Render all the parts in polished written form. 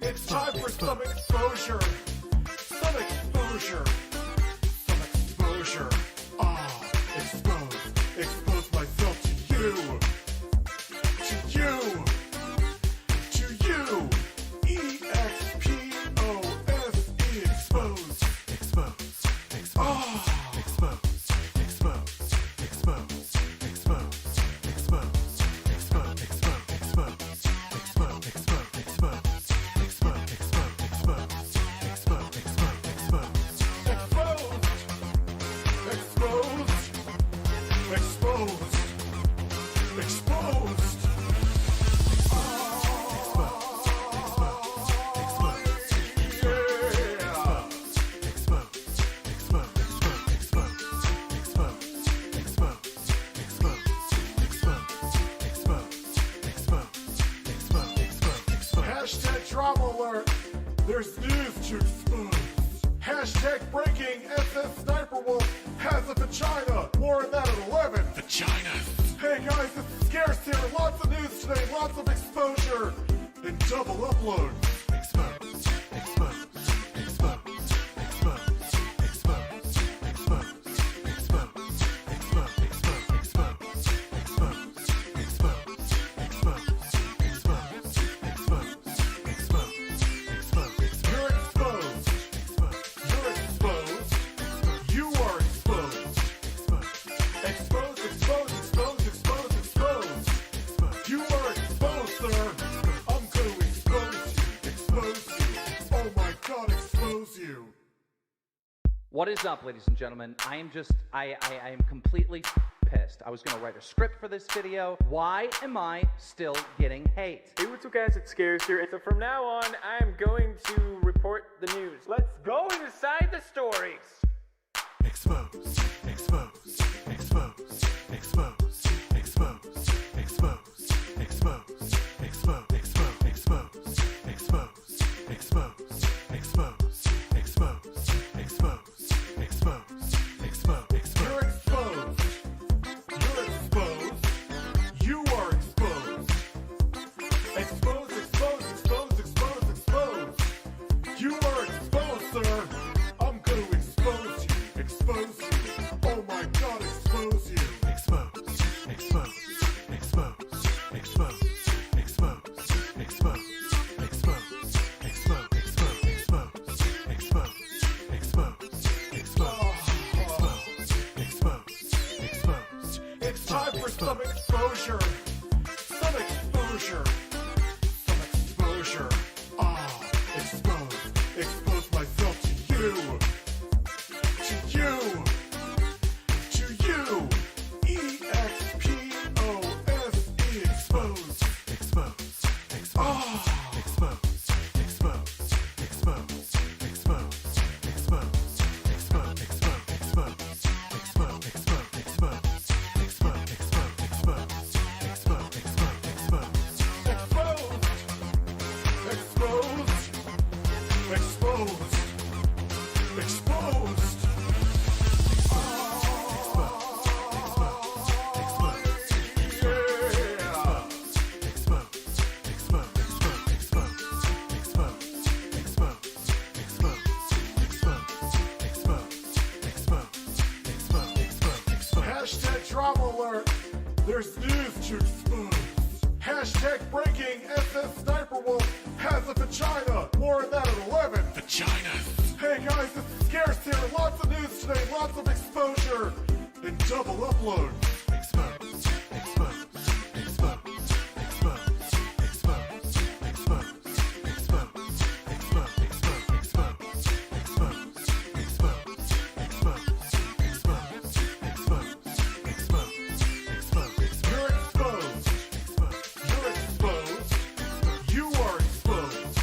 It's time for some exposure. Some exposure. Some exposure. Expose myself to you. To you. To you. E-X-P-O-S-E. Expose. Hashtag drama alert, there's news to expose. Hashtag breaking, SS Sniper Wolf has a vagina. More on that at 11. Vaginas. Hey guys, it's scarce here. Lots of news today, lots of exposure, and double upload. What is up, ladies and gentlemen? I am completely pissed. I was gonna write a script for this video. Why am I still getting hate? Hey, what's up guys, it's Scares here, and so from now on, I'm going to report the news. Let's go inside the stories! Expose, expose, expose, expose, expose, expose, expose, expose, expose, expose, expose, expose, expose, expose, expose. You're exposed. You're exposed. You are exposed. Expose, expose, expose, expose, expose. You are exposed, sir. I'm going to expose you. Expose you. Oh my God, expose you. Expose, expose, expose, expose, expose, expose, expose, expose, expose, expose, expose. It's time for some exposure. Some exposure. Some exposure. Expose. Expose myself to you. To you. To you. E-X-P-O-S-E. Expose. Expose. Expose. Expose. Expose. Expose. Expose. Expose. Expose. Expose. Expose. Expose. Hashtag drama alert, there's news to expose. Hashtag breaking, SS Sniper Wolf has a vagina. More on that at 11. Vaginas. Hey guys, it's scarce here. Lots of news today, lots of exposure, and double upload. Expose, expose, expose, expose, expose, expose, expose, expose, expose, expose, expose, expose, expose, expose, expose. You're exposed. You're exposed. You are exposed.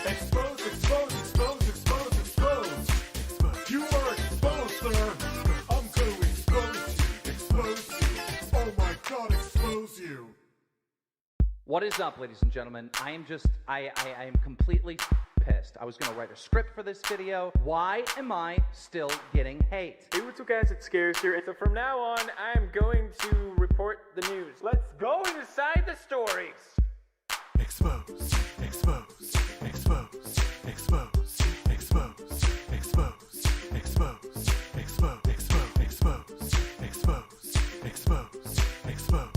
Expose, expose, expose, expose, expose. You are exposed, sir. I'm going to expose you. Expose you. Oh my God, expose you. What is up, ladies and gentlemen? I am completely pissed. I was gonna write a script for this video. Why am I still getting hate? Hey, what's up guys, it's Scares here, and so from now on, I'm going to report report the news. Let's go inside the stories. Expose, expose, expose, expose, expose, expose, expose, expose, expose, expose, expose, expose, expose,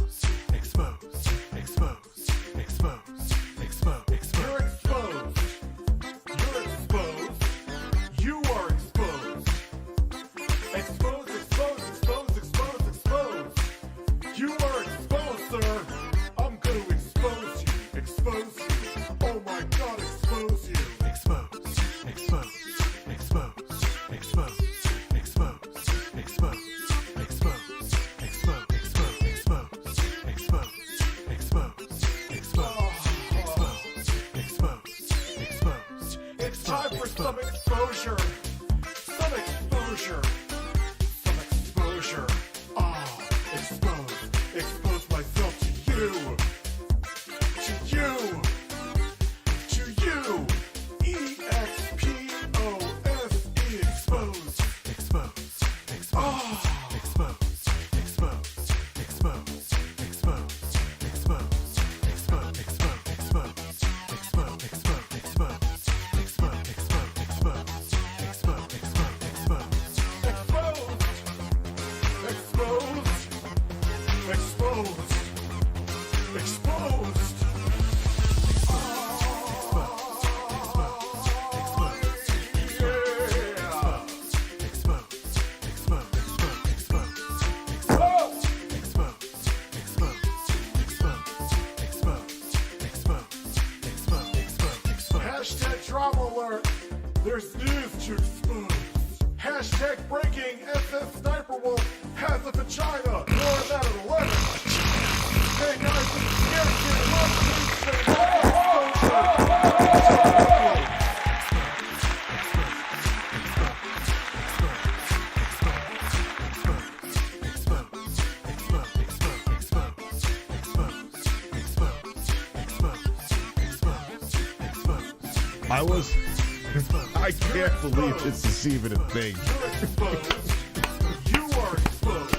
expose, expose, expose, expose. You're exposed. You're exposed. You are exposed. Expose, expose, expose, expose, expose. You are exposed, sir. I'm going to expose you. Expose you. Oh my God, expose you. Expose, expose, expose, expose, expose, expose, expose, expose, expose, expose, expose. It's time for some exposure. Some exposure. Some exposure. Ah, expose. Expose myself to you. To you. To you. E-X-P-O-S-E. Expose. Expose. Expose. Ah. Expose. Expose. Expose. Expose. Expose. Expose. Expose. Expose. Expose. Expose. Expose. Expose. Expose. Expose. Exposed. Exposed. Hashtag drama alert. There's news to expose. Hashtag breaking SS Sniper Wolf has a vagina. More of that at 11. Hey guys, this is Eric here. Lots of news today. Lots of exposure. I can't believe this is even a thing. You are exposed.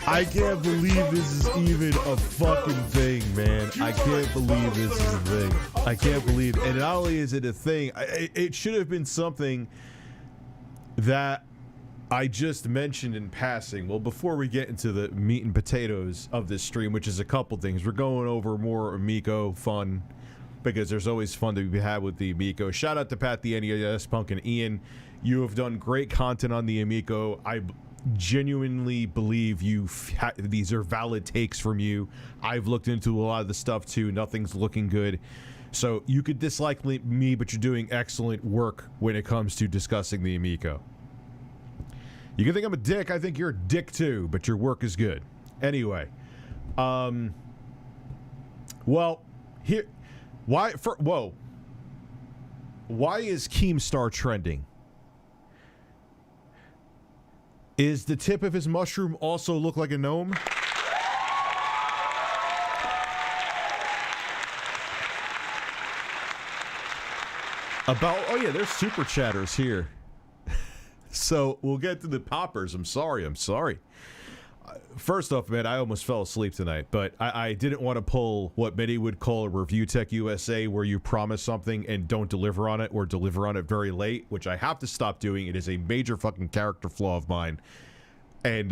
I can't believe this is even a fucking thing, man. I can't believe this is a thing. I can't believe it. And not only is it a thing, it should have been something that I just mentioned in passing. Well, before we get into the meat and potatoes of this stream, which is a couple things, we're going over more Amico fun, because there's always fun to be had with the Amico. Shout out to Pat, the NES Punk, and Ian. You have done great content on the Amico. I genuinely believe these are valid takes from you. I've looked into a lot of the stuff too. Nothing's looking good. So you could dislike me, but you're doing excellent work when it comes to discussing the Amico. You can think I'm a dick. I think you're a dick too, but your work is good. Anyway, well, here. Why is Keemstar trending? Is the tip of his mushroom also look like a gnome? Oh yeah, there's super chatters here. So we'll get to the poppers. I'm sorry. First off, man, I almost fell asleep tonight, but I didn't want to pull what many would call a ReviewTechUSA, where you promise something and don't deliver on it, or deliver on it very late, which I have to stop doing. It is a major fucking character flaw of mine. And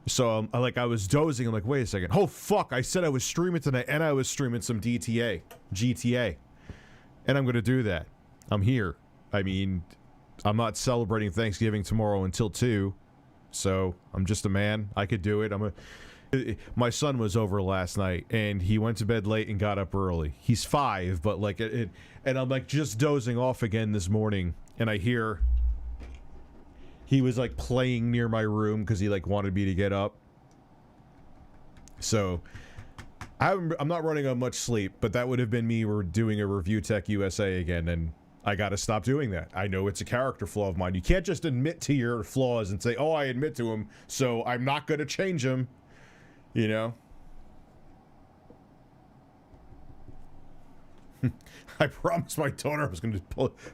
so I was dozing. I'm like, wait a second. Oh fuck! I said I was streaming tonight, and I was streaming some GTA, and I'm gonna do that. I'm here. I mean, I'm not celebrating Thanksgiving tomorrow until 2. So I'm just a man. I could do it. My son was over last night, and he went to bed late and got up early. He's 5, but like and I'm like just dozing off again this morning, and I hear he was like playing near my room because he like wanted me to get up. So I'm not running on much sleep, but that would have been me doing a ReviewTechUSA again, and I gotta stop doing that. I know it's a character flaw of mine. You can't just admit to your flaws and say, oh, I admit to them, so I'm not gonna change them. You know? I promised my daughter I was gonna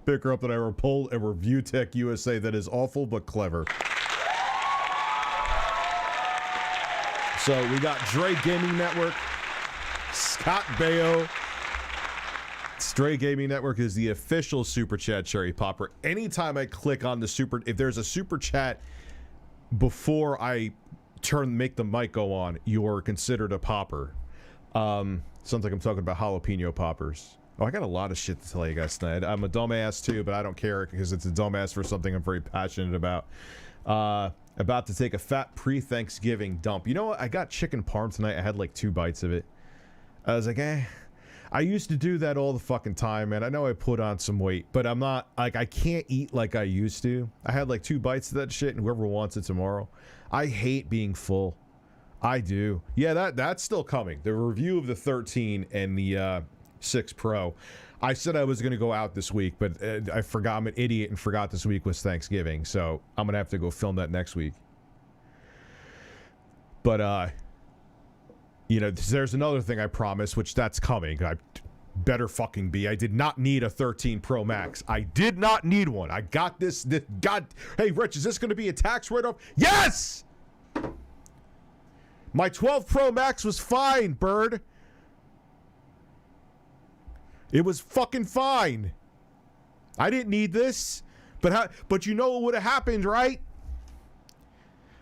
pick her up that I will pull a ReviewTechUSA that is awful but clever. So we got Dre Gaming Network, Scott Baio. Stray Gaming Network is the official Super Chat Cherry Popper. Anytime I click on the Super, if there's a Super Chat before I make the mic go on, you are considered a popper. Sounds like I'm talking about jalapeno poppers. Oh, I got a lot of shit to tell you guys tonight. I'm a dumbass too, but I don't care because it's a dumbass for something I'm very passionate about. About to take a fat pre-Thanksgiving dump. You know what? I got chicken parm tonight. I had like 2 bites of it. I was like, I used to do that all the fucking time, man. I know I put on some weight, but I'm not, like, I can't eat like I used to. I had like 2 bites of that shit, and whoever wants it tomorrow. I hate being full. I do. Yeah, that's still coming. The review of the 13 and the 6 Pro. I said I was going to go out this week, but I forgot. I'm an idiot and forgot this week was Thanksgiving, so I'm going to have to go film that next week. But, you know, there's another thing I promised, which that's coming. I better fucking be. I did not need a 13 Pro Max. I did not need one. I got this. Hey, Rich, is this going to be a tax write-off? Yes! My 12 Pro Max was fine, Bird. It was fucking fine. I didn't need this. But you know what would have happened, right?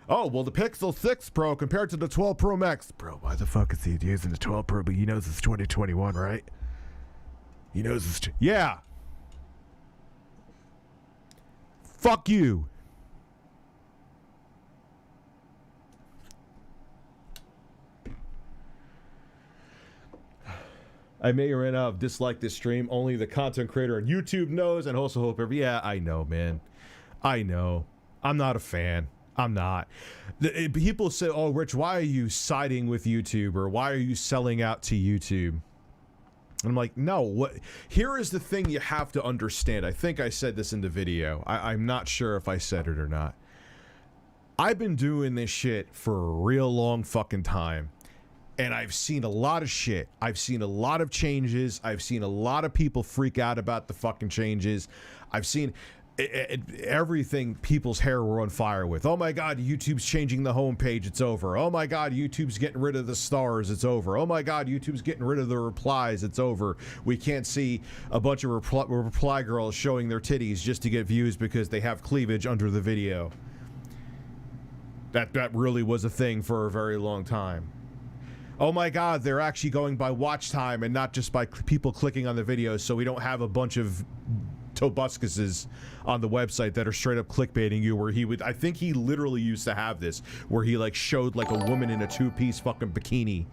Oh, well, the Pixel 6 Pro compared to the 12 Pro Max. Bro, why the fuck is he using the 12 Pro? But he knows it's 2021, right? He knows it's... Yeah. Fuck you. I may or may not have disliked this stream. Only the content creator on YouTube knows, and also hope every... Yeah, I know, man. I know. I'm not a fan. I'm not. People say, oh, Rich, why are you siding with YouTube? Or why are you selling out to YouTube? And I'm like, no. What? Here is the thing you have to understand. I think I said this in the video. I'm not sure if I said it or not. I've been doing this shit for a real long fucking time. And I've seen a lot of shit. I've seen a lot of changes. I've seen a lot of people freak out about the fucking changes. I've seen... everything people's hair were on fire with. Oh my God, YouTube's changing the homepage. It's over. Oh my God, YouTube's getting rid of the stars. It's over. Oh my God, YouTube's getting rid of the replies. It's over. We can't see a bunch of reply girls showing their titties just to get views because they have cleavage under the video. That really was a thing for a very long time. Oh my God, they're actually going by watch time and not just by people clicking on the videos, so we don't have a bunch of Tobuscuses on the website that are straight up clickbaiting you, where he would, I think he literally used to have this, where he like showed like a woman in a 2-piece fucking bikini,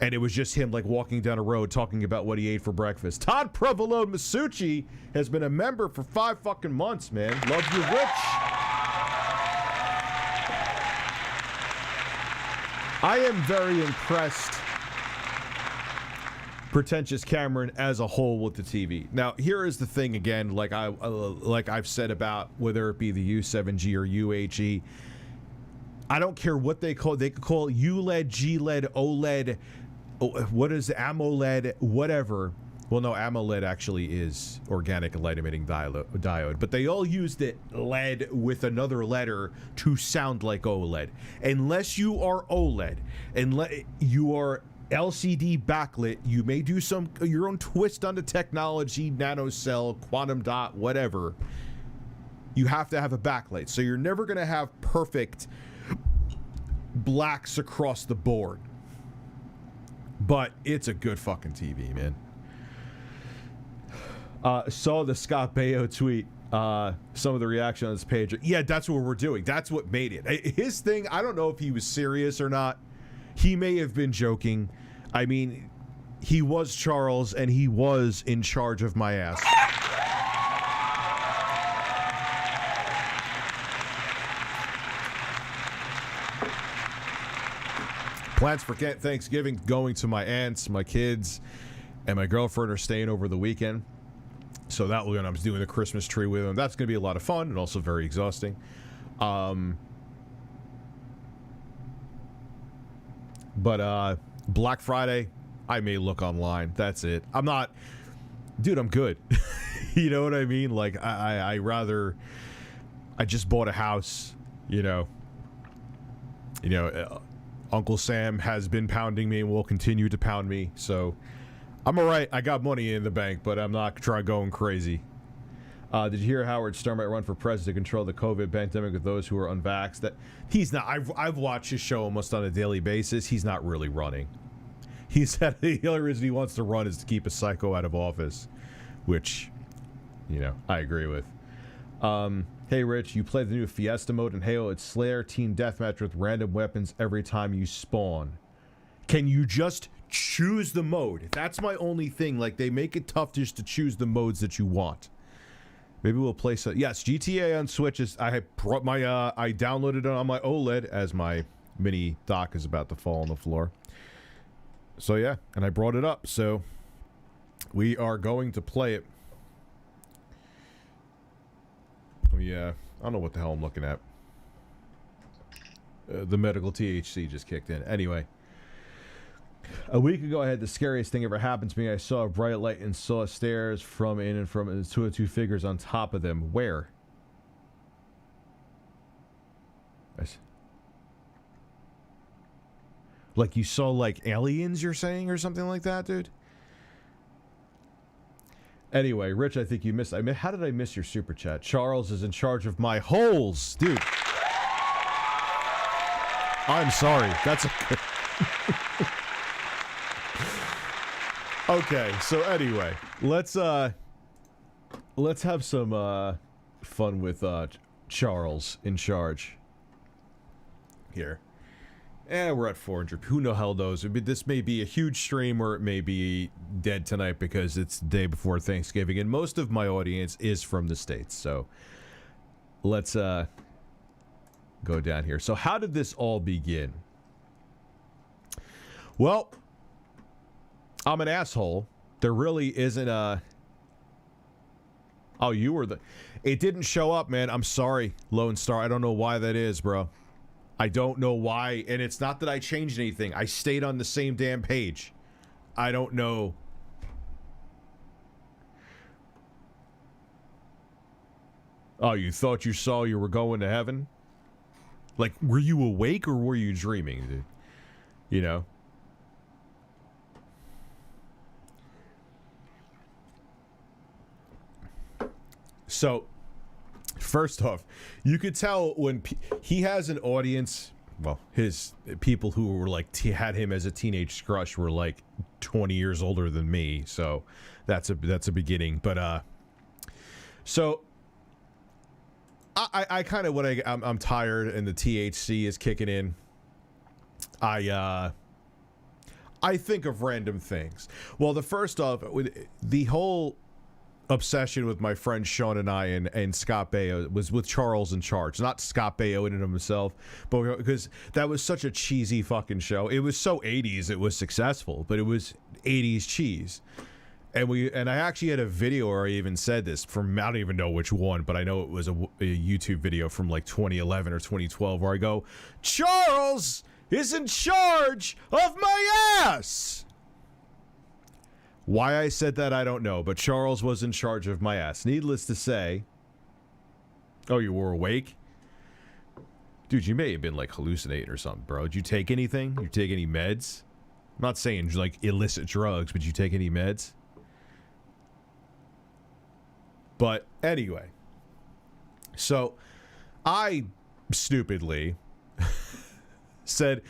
and it was just him like walking down a road talking about what he ate for breakfast. Todd Provolone Masucci has been a member for 5 fucking months, man. Love you, Rich. I am very impressed, Pretentious Cameron, as a whole with the TV. Now, here is the thing again, like I've said about whether it be the U7G or UHE. I don't care what they call it. They could call it ULED, GLED, OLED, what is AMOLED, whatever. Well, no, AMOLED actually is organic light emitting diode, but they all used it LED with another letter to sound like OLED. Unless you are OLED, unless you are LCD backlit, you may do your own twist on the technology, nanocell, quantum dot, whatever. You have to have a backlight, so you're never going to have perfect blacks across the board. But it's a good fucking TV, man. Saw the Scott Baio tweet. Some of the reaction on this page. Yeah, that's what we're doing. That's what made it. His thing, I don't know if he was serious or not. He may have been joking. I mean, he was Charles, and he was in charge of my ass. Plans for Thanksgiving, going to my aunts, my kids, and my girlfriend are staying over the weekend. So that when I'm doing the Christmas tree with them, that's going to be a lot of fun and also very exhausting. But Black Friday, I may look online. That's it. I'm not, dude, I'm good. You know what I mean? Like, I just bought a house, Uncle Sam has been pounding me and will continue to pound me, so I'm alright. I got money in the bank, but I'm not going crazy. Did you hear Howard Stern might run for president to control the COVID pandemic with those who are unvaxxed? That he's not. I've watched his show almost on a daily basis. He's not really running. He said the only reason he wants to run is to keep a psycho out of office, which, you know, I agree with. Hey Rich, you play the new Fiesta mode in Halo. It's Slayer Team Deathmatch with random weapons every time you spawn. Can you just choose the mode? That's my only thing. Like, they make it tough just to choose the modes that you want. Maybe we'll play some. Yes, GTA on Switch is. I brought my. I downloaded it on my OLED as my mini dock is about to fall on the floor. So yeah, and I brought it up. So we are going to play it. Yeah, I don't know what the hell I'm looking at. The medical THC just kicked in. Anyway. A week ago, I had the scariest thing ever happened to me. I saw a bright light and saw stairs from two figures on top of them. Where? Like you saw like aliens, you're saying, or something like that, dude? Anyway, Rich, I think you missed. How did I miss your super chat? Charles is in charge of my holes, dude. I'm sorry. That's a. Okay, so anyway, let's have some fun with Charles in charge. Here. We're at 400. Who the hell knows? I mean, this may be a huge stream or it may be dead tonight because it's the day before Thanksgiving, and most of my audience is from the States. So let's go down here. So how did this all begin? Well, I'm an asshole. There really isn't a... Oh, you were the... It didn't show up, man. I'm sorry, Lone Star. I don't know why that is, bro. I don't know why. And it's not that I changed anything. I stayed on the same damn page. I don't know. Oh, you thought you saw you were going to heaven? Like, were you awake or were you dreaming, dude? You know? So, first off, you could tell when he has an audience. Well, his people who were like had him as a teenage crush were like 20 years older than me, so that's a beginning. But so I kind of I'm tired and the THC is kicking in. I think of random things. Well, the first off, the whole obsession with my friend Sean and I and Scott Baio was with Charles in Charge, not Scott Baio in and of himself, but because that was such a cheesy fucking show. It was so 80s, it was successful, but it was 80s cheese. And I actually had a video where I even said this from, I don't even know which one, but I know it was a YouTube video from like 2011 or 2012 where I go, Charles is in charge of my ass. Why I said that, I don't know, but Charles was in charge of my ass. Needless to say... Oh, you were awake? Dude, you may have been, like, hallucinating or something, bro. Did you take anything? You take any meds? I'm not saying, like, illicit drugs, but you take any meds? But, anyway. So, I, stupidly, said...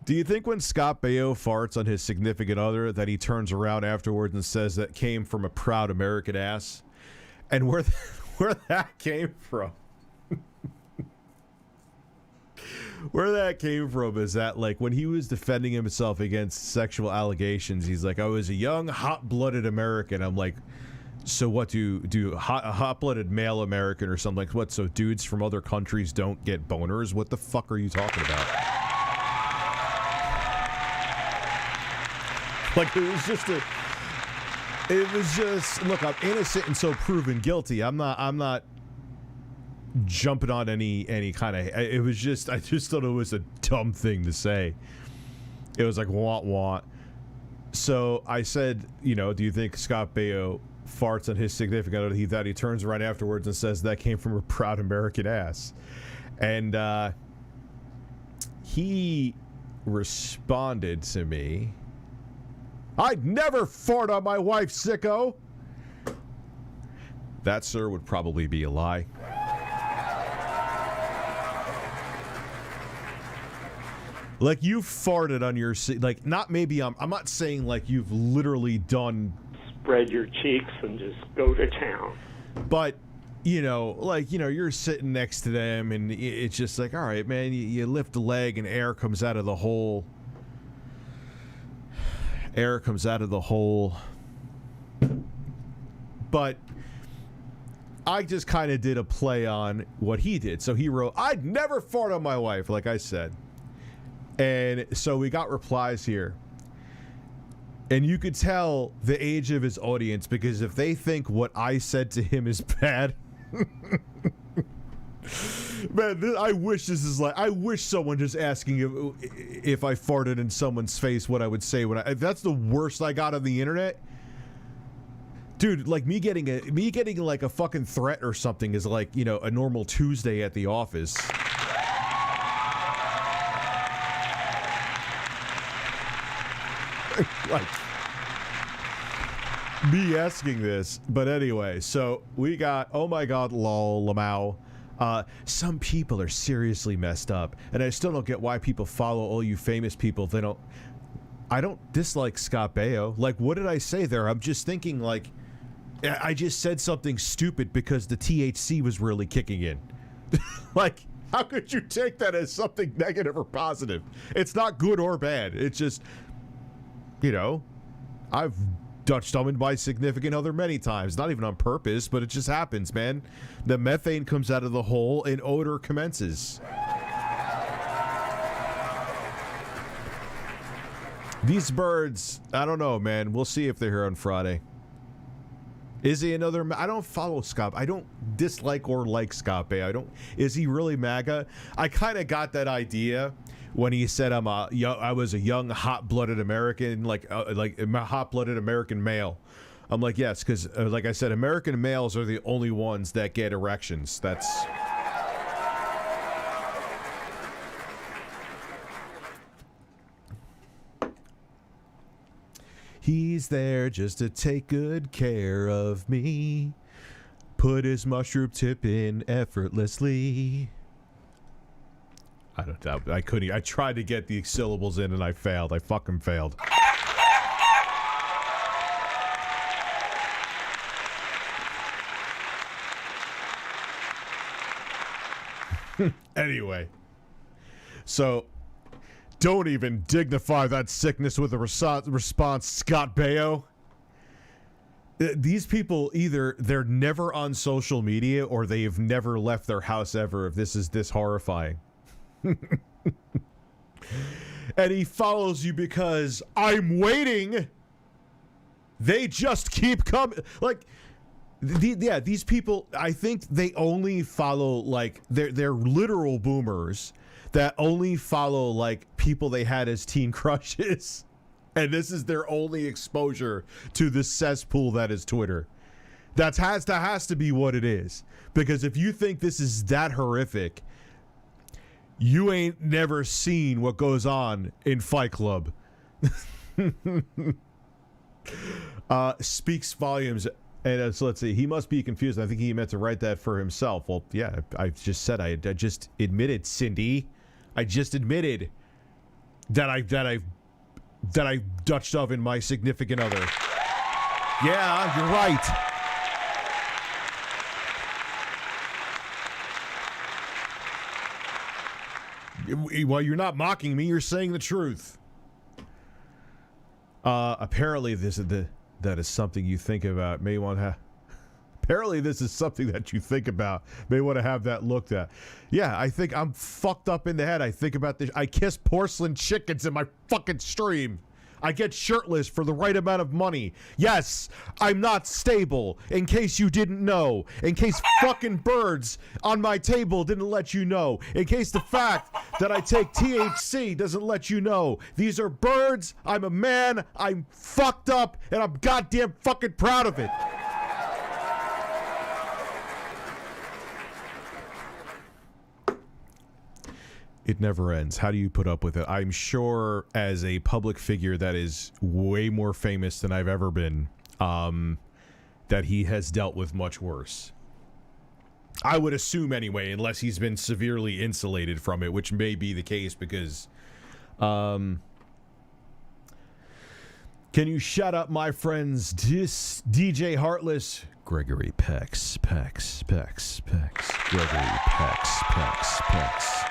Do you think when Scott Baio farts on his significant other that he turns around afterwards and says that came from a proud American ass? And where that came from? Where that came from is that, like, when he was defending himself against sexual allegations, he's like, I was a young, hot-blooded American. I'm like, so what do a hot-blooded male American or something like what? So dudes from other countries don't get boners? What the fuck are you talking about? Like, it was just look, I'm innocent and so proven guilty. I'm not jumping on any kind of, it was just, I just thought it was a dumb thing to say. It was like, want. So I said, you know, do you think Scott Baio farts on his significant other that he turns around afterwards and says that came from a proud American ass? And he responded to me. I'd never fart on my wife, sicko. That, sir, would probably be a lie. Like, you farted on your... Like, not maybe... I'm not saying, like, you've literally done... Spread your cheeks and just go to town. But, you know, like, you know, you're sitting next to them, and it's just like, all right, man, you lift a leg, and air comes out of the hole. Air comes out of the hole. But... I just kind of did a play on what he did. So he wrote, I'd never fart on my wife, like I said. And so we got replies here. And you could tell the age of his audience, because if they think what I said to him is bad... Man, I wish this is like... I wish someone just asking if I farted in someone's face what I would say when if that's the worst I got on the internet... Dude, like me getting like a fucking threat or something is like, you know, a normal Tuesday at the office. Like me asking this, but anyway, so we got, oh my god, lol, Lamau. Some people are seriously messed up, and I still don't get why people follow all you famous people. I don't dislike Scott Baio. Like, what did I say there? I'm just thinking, like, I just said something stupid because the THC was really kicking in. Like, how could you take that as something negative or positive? It's not good or bad. It's just, you know, I've Dutch summoned my significant other many times. Not even on purpose, but it just happens, man. The methane comes out of the hole and odor commences. These birds, I don't know, man. We'll see if they're here on Friday. Is he another... I don't follow Scott. I don't dislike or like Scott Bay. Is he really MAGA? I kind of got that idea when he said I was a young, hot-blooded American, like a hot-blooded American male. I'm like, yes, because like I said, American males are the only ones that get erections. That's... He's there just to take good care of me. Put his mushroom tip in effortlessly. I don't know. I couldn't. I tried to get the syllables in and I failed. I fucking failed. Anyway. So... Don't even dignify that sickness with a response, Scott Baio. These people, either they're never on social media or they've never left their house ever if this is this horrifying. And he follows you because I'm waiting. They just keep coming. Like, these people, I think they only follow, like, they're literal boomers that only follow, like, people they had as teen crushes. And this is their only exposure to the cesspool that is Twitter. That has to be what it is. Because if you think this is that horrific, you ain't never seen what goes on in Fight Club. Speaks volumes. And so let's see. He must be confused. I think he meant to write that for himself. Well, yeah, I just said I just admitted, Cindy. I just admitted that I Dutched oven my significant other. Yeah, you're right. Well, you're not mocking me. You're saying the truth. Apparently, that is something you think about. May want to have. Apparently, this is something that you think about. May want to have that looked at. Yeah, I think I'm fucked up in the head. I think about this. I kiss porcelain chickens in my fucking stream. I get shirtless for the right amount of money. Yes, I'm not stable, in case you didn't know. In case fucking birds on my table didn't let you know. In case the fact that I take THC doesn't let you know. These are birds. I'm a man. I'm fucked up, and I'm goddamn fucking proud of it. It never ends. How do you put up with it? I'm sure as a public figure that is way more famous than I've ever been, that he has dealt with much worse. I would assume anyway, unless he's been severely insulated from it, which may be the case because, can you shout out my friends DJ Heartless, Gregory Pex, Gregory Pex.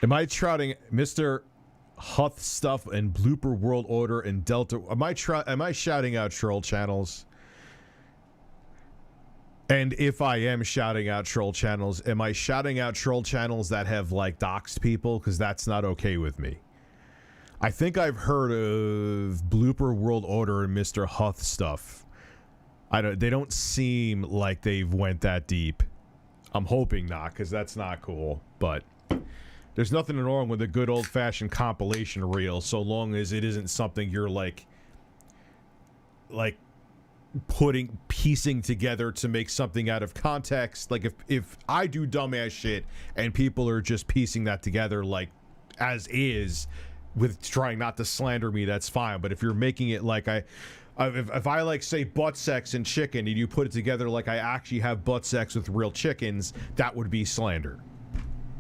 Am I shouting Mr. Huth Stuff and Blooper World Order and Delta? Am I shouting out troll channels? And if I am shouting out troll channels, am I shouting out troll channels that have like doxed people? Because that's not okay with me. I think I've heard of Blooper World Order and Mr. Huth Stuff. They don't seem like they've went that deep. I'm hoping not, because that's not cool. But there's nothing wrong with a good old-fashioned compilation reel, so long as it isn't something you're like piecing together to make something out of context. Like if I do dumbass shit and people are just piecing that together like as is with trying not to slander me, that's fine. But if you're making it like if I like say butt sex and chicken and you put it together like I actually have butt sex with real chickens, that would be slander.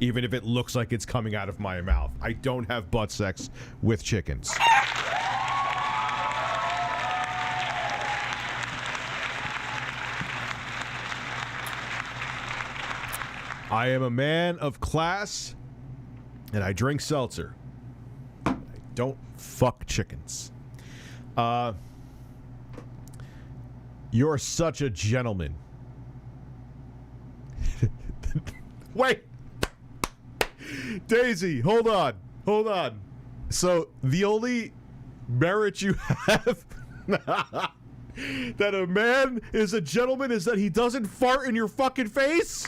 Even if it looks like it's coming out of my mouth. I don't have butt sex with chickens. I am a man of class, and I drink seltzer. I don't fuck chickens. You're such a gentleman. Wait! Daisy, hold on. So, the only merit you have that a man is a gentleman is that he doesn't fart in your fucking face?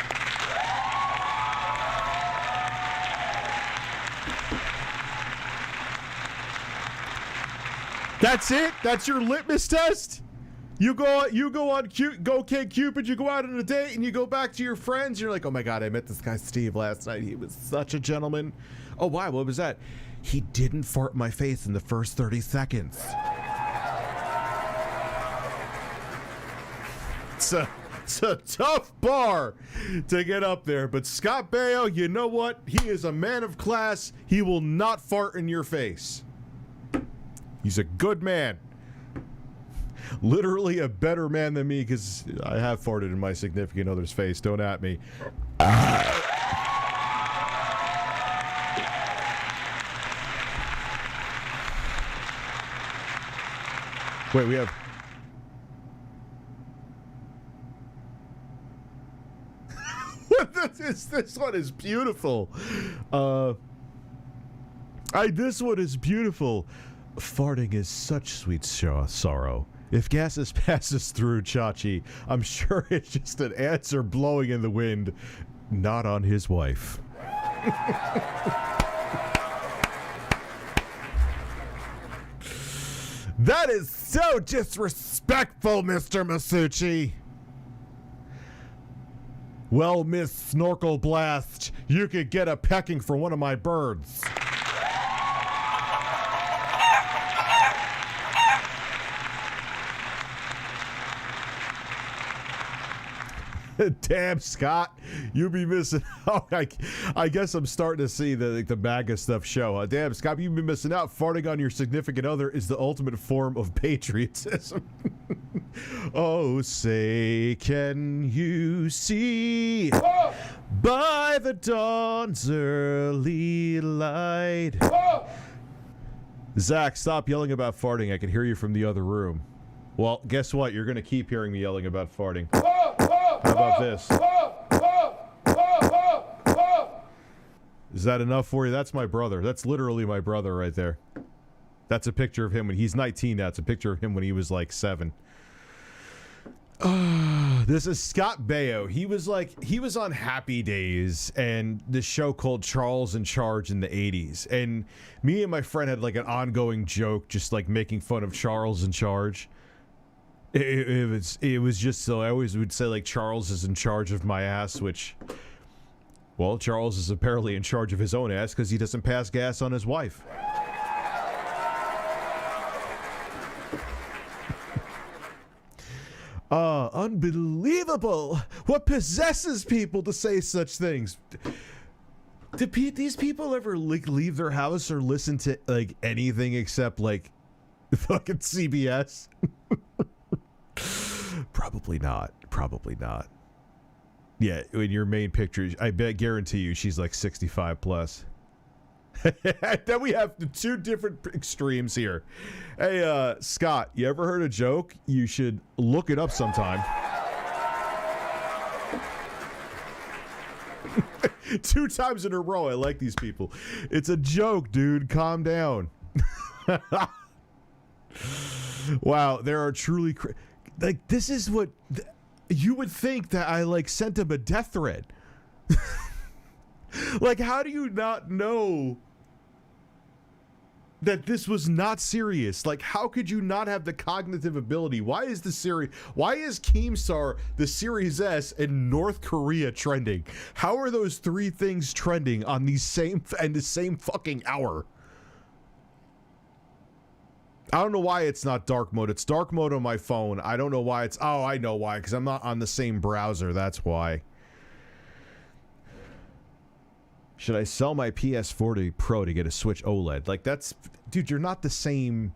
That's it? That's your litmus test? You go on OkCupid, you go out on a date and you go back to your friends, you're like, oh my god, I met this guy Steve last night, he was such a gentleman. Oh wow, what was that? He didn't fart in my face in the first 30 seconds. It's a tough bar to get up there, but Scott Baio, you know what? He is a man of class. He will not fart in your face. He's a good man. Literally a better man than me, because I have farted in my significant other's face. Don't at me. Wait, we have... This one is beautiful. This one is beautiful. Farting is such sweet sorrow. If gases passes through Chachi, I'm sure it's just an answer blowing in the wind, not on his wife. That is so disrespectful, Mr. Masucci. Well, Miss Snorkel Blast, you could get a pecking for one of my birds. Damn, Scott, you be missing out. I guess I'm starting to see the MAGA stuff show. Damn, Scott, you've been missing out. Farting on your significant other is the ultimate form of patriotism. Oh, say, can you see by the dawn's early light? Zach, stop yelling about farting. I can hear you from the other room. Well, guess what? You're going to keep hearing me yelling about farting. How about this? Is that enough for you? That's my brother. That's literally my brother right there. That's a picture of him when he's 19 now. It's a picture of him when he was like 7. This is Scott Baio. He was on Happy Days and this show called Charles in Charge in the 80s. And me and my friend had like an ongoing joke just like making fun of Charles in Charge. It was just so I always would say like Charles is in charge of my ass, which, well, Charles is apparently in charge of his own ass because he doesn't pass gas on his wife. Unbelievable! What possesses people to say such things? Do these people ever like leave their house or listen to like anything except like fucking CBS? Probably not. Probably not. Yeah, in your main picture, I guarantee you she's like 65 plus. Then we have the two different extremes here. Hey, Scott, you ever heard a joke? You should look it up sometime. 2 times in a row, I like these people. It's a joke, dude. Calm down. Wow, there are truly... like, this is what... you would think that I, like, sent him a death threat. Like, how do you not know that this was not serious? Like, how could you not have the cognitive ability? Why is Keemstar the Series S in North Korea trending? How are those 3 things trending on the same fucking hour? I don't know why it's not dark mode. It's dark mode on my phone. I don't know why it's... oh, I know why. Because I'm not on the same browser. That's why. Should I sell my PS40 Pro to get a Switch OLED? Like, that's... dude, you're not the same...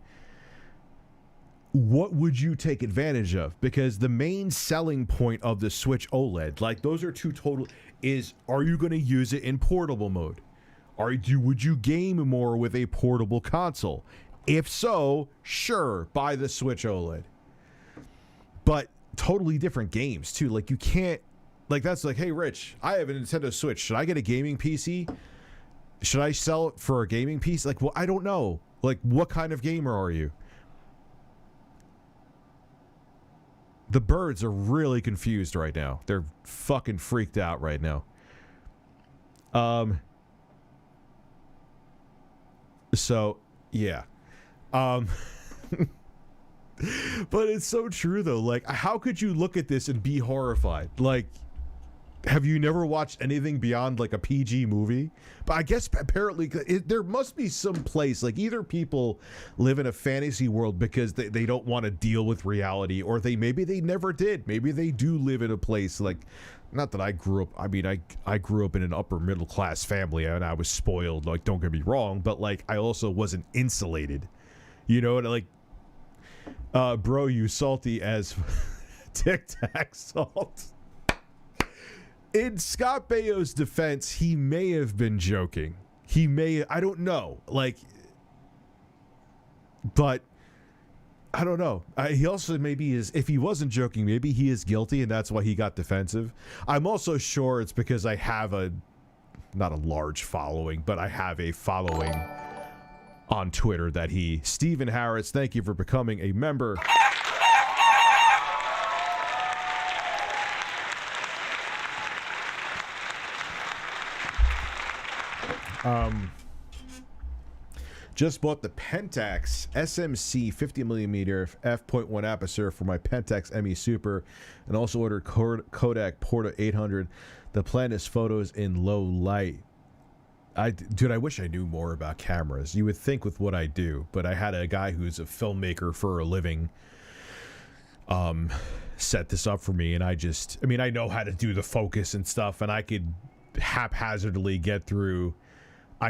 what would you take advantage of? Because the main selling point of the Switch OLED, like, those are 2 total... is, are you going to use it in portable mode? Would you game more with a portable console? If so, sure, buy the Switch OLED. But totally different games, too. Like, you can't... like, that's like, hey, Rich, I have a Nintendo Switch. Should I get a gaming PC? Should I sell it for a gaming PC? Like, well, I don't know. Like, what kind of gamer are you? The birds are really confused right now. They're fucking freaked out right now. So, yeah. But it's so true, though. Like, how could you look at this and be horrified? Like, have you never watched anything beyond, like, a PG movie? But I guess, apparently, there must be some place, like, either people live in a fantasy world because they don't want to deal with reality, or maybe they never did. Maybe they do live in a place, like, not that I grew up, I mean, I grew up in an upper middle class family, and I was spoiled, like, don't get me wrong, but, like, I also wasn't insulated. You know, like, bro, you salty as Tic Tac salt. In Scott Baio's defense, he may have been joking. I don't know. Like, but I don't know. He also maybe is, if he wasn't joking, maybe he is guilty and that's why he got defensive. I'm also sure it's because I have not a large following, but I have a following on Twitter that Stephen Harris, thank you for becoming a member. Just bought the Pentax SMC 50mm f.1 aperture for my Pentax ME Super, and also ordered Kodak Porta 800. The plan is photos in low light. Dude, I wish I knew more about cameras. You would think with what I do, but I had a guy who's a filmmaker for a living set this up for me, and I know how to do the focus and stuff, and I could haphazardly get through the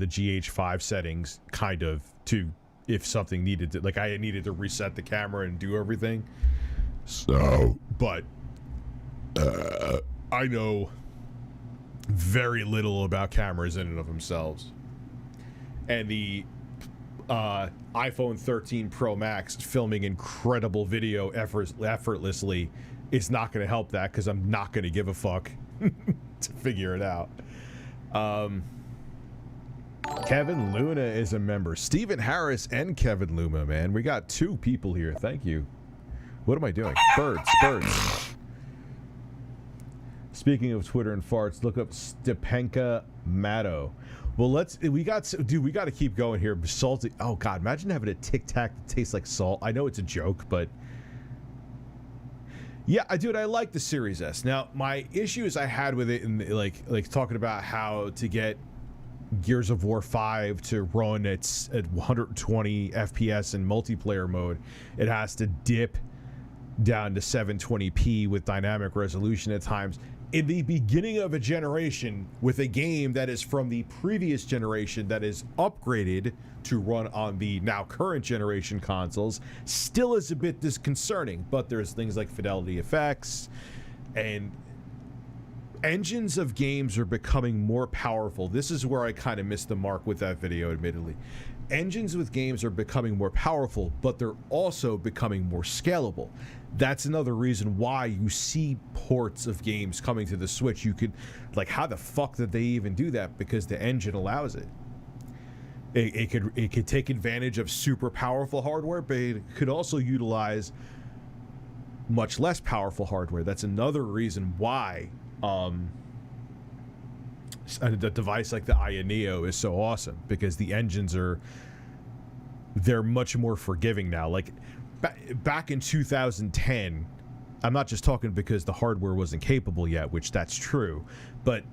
GH5 settings, kind of, to, if something needed to, like, I needed to reset the camera and do everything. So, but I know very little about cameras in and of themselves. And the iPhone 13 Pro Max filming incredible video effortlessly is not going to help that, because I'm not going to give a fuck to figure it out. Kevin Luna is a member. Stephen Harris and Kevin Luna, man. We got 2 people here. Thank you. What am I doing? Birds. Speaking of Twitter and farts, look up Stepanka Matto. Well, we got to keep going here. Salty. Oh God, imagine having a Tic Tac that tastes like salt. I know it's a joke, but yeah, I like the Series S. Now, my issues I had with it, in like talking about how to get Gears of War 5 to run at 120 FPS in multiplayer mode, it has to dip down to 720p with dynamic resolution at times. In the beginning of a generation, with a game that is from the previous generation that is upgraded to run on the now current generation consoles, still is a bit disconcerting. But there's things like fidelity effects, and engines of games are becoming more powerful. This is where I kind of missed the mark with that video, admittedly. Engines with games are becoming more powerful, but they're also becoming more scalable. That's another reason why you see ports of games coming to the Switch. You could, like, how the fuck did they even do that? Because the engine allows it. It could take advantage of super powerful hardware, but it could also utilize much less powerful hardware. That's another reason why a device like the Aya Neo is so awesome, because the engines they're much more forgiving now. Like back in 2010, I'm not just talking because the hardware wasn't capable yet, which that's true, but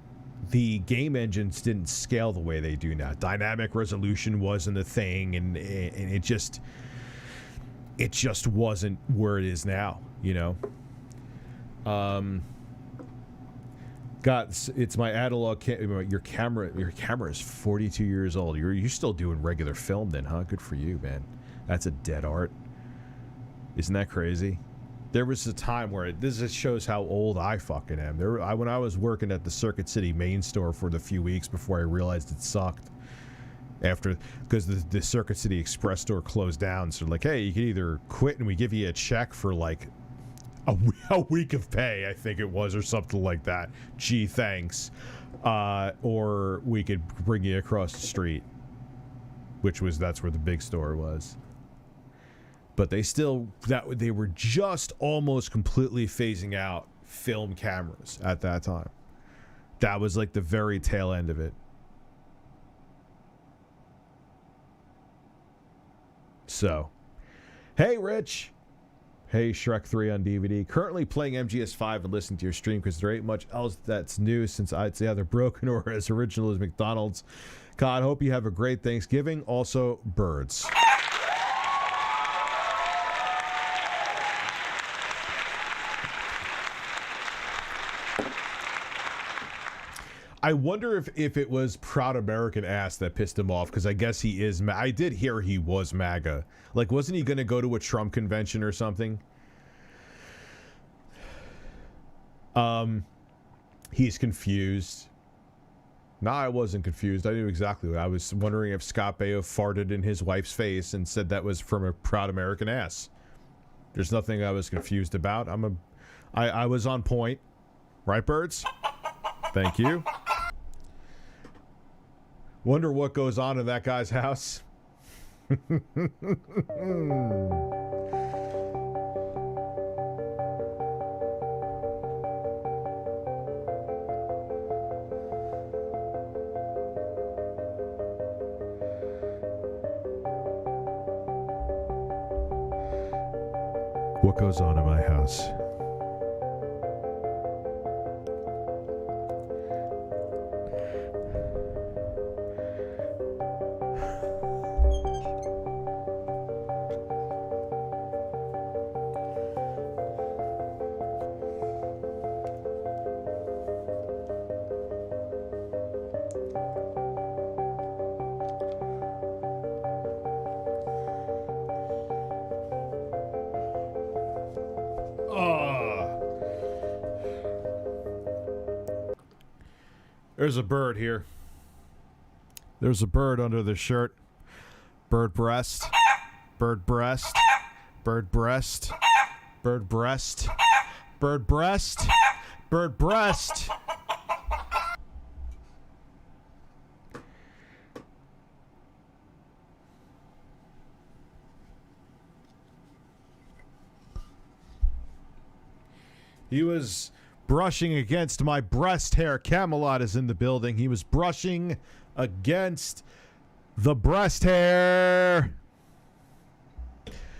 the game engines didn't scale the way they do now. Dynamic resolution wasn't a thing, and it just wasn't where it is now, you know. It's my analog. Your camera is 42 years old. You're still doing regular film then, huh? Good for you, man. That's a dead art. Isn't that crazy? There was a time where this just shows how old I fucking am. When I was working at the Circuit City main store for the few weeks before I realized it sucked. Because the Circuit City Express store closed down, so like, hey, you can either quit and we give you a check for like a week of pay, I think it was, or something like that. Gee, thanks. Or we could bring you across the street, that's where the big store was. But they were just almost completely phasing out film cameras at that time. That was like the very tail end of it. So, hey, Rich. Hey, Shrek 3 on DVD. Currently playing MGS5 and listening to your stream because there ain't much else that's new since it's either broken or as original as McDonald's. God, hope you have a great Thanksgiving. Also, birds. I wonder if it was Proud American ass that pissed him off, because I guess he is. I did hear he was MAGA. Like, wasn't he going to go to a Trump convention or something? He's confused. No, I wasn't confused. I knew exactly what I was wondering. If Scott Baio farted in his wife's face and said that was from a Proud American ass. There's nothing I was confused about. I was on point. Right, birds? Thank you. Wonder what goes on in that guy's house. What goes on in my house? There's a bird here. There's a bird under the shirt. Bird breast. Bird breast. Bird breast. Bird breast. Bird breast. Bird breast. He was brushing against my breast hair. Camelot is in the building. He was brushing against the breast hair.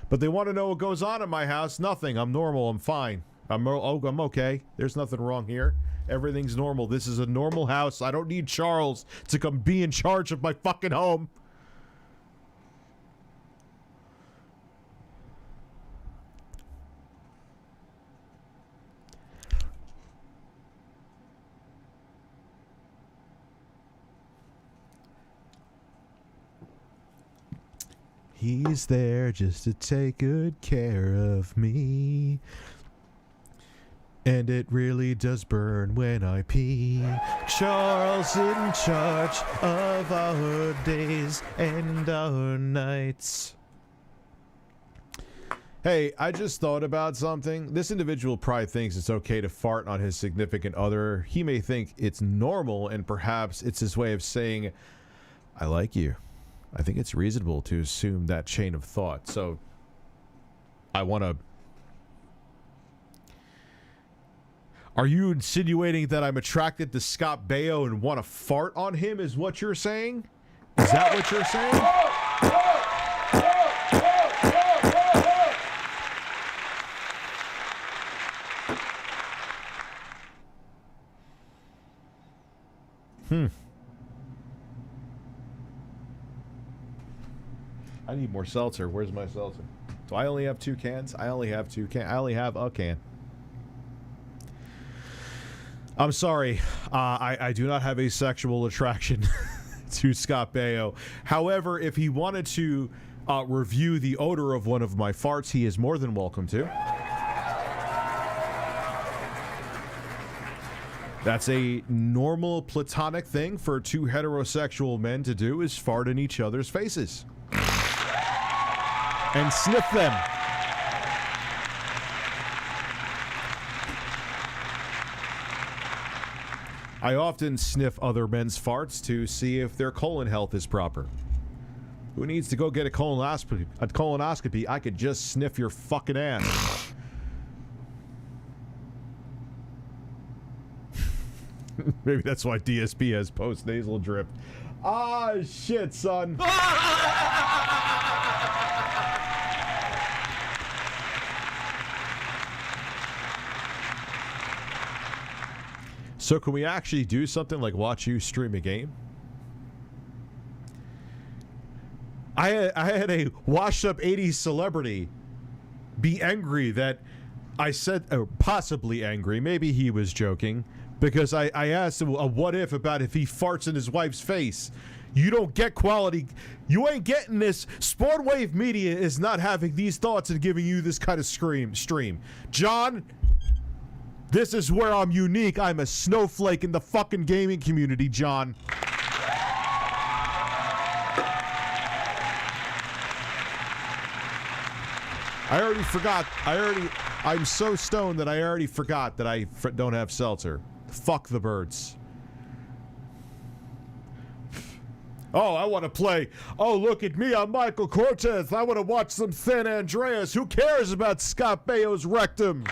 But they want to know what goes on in my house. Nothing. I'm normal. I'm fine. I'm okay. There's nothing wrong here. Everything's normal. This is a normal house. I don't need Charles to come be in charge of my fucking home. He's there just to take good care of me. And it really does burn when I pee. Charles in charge of our days and our nights. Hey, I just thought about something. This individual probably thinks it's okay to fart on his significant other. He may think it's normal, and perhaps it's his way of saying, I like you. I think it's reasonable to assume that chain of thought. So, I want to... Are you insinuating that I'm attracted to Scott Baio and want to fart on him is what you're saying? Is that what you're saying? I need more seltzer. Where's my seltzer? Do I only have 2 cans? I only have 2 cans. I only have a can. I'm sorry. I do not have a sexual attraction to Scott Baio. However, if he wanted to review the odor of one of my farts, he is more than welcome to. That's a normal platonic thing for 2 heterosexual men to do, is fart in each other's faces. And sniff them. I often sniff other men's farts to see if their colon health is proper. Who needs to go get a colonoscopy? I could just sniff your fucking ass. Maybe that's why DSP has post-nasal drip. Ah, shit, son. So can we actually do something like watch you stream a game? I had a washed-up 80s celebrity be angry that I said, or possibly angry, maybe he was joking, because I asked him a what if about if he farts in his wife's face. You don't get quality. You ain't getting this. Sportwave Media is not having these thoughts and giving you this kind of stream. John, this is where I'm unique. I'm a snowflake in the fucking gaming community, John. I already forgot. I'm so stoned that I already forgot that I don't have seltzer. Fuck the birds. Oh, I want to play. Oh, look at me. I'm Michael Cortez. I want to watch some San Andreas. Who cares about Scott Baio's rectum?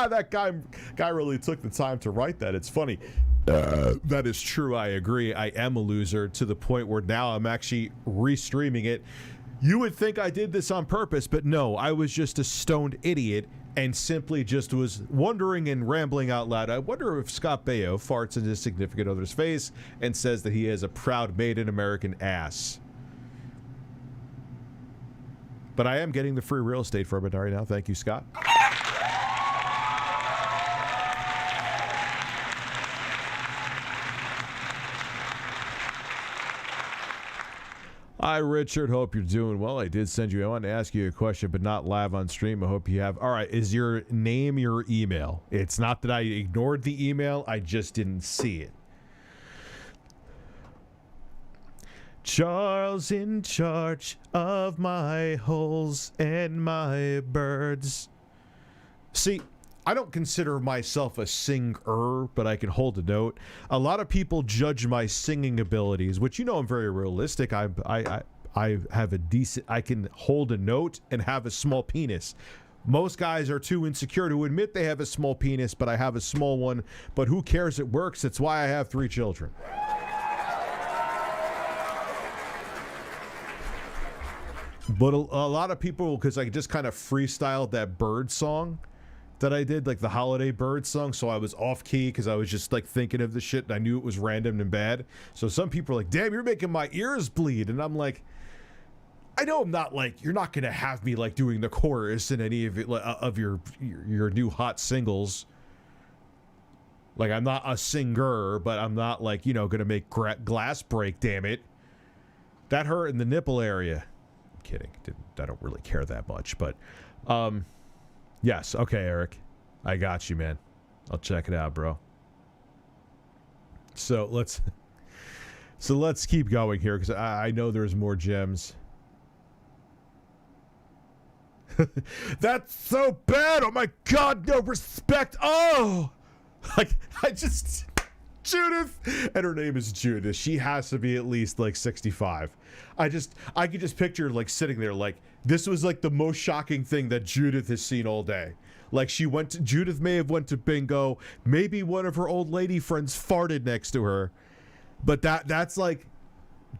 That guy really took the time to write that. It's funny. That is true. I agree. I am a loser to the point where now I'm actually restreaming it. You would think I did this on purpose, but no, I was just a stoned idiot and simply just was wondering and rambling out loud. I wonder if Scott Baio farts in his significant other's face and says that he has a proud made in American ass. But I am getting the free real estate from it right now. Thank you, Scott. Hi, Richard. Hope you're doing well. I did send you. I wanted to ask you a question, but not live on stream. I hope you have. All right. Is your name your email? It's not that I ignored the email. I just didn't see it. Charles in charge of my holes and my birds. See, I don't consider myself a singer, but I can hold a note. A lot of people judge my singing abilities, which, you know, I'm very realistic. I have a decent, I can hold a note and have a small penis. Most guys are too insecure to admit they have a small penis, but I have a small one. But who cares? It works. That's why I have 3 children. But a lot of people, because I just kind of freestyled that bird song that I did, like the holiday bird song, so I was off key because I was just like thinking of the shit and I knew it was random and bad. So some people are like, damn, you're making my ears bleed. And I'm like, I know I'm not like, you're not going to have me like doing the chorus in any of it, of your new hot singles. Like, I'm not a singer, but I'm not like, you know, going to make glass break, damn it. That hurt in the nipple area. I'm kidding. I don't really care that much, but yes. Okay, Eric. I got you, man. I'll check it out, bro. So let's keep going here because I know there's more gems. That's so bad. Oh my God, no respect. Oh, like Judith, and her name is Judith. She has to be at least like 65. I could just picture like sitting there like this was like the most shocking thing that Judith has seen all day. Like Judith may have went to bingo. Maybe one of her old lady friends farted next to her, but that's like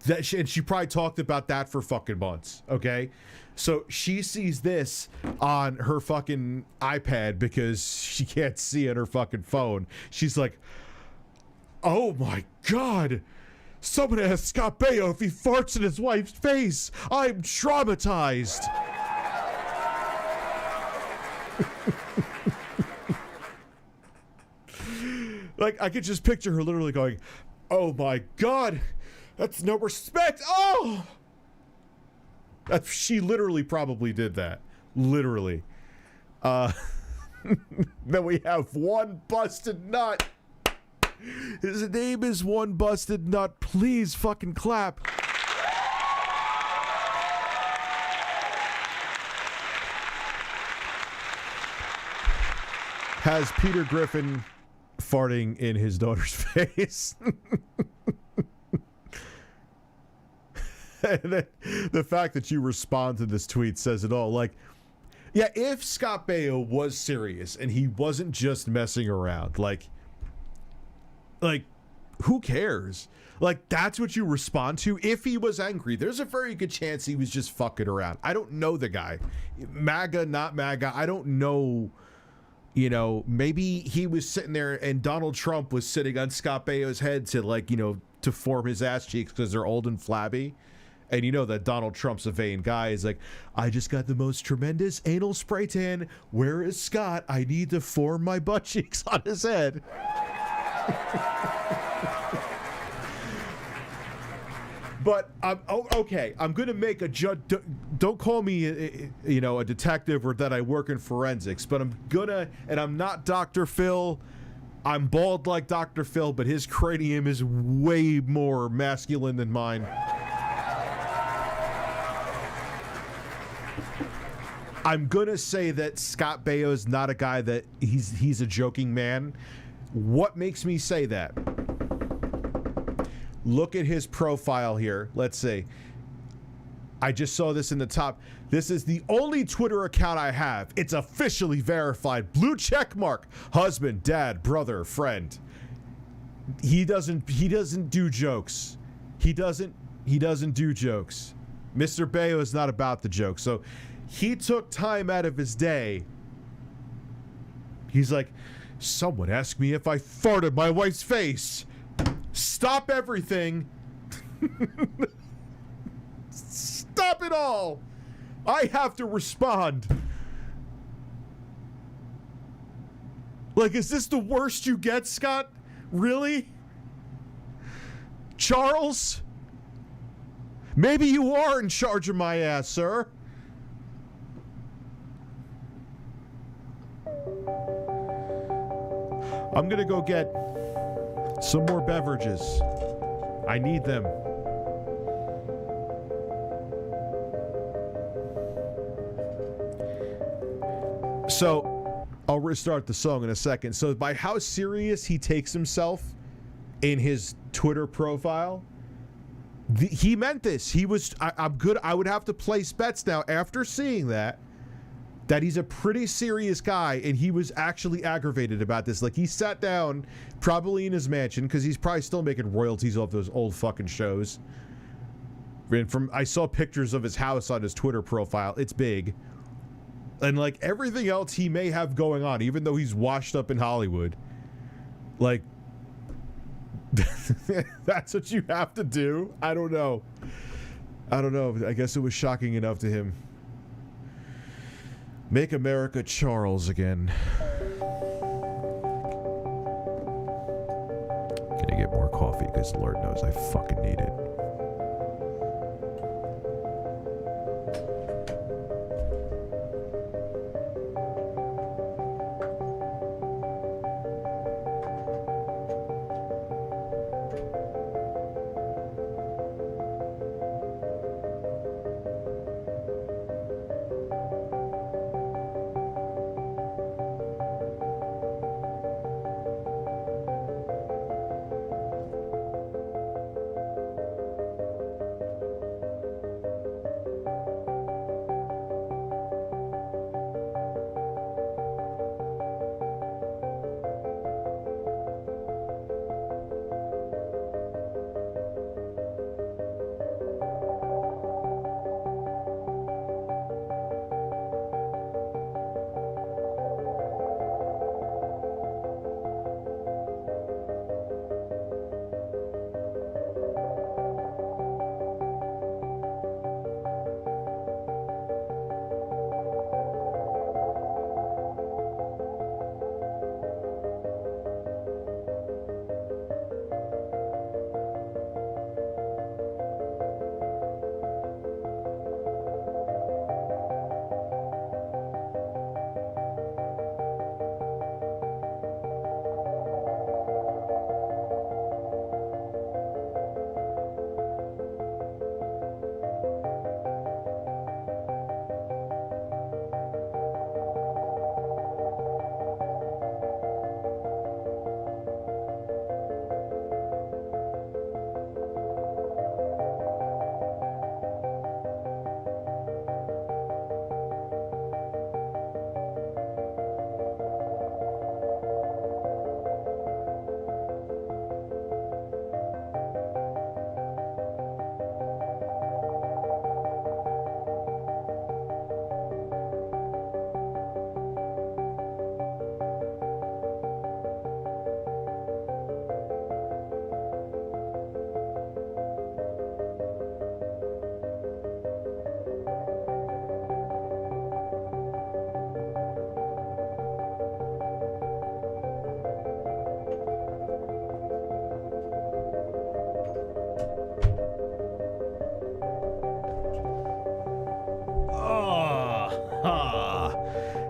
that. And she probably talked about that for fucking months. Okay. So she sees this on her fucking iPad because she can't see on her fucking phone. She's like, oh my God. Someone asked Scott Baio if he farts in his wife's face. I'm traumatized. Like, I could just picture her literally going, oh my God, that's no respect. Oh! She literally probably did that. Literally. Then we have One Busted Nut. His name is One Busted Nut. Please fucking clap. Has Peter Griffin farting in his daughter's face. And the fact that you respond to this tweet says it all. Like, yeah, if Scott Baio was serious and he wasn't just messing around, like who cares? Like, that's what you respond to. If he was angry, there's a very good chance he was just fucking around. I don't know the guy. MAGA, not MAGA. I don't know. You know, maybe he was sitting there and Donald Trump was sitting on Scott Baio's head to, like, you know, to form his ass cheeks because they're old and flabby. And you know that Donald Trump's a vain guy. He's like, I just got the most tremendous anal spray tan. Where is Scott? I need to form my butt cheeks on his head. But okay. I'm gonna make a judge. Don't call me, you know, a detective or that I work in forensics. But I'm gonna, and I'm not Dr. Phil. I'm bald like Dr. Phil, but his cranium is way more masculine than mine. I'm gonna say that Scott Baio is not a guy that he's a joking man. What makes me say that? Look at his profile here. Let's see. I just saw this in the top. This is the only Twitter account I have. It's officially verified. Blue check mark. Husband, dad, brother, friend. He doesn't do jokes. He doesn't do jokes. Mr. Baio is not about the joke. So he took time out of his day. He's like, someone asked me if I farted my wife's face. Stop everything. Stop it all. I have to respond. Like, is this the worst you get, Scott? Really? Charles? Maybe you are in charge of my ass, sir. I'm gonna go get some more beverages. I need them. So, I'll restart the song in a second. So by how serious he takes himself in his Twitter profile, he meant this. He was, I'm good. I would have to place bets now after seeing that he's a pretty serious guy, and he was actually aggravated about this. Like, he sat down probably in his mansion, because he's probably still making royalties off those old fucking shows. And I saw pictures of his house on his Twitter profile. It's big. And like everything else he may have going on, even though he's washed up in Hollywood, like, that's what you have to do. I don't know. I guess it was shocking enough to him. Make America Charles again. Can I get more coffee? Because Lord knows I fucking need it.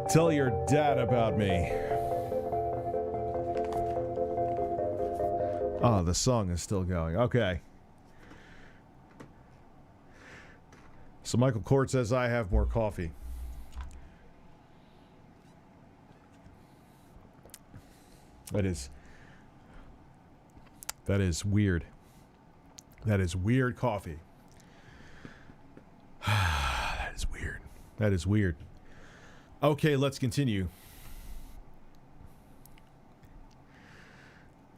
Tell your dad about me. Oh, the song is still going. Okay. So Michael Court says I have more coffee. That is weird. That is weird coffee. That is weird. That is weird. Okay, let's continue.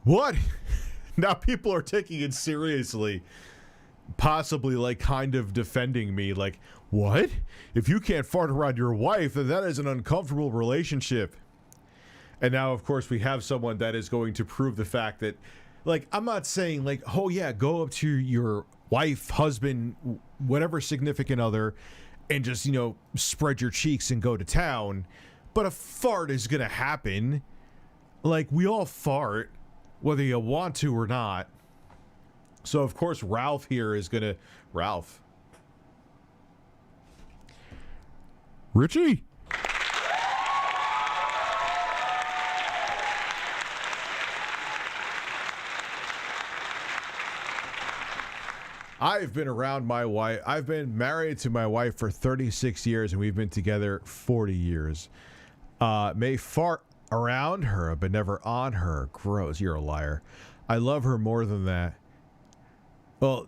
What? Now people are taking it seriously. Possibly, like, kind of defending me. Like, what? If you can't fart around your wife, then that is an uncomfortable relationship. And now, of course, we have someone that is going to prove the fact that, like, I'm not saying, like, oh, yeah, go up to your wife, husband, whatever significant other, and just, you know, spread your cheeks and go to town. But a fart is going to happen. Like, we all fart, whether you want to or not. So, of course, Ralph here is going to... Ralph. Richie? I've been around my wife. I've been married to my wife for 36 years, and we've been together 40 years. May fart around her, but never on her. Gross. You're a liar. I love her more than that. Well,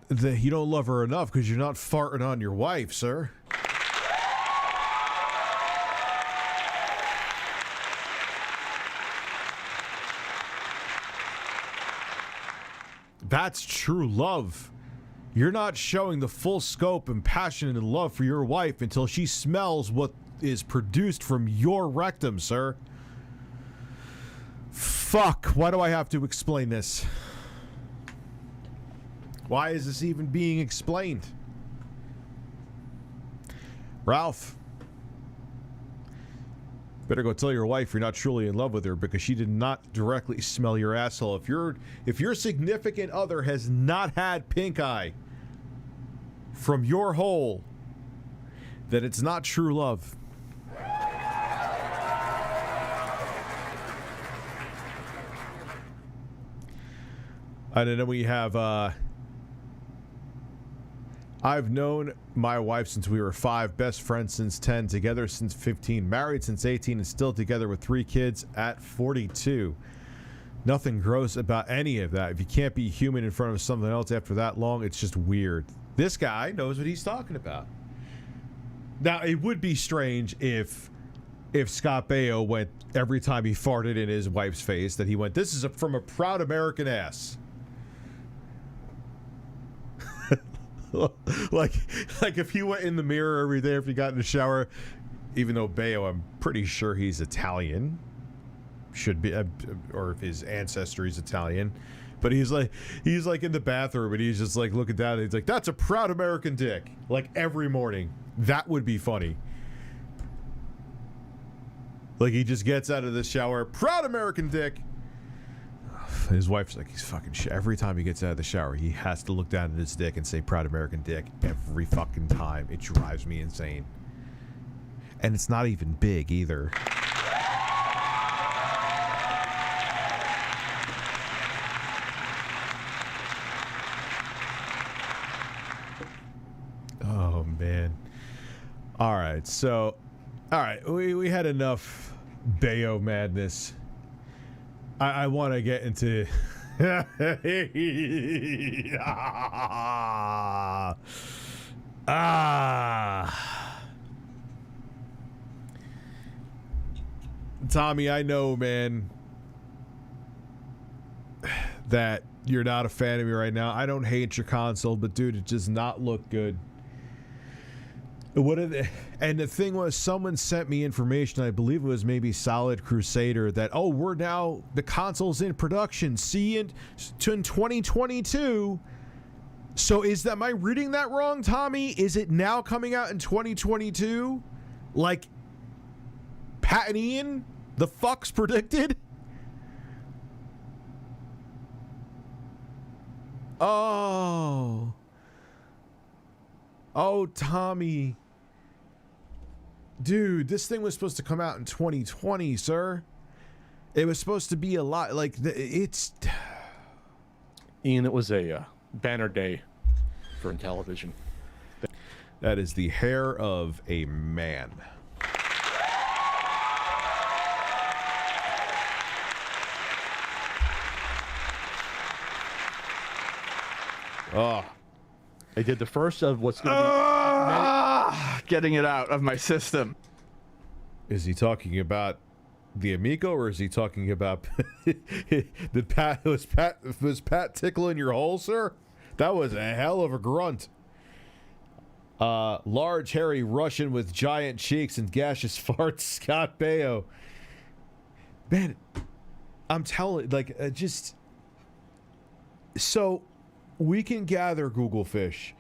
you don't love her enough because you're not farting on your wife, sir. That's true love. You're not showing the full scope and passion and love for your wife until she smells what is produced from your rectum, sir. Fuck, why do I have to explain this? Why is this even being explained? Ralph, better go tell your wife you're not truly in love with her because she did not directly smell your asshole. If your significant other has not had pink eye from your hole, then it's not true love. And then we have I've known my wife since we were 5, best friends since 10, together since 15, married since 18, and still together with 3 kids at 42. Nothing gross about any of that. If you can't be human in front of something else after that long, it's just weird. This guy knows what he's talking about. Now, it would be strange if Scott Baio went, every time he farted in his wife's face, that he went, this is from a proud American ass. like if he went in the mirror every day, if he got in the shower, even though Baio, I'm pretty sure he's Italian, should be, or if his ancestry is Italian, but he's like in the bathroom and he's just like looking down and he's like, that's a proud American dick, like every morning. That would be funny. Like he just gets out of the shower, proud American dick. His wife's like, he's fucking shit. Every time he gets out of the shower, he has to look down at his dick and say proud American dick every fucking time. It drives me insane. And it's not even big either. Oh, man. All right, so, we had enough Baio madness. I want to get into Tommy, I know, man, that you're not a fan of me right now. I don't hate your console, but dude, it does not look good. What are they? And the thing was, someone sent me information, I believe it was maybe Solid Crusader, that, oh, we're now, the console's in production, see in 2022. So am I reading that wrong, Tommy? Is it now coming out in 2022? Like Pat and Ian, the fucks predicted? Oh, Tommy. Dude, this thing was supposed to come out in 2020, sir. It was supposed to be a lot, like, it's... Ian, it was a banner day for Intellivision. That is the hair of a man. Oh. I did the first of what's going to be getting it out of my system. Is he talking about the Amico, or is he talking about was Pat tickling your hole, sir? That was a hell of a grunt. Large, hairy Russian with giant cheeks and gaseous farts, Scott Baio. Man, I'm telling, like, just... So, we can gather, Google Fish,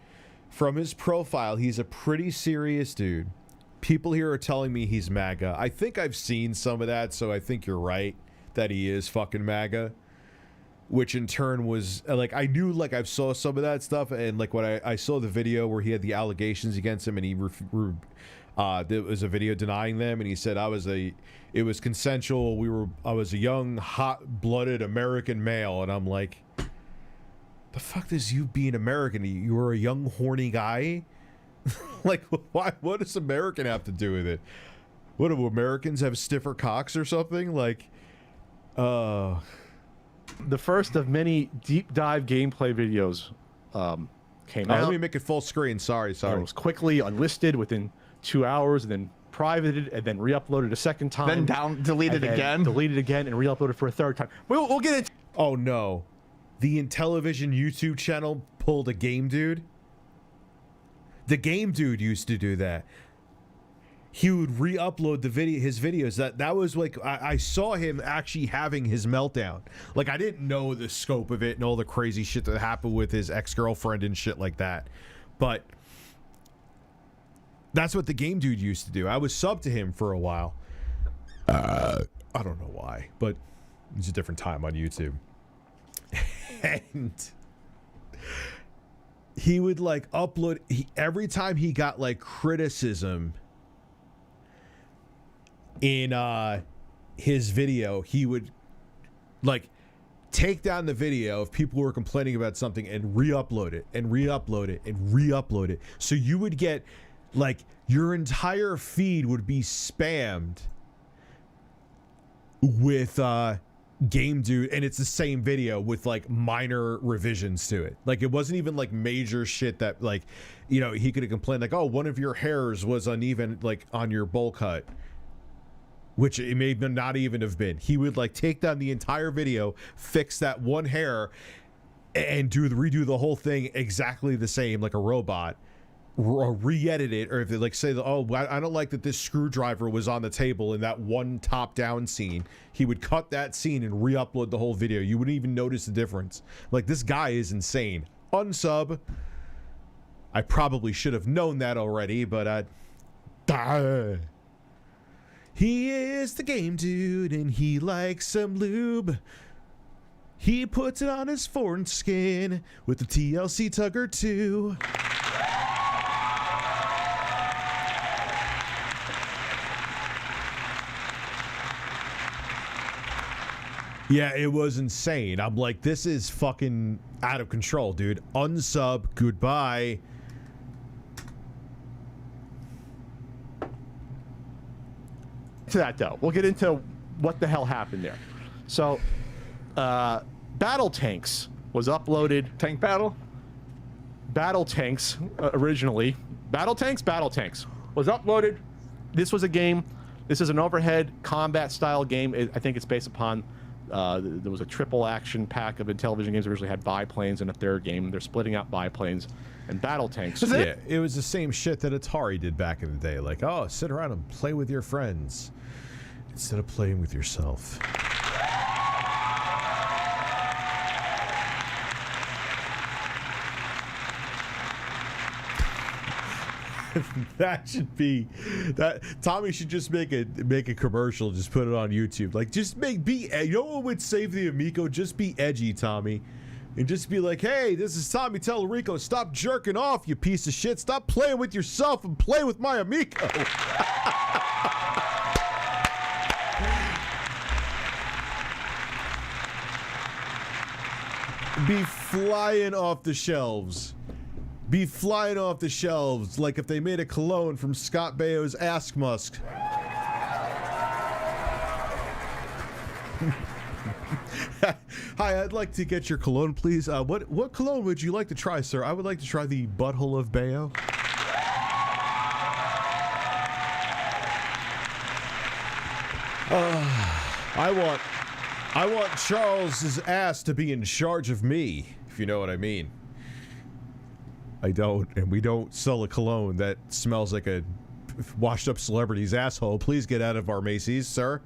from his profile, he's a pretty serious dude. People here are telling me he's MAGA. I think I've seen some of that, so I think you're right that he is fucking MAGA. Which in turn was, like, I knew, like, I saw some of that stuff, and, like, when I saw the video where he had the allegations against him, and there was a video denying them, and he said, it was consensual, I was a young, hot-blooded American male, and I'm like, the fuck does you being American? You were a young, horny guy? Like, what does American have to do with it? What do Americans have stiffer cocks or something? Like, The first of many deep dive gameplay videos came out. let me make it full screen. Sorry. It was quickly unlisted within 2 hours, and then privated, and then re-uploaded a second time. Then deleted again. Deleted again, and re-uploaded for a third time. We'll get it. Oh no, the Intellivision YouTube channel pulled a game dude. The game dude used to do that. He would re-upload his videos. That was like I saw him actually having his meltdown. Like, I didn't know the scope of it and all the crazy shit that happened with his ex-girlfriend and shit like that. But that's what the game dude used to do. I was sub to him for a while. I don't know why, but it's a different time on YouTube. And he would like upload every time he got like criticism in his video, he would like take down the video if people were complaining about something and re-upload it and re-upload it and re-upload it. So you would get like your entire feed would be spammed with game dude, and it's the same video with like minor revisions to it. Like, it wasn't even like major shit that like, you know, he could have complained like, oh, one of your hairs was uneven like on your bowl cut, which it may not even have been. He would like take down the entire video, fix that one hair, and redo the whole thing exactly the same like a robot, re-edit it. Or if they like say, oh, I don't like that this screwdriver was on the table in that one top-down scene, he would cut that scene and re-upload the whole video. You wouldn't even notice the difference. Like, this guy is insane. Unsub. I probably should have known that already, but he is the game dude, and he likes some lube. He puts it on his foreskin with the TLC Tugger too. Yeah, it was insane. I'm like, this is fucking out of control, dude. Unsub, goodbye. To that though, we'll get into what the hell happened there. So, Battle Tanks was uploaded. Tank battle? Battle Tanks originally. Battle Tanks was uploaded. This was a game. This is an overhead combat style game. I think it's based upon. There was a triple action pack of Intellivision games that originally had biplanes in a third game. They're splitting out biplanes and Battle Tanks. Yeah, it was the same shit that Atari did back in the day. Like, oh, sit around and play with your friends instead of playing with yourself. That should be that. Tommy should just make a commercial, just put it on YouTube. Like, just you know what would save the Amico? Just be edgy, Tommy, and just be like, hey, this is Tommy Tellerico. Stop jerking off, you piece of shit. Stop playing with yourself and play with my Amico. Be flying off the shelves. Be flying off the shelves like if they made a cologne from Scott Baio's Ask Musk. Hi, I'd like to get your cologne, please. What cologne would you like to try, sir? I would like to try the Butthole of Baio. I want Charles's ass to be in charge of me, if you know what I mean. I don't, and we don't sell a cologne that smells like a washed up celebrity's asshole. Please get out of our Macy's, sir.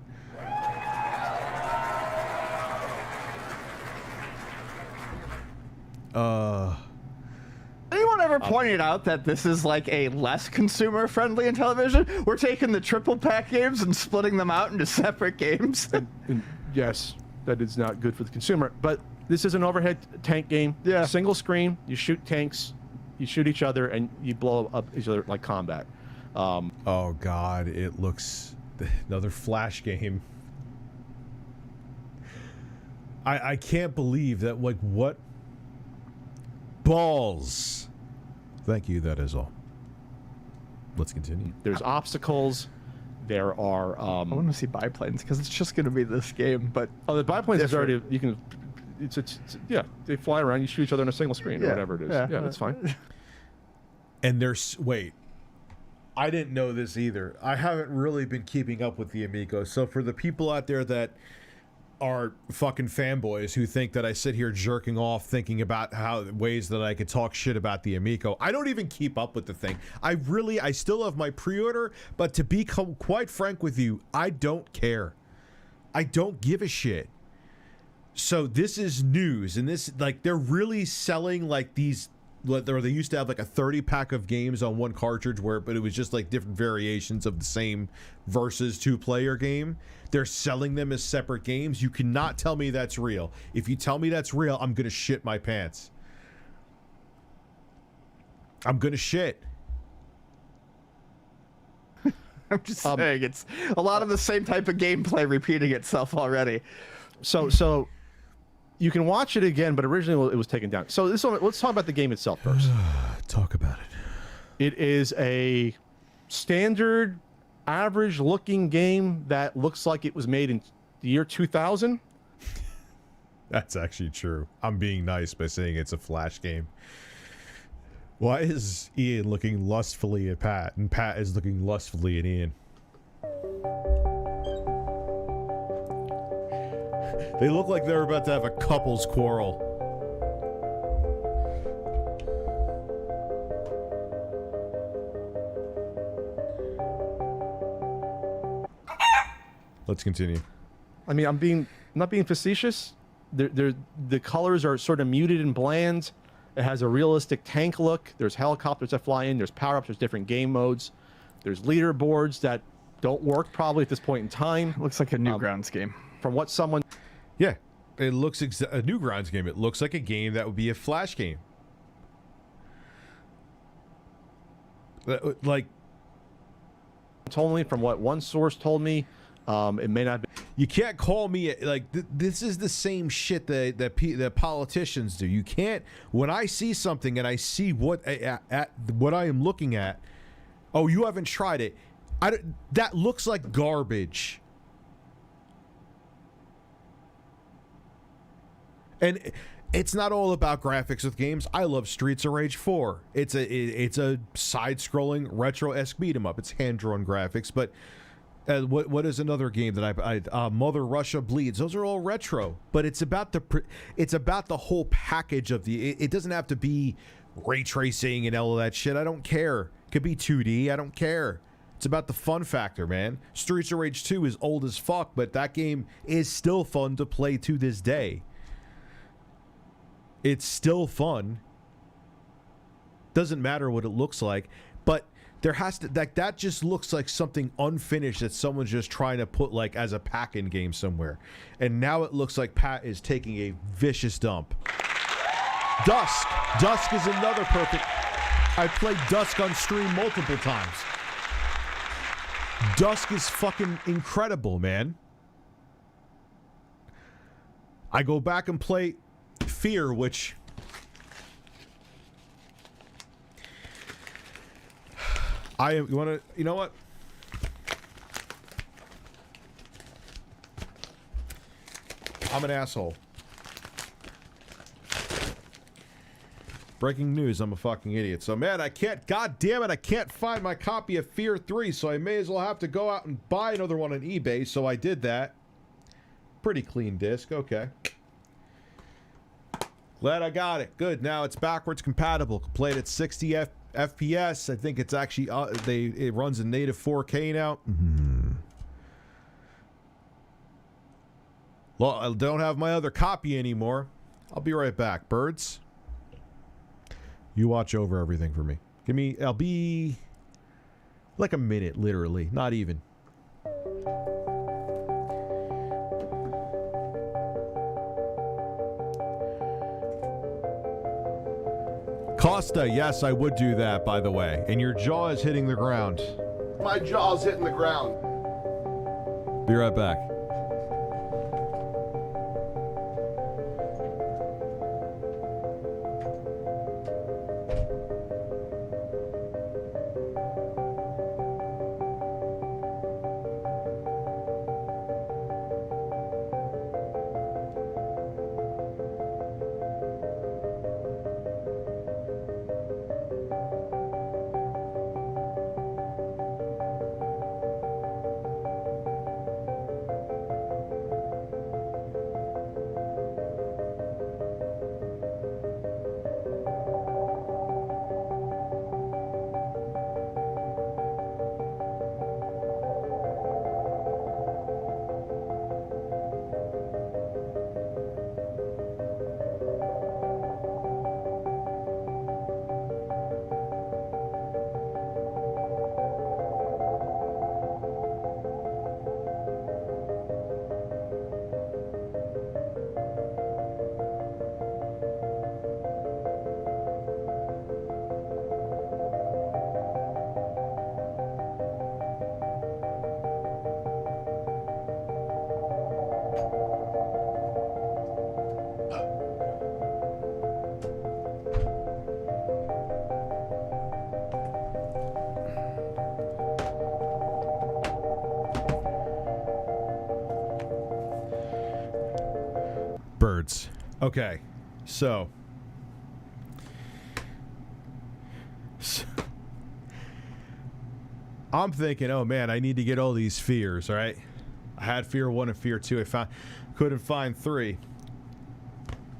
Anyone ever pointed out that this is like a less consumer friendly Intellivision? We're taking the triple pack games and splitting them out into separate games. And yes, that is not good for the consumer. But this is an overhead tank game. Yeah. Single screen. You shoot tanks. You shoot each other, and you blow up each other like combat. Oh God, it looks another Flash game. I can't believe that. Like, what balls? Thank you. That is all. Let's continue. There's obstacles. There are. I want to see biplanes because it's just going to be this game, but Oh, the biplanes is different. already. You can. It's yeah. They fly around. You shoot each other on a single screen or whatever it is. Yeah, that's fine. And there's wait, I didn't know this either. I haven't really been keeping up with the Amico. So for the people out there that are fucking fanboys who think that I sit here jerking off thinking about how ways that I could talk shit about the Amico, I don't even keep up with the thing. I still have my pre-order, but to be quite frank with you, I don't care. I don't give a shit. So this is news, and this, like, they're really selling like these. They used to have like a 30-pack of games on one cartridge, but it was just like different variations of the same versus 2-player game. They're selling them as separate games. You cannot tell me that's real. If you tell me that's real, I'm gonna shit my pants. I'm gonna shit. I'm just saying it's a lot of the same type of gameplay repeating itself already. So you can watch it again, but originally it was taken down. So let's talk about the game itself first. Talk about it. It is a standard, average-looking game that looks like it was made in the year 2000. That's actually true. I'm being nice by saying it's a Flash game. Why is Ian looking lustfully at Pat, and Pat is looking lustfully at Ian? They look like they're about to have a couple's quarrel. Let's continue. I mean, I'm not being facetious. The colors are sort of muted and bland. It has a realistic tank look. There's helicopters that fly in. There's power-ups. There's different game modes. There's leaderboards that don't work probably at this point in time. Looks like a Newgrounds game. From what someone... Yeah, it looks a Newgrounds game. It looks like a game that would be a Flash game. Like, told me, from what one source told me, it may not be. you can't call me like this is the same shit that politicians do. You can't, when I see something and I see what I am looking at. Oh, you haven't tried it. That looks like garbage. And it's not all about graphics with games. I love Streets of Rage 4. It's a side-scrolling retro-esque beat 'em up. It's hand-drawn graphics, but what is another game that Mother Russia Bleeds? Those are all retro, but it's about the whole package of it doesn't have to be ray tracing and all of that shit. I don't care. It could be 2D. I don't care. It's about the fun factor, man. Streets of Rage 2 is old as fuck, but that game is still fun to play to this day. It's still fun. Doesn't matter what it looks like, but there has to that just looks like something unfinished that someone's just trying to put like as a pack-in game somewhere. And now it looks like Pat is taking a vicious dump. Dusk. Dusk is another perfect. I played Dusk on stream multiple times. Dusk is fucking incredible, man. I go back and play Fear, which you know what? I'm an asshole. Breaking news, I'm a fucking idiot. So, man, god damn it, I can't find my copy of Fear 3, so I may as well have to go out and buy another one on eBay, so I did that. Pretty clean disc, okay. Glad I got it. Good, now it's backwards compatible. Played at 60 FPS. I think it's actually, it runs in native 4K now. Well, I don't have my other copy anymore. I'll be right back, birds. You watch over everything for me. I'll be like a minute, literally. Not even. Costa, yes, I would do that, by the way. And your jaw is hitting the ground. My jaw's hitting the ground. Be right back. backwards. Okay, so I'm thinking, oh man, I need to get all these fears, all right? I had fear 1 and fear 2. I couldn't find 3.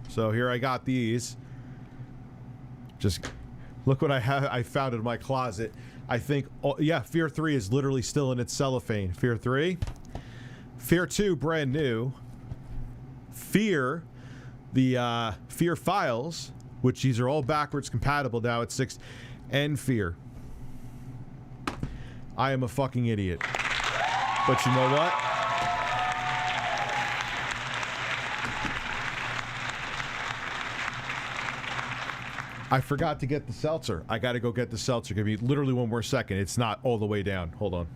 So here I got these. Just look what I found in my closet. I think, oh, yeah, fear 3 is literally still in its cellophane. Fear 3. Fear 2, brand new. Fear, the Fear files, which these are all backwards compatible now at 6, and Fear. I am a fucking idiot. But you know what? I forgot to get the seltzer. I gotta go get the seltzer. Give me literally 1 more second. It's not all the way down. Hold on.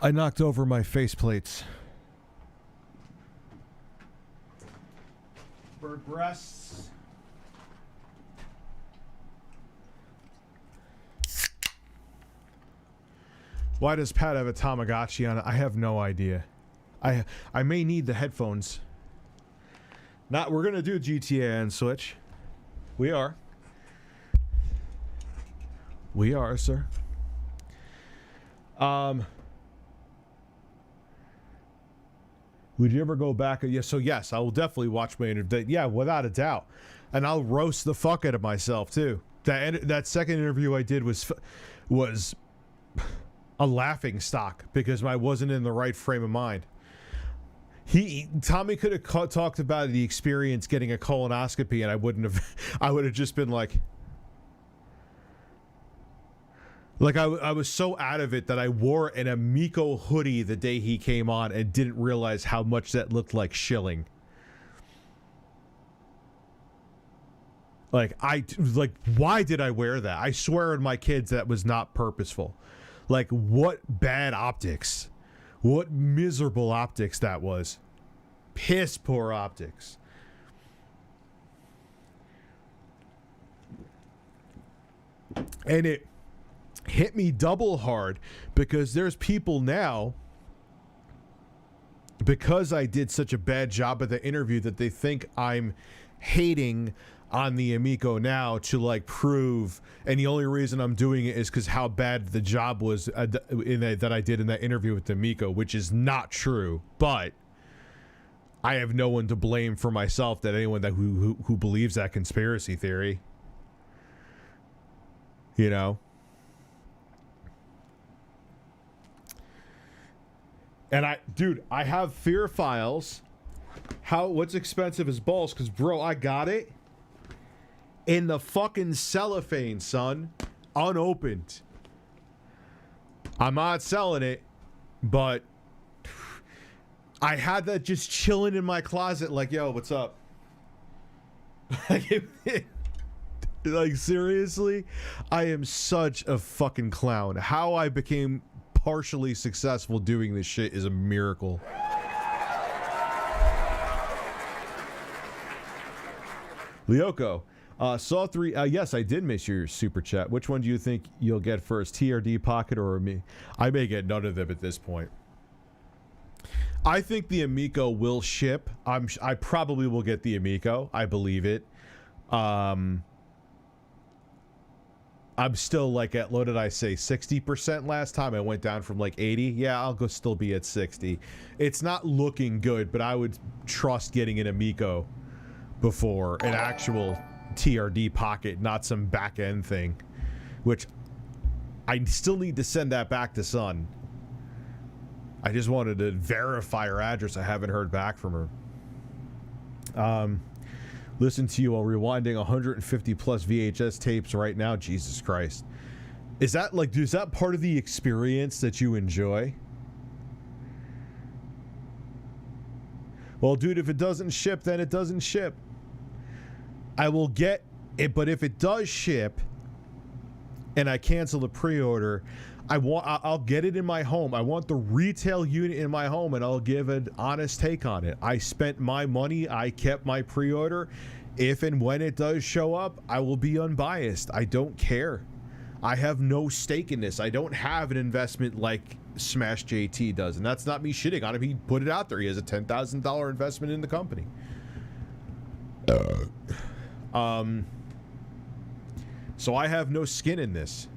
I knocked over my faceplates. Bird breasts. Why does Pat have a Tamagotchi on it? I have no idea. I may need the headphones. We're gonna do GTA and Switch. We are. We are, sir. Would you ever go back? Yeah, so yes, I will definitely watch my interview. Yeah, without a doubt. And I'll roast the fuck out of myself too. That second interview I did was a laughing stock because I wasn't in the right frame of mind. Tommy could have talked about the experience getting a colonoscopy, and I wouldn't have. I would have just been like I was so out of it that I wore an Amico hoodie the day he came on and didn't realize how much that looked like shilling. Why did I wear that? I swear on my kids that was not purposeful. Like, what bad optics. What miserable optics that was. Piss poor optics. And it hit me double hard because there's people now, because I did such a bad job at the interview, that they think I'm hating on the Amico now to like prove, and the only reason I'm doing it is because how bad the job was that I did in that interview with the Amico, which is not true. But I have no one to blame for myself, that anyone that who believes that conspiracy theory, you know. And I have Fear files. What's expensive as balls? Because, bro, I got it in the fucking cellophane, son. Unopened. I'm not selling it, but I had that just chilling in my closet like, yo, what's up? Like, seriously? I am such a fucking clown. How I became partially successful doing this shit is a miracle. Lyoko, Saw 3, yes, I did miss your super chat. Which one do you think you'll get first, TRD Pocket or me? I may get none of them at this point. I think the Amico will ship. I probably will get the Amico. I believe it. I'm still like at, what did I say, 60% last time? I went down from like 80. Yeah, I'll still be at 60. It's not looking good, but I would trust getting an Amico before an actual TRD pocket, not some back end thing, which I still need to send that back to Sun. I just wanted to verify her address. I haven't heard back from her. Listen to you while rewinding 150 plus VHS tapes right now. Jesus Christ. Is that like, is that part of the experience that you enjoy? Well, dude, if it doesn't ship, then it doesn't ship. I will get it, but if it does ship and I cancel the pre-order, I'll get it in my home. I want the retail unit in my home, and I'll give an honest take on it. I spent my money. I kept my pre-order. If and when it does show up, I will be unbiased. I don't care. I have no stake in this. I don't have an investment like Smash JT does, and that's not me shitting on him. He put it out there. He has a $10,000 investment in the company. So I have no skin in this.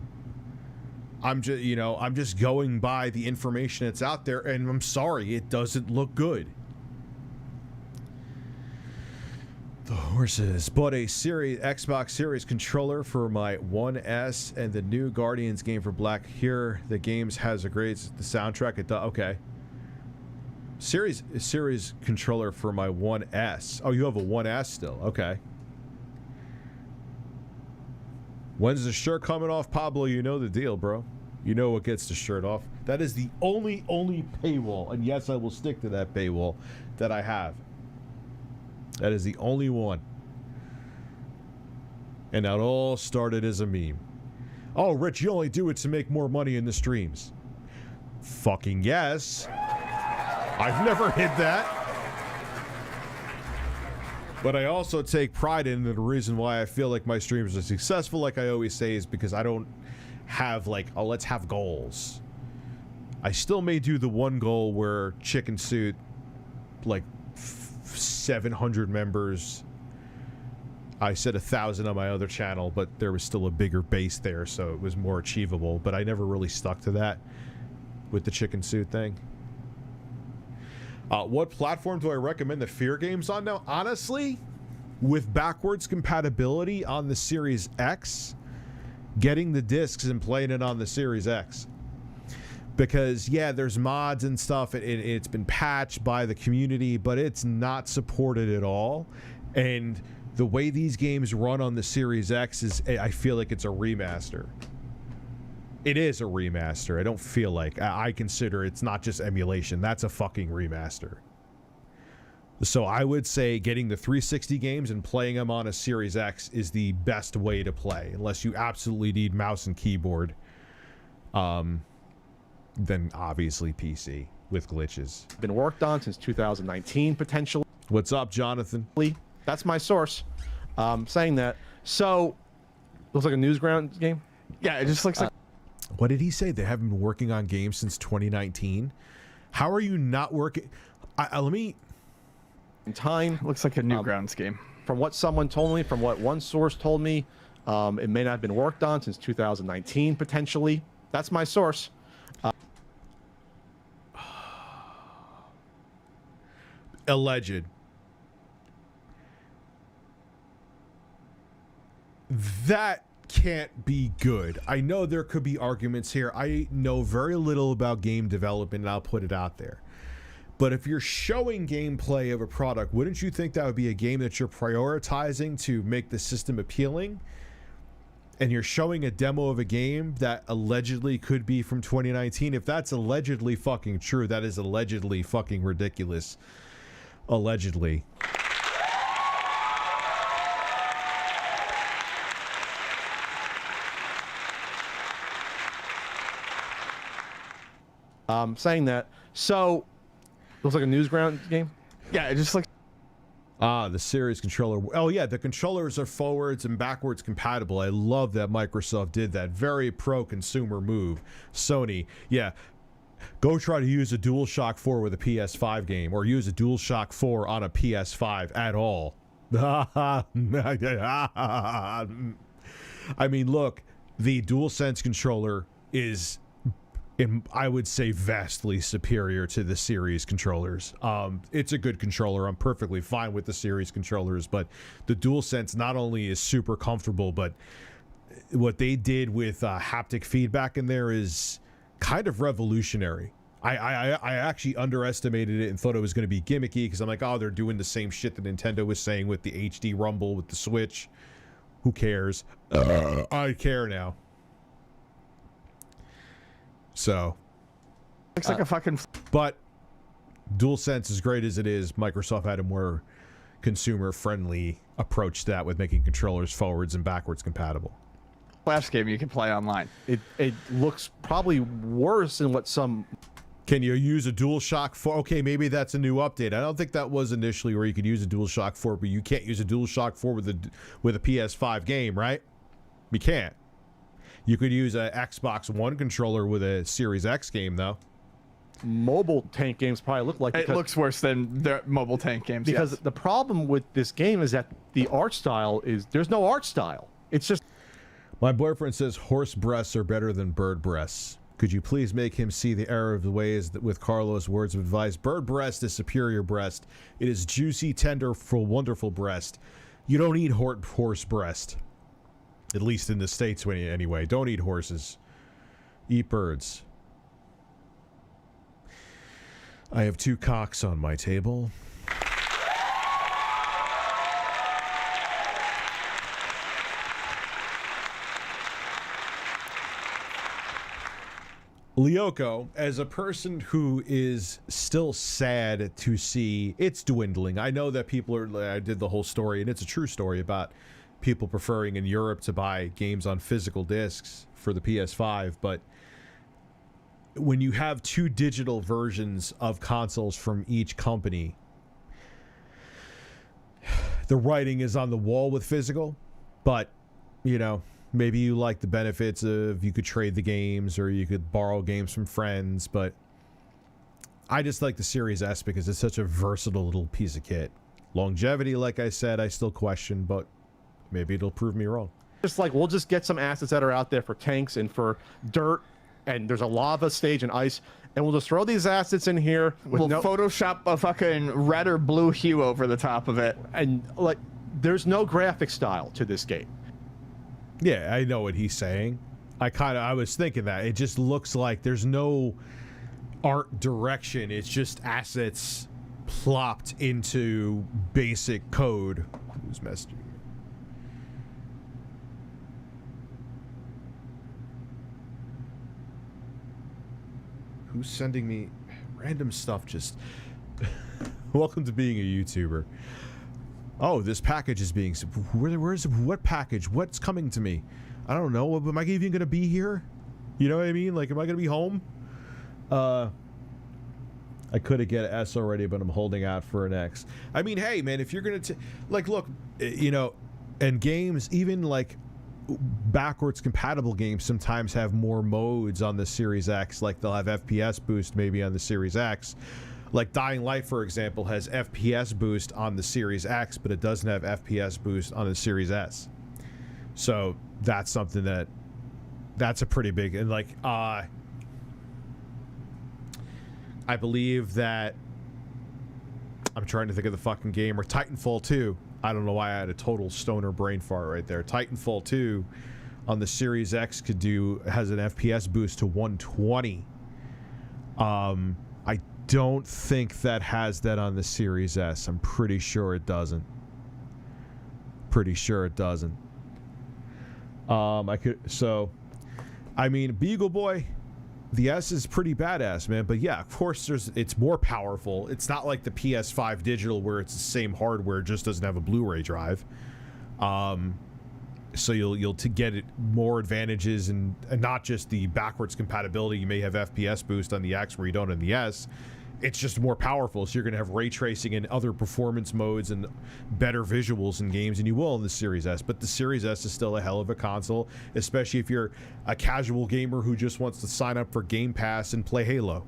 I'm just going by the information that's out there, and I'm sorry, it doesn't look good. The horses. Bought a Xbox Series controller for my 1S and the new Guardians game for Black. Here, the games has a great the soundtrack. It does. Okay. Series controller for my 1S. Oh, you have a 1S still. Okay. When's the shirt coming off, Pablo? You know the deal, bro. You know what gets the shirt off. That is the only paywall, and yes, I will stick to that paywall that I have. That is the only one. And that all started as a meme. Oh, Rich, you only do it to make more money in the streams. Fucking yes. I've never hid that. But I also take pride in the reason why I feel like my streams are successful, like I always say, is because I don't have like, oh, let's have goals. I still may do the one goal where Chicken Suit, like 700 members. I said 1,000 on my other channel, but there was still a bigger base there, so it was more achievable. But I never really stuck to that with the Chicken Suit thing. What platform do I recommend the Fear games on now? Honestly, with backwards compatibility on the Series X, getting the discs and playing it on the Series X. Because, yeah, there's mods and stuff. It's been patched by the community, but it's not supported at all. And the way these games run on the Series X is, I feel like it's a remaster. It is a remaster. I don't feel like. I consider it's not just emulation. That's a fucking remaster. So I would say getting the 360 games and playing them on a Series X is the best way to play. Unless you absolutely need mouse and keyboard. Then obviously PC with glitches. Been worked on since 2019, potentially. What's up, Jonathan? That's my source saying that. So, looks like a Newsground game? Yeah, it just looks like... What did he say? They haven't been working on games since 2019? How are you not working? Let me... In time. Looks like a Newgrounds game. From what someone told me, from what one source told me, it may not have been worked on since 2019, potentially. That's my source. Alleged. That can't be good. I know there could be arguments here. I know very little about game development, and I'll put it out there. But if you're showing gameplay of a product, wouldn't you think that would be a game that you're prioritizing to make the system appealing? And you're showing a demo of a game that allegedly could be from 2019. If that's allegedly fucking true, that is allegedly fucking ridiculous. Allegedly. Saying that. So, looks like a Newsground game? Yeah, it just looks... The Series controller. Oh, yeah, the controllers are forwards and backwards compatible. I love that Microsoft did that. Very pro-consumer move. Sony, yeah. Go try to use a DualShock 4 with a PS5 game, or use a DualShock 4 on a PS5 at all. I mean, look, the DualSense controller is, I would say, vastly superior to the series controllers. It's a good controller. I'm perfectly fine with the series controllers, but the DualSense not only is super comfortable, but what they did with haptic feedback in there is kind of revolutionary. I actually underestimated it and thought it was going to be gimmicky because I'm like, oh, they're doing the same shit that Nintendo was saying with the HD Rumble with the Switch. Who cares? I care now. So, Looks like a fucking. but DualSense, as great as it is, Microsoft had a more consumer-friendly approach to that with making controllers forwards and backwards compatible. Flash game you can play online. It looks probably worse than what some. Can you use a DualShock 4? Okay, maybe that's a new update. I don't think that was initially where you could use a DualShock 4, but you can't use a DualShock 4 with a PS5 game, right? You can't. You could use a Xbox One controller with a Series X game, though. Mobile tank games probably look like It looks worse than the mobile tank games. because yes. the problem with this game is that the art style is there's no art style. It's just My boyfriend says horse breasts are better than bird breasts. Could you please make him see the error of the ways that with Carlos' words of advice? Bird breast is superior breast. It is juicy, tender, full, wonderful breast. You don't eat horse breast. At least in the States, anyway. Don't eat horses. Eat birds. I have 2 cocks on my table. Lyoko, as a person who is still sad to see it's dwindling, I know that people are, I did the whole story, and it's a true story about people preferring in Europe to buy games on physical discs for the PS5, but when you have 2 digital versions of consoles from each company, the writing is on the wall with physical, but, you know, maybe you like the benefits of you could trade the games or you could borrow games from friends, but I just like the Series S because it's such a versatile little piece of kit. Longevity, like I said, I still question, but maybe it'll prove me wrong. just like we'll just get some assets that are out there for tanks and for dirt, and there's a lava stage and ice, and we'll just throw these assets in here. We'll Photoshop a fucking red or blue hue over the top of it. And like, there's no graphic style to this game. Yeah, I know what he's saying. I was thinking that. It just looks like there's no art direction. It's just assets plopped into basic code. Who's messaging? Who's sending me random stuff? Just welcome to being a YouTuber. Oh, this package is being... Where's what package? What's coming to me? I don't know. Am I even going to be here? You know what I mean? Like, am I going to be home? I could have get an S already, but I'm holding out for an X. I mean, hey, man, if you're going to... Like, look, you know, and games, even, like, backwards compatible games sometimes have more modes on the Series X. Like, they'll have FPS boost maybe on the Series X. Like Dying Light, for example, has FPS boost on the Series X, but it doesn't have FPS boost on the Series S. So that's something that's a pretty big, and like, I believe that, I'm trying to think of the fucking game, or Titanfall 2. I don't know why I had a total stoner brain fart right there. Titanfall 2 on the Series X has an FPS boost to 120. I don't think that has that on the Series S. I'm pretty sure it doesn't. I mean, Beagle Boy, the S is pretty badass, man. But yeah, of course, it's more powerful. It's not like the PS5 digital where it's the same hardware, it just doesn't have a Blu-ray drive. So you'll to get it more advantages and not just the backwards compatibility. You may have FPS boost on the X where you don't on the S. It's just more powerful, so you're going to have ray tracing and other performance modes and better visuals in games than you will in the Series S. But the Series S is still a hell of a console, especially if you're a casual gamer who just wants to sign up for Game Pass and play Halo.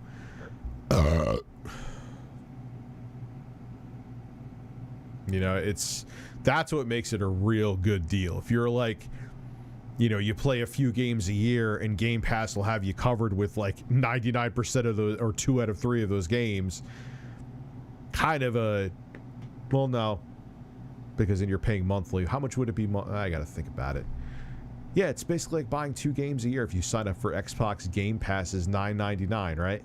You know, that's what makes it a real good deal. If you're like you know, you play a few games a year and Game Pass will have you covered with like 99% of those, or 2 out of 3 of those games. Kind of a, well, no, because then you're paying monthly. How much would it be? I got to think about it. Yeah, it's basically like buying 2 games a year if you sign up for Xbox Game Pass is $9.99, right?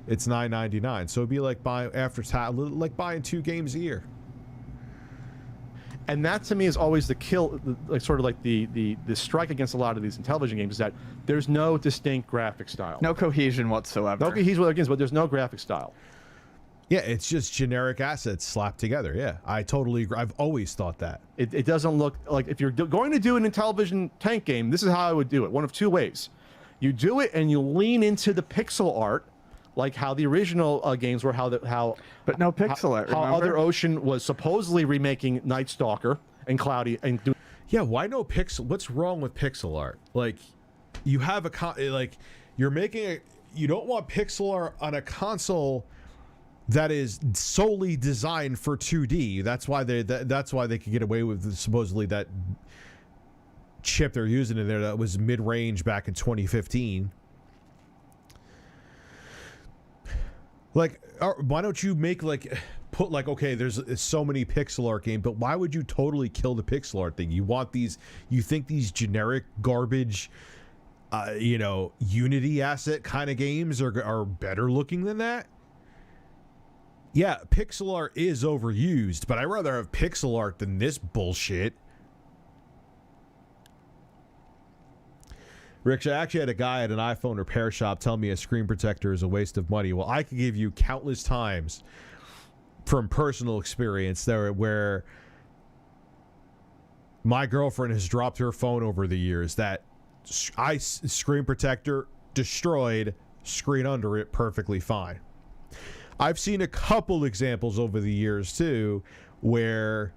It's $9.99, so it'd be like buying like buying 2 games a year. And that to me is always the kill, like sort of like the strike against a lot of these television games, is that there's no distinct graphic style, No cohesion whatsoever. no cohesion against, but there's no graphic style. Yeah, it's just generic assets slapped together. Yeah, I totally agree. I've always thought that. It doesn't look like, if you're going to do an Intellivision tank game, this is how I would do it. One of 2 ways. You do it and you lean into the pixel art, like how the original games were, But no pixel art, How remember? Other Ocean was supposedly remaking Night Stalker and Cloudy and doing. Yeah, why no pixel? What's wrong with pixel art? Like, you have you're making you don't want pixel art on a console that is solely designed for 2D. That's why that's why they could get away with supposedly that chip they're using in there that was mid-range back in 2015. Like, why don't you make put okay, there's so many pixel art games, but why would you totally kill the pixel art thing? You think these generic garbage, Unity asset kind of games are better looking than that? Yeah, pixel art is overused, but I'd rather have pixel art than this bullshit. Rich, I actually had a guy at an iPhone repair shop tell me a screen protector is a waste of money. Well, I could give you countless times from personal experience there where my girlfriend has dropped her phone over the years that screen protector destroyed, screen under it perfectly fine. I've seen a couple examples over the years too where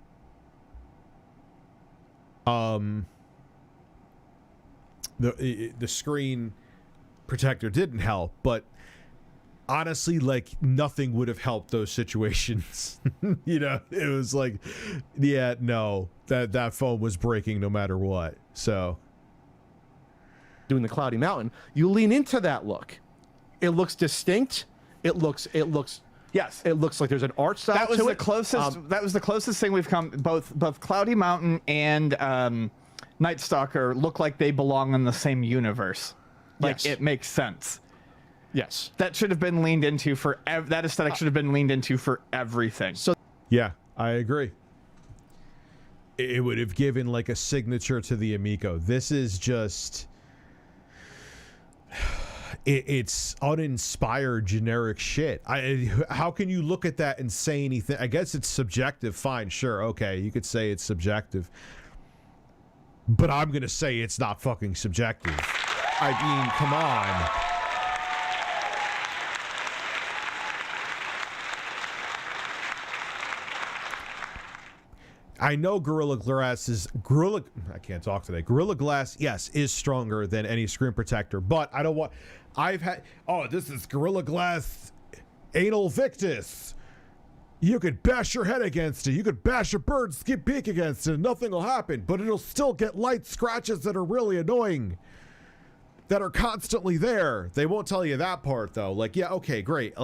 the screen protector didn't help, but honestly, nothing would have helped those situations. It was that phone was breaking no matter what. So doing the Cloudy Mountain, you lean into that look. It looks distinct. It looks yes. It looks like there's an art style. That was to the it. closest. That was the closest thing we've come. Both Cloudy Mountain and Night Stalker look like they belong in the same universe. Yes. It makes sense. Yes. That should have been leaned into for that aesthetic should have been leaned into for everything. So yeah, I agree. It would have given a signature to the Amico. This is just it's uninspired generic shit. How can you look at that and say anything? I guess it's subjective. Fine, sure, okay, you could say it's subjective, but I'm gonna say it's not fucking subjective. I mean, come on. I know Gorilla Glass, yes, is stronger than any screen protector, but I don't want. This is Gorilla Glass Anal Victus. You could bash your head against it. You could bash a bird's beak against it and nothing will happen, but it'll still get light scratches that are really annoying, that are constantly there. They won't tell you that part, though. Yeah, okay, great.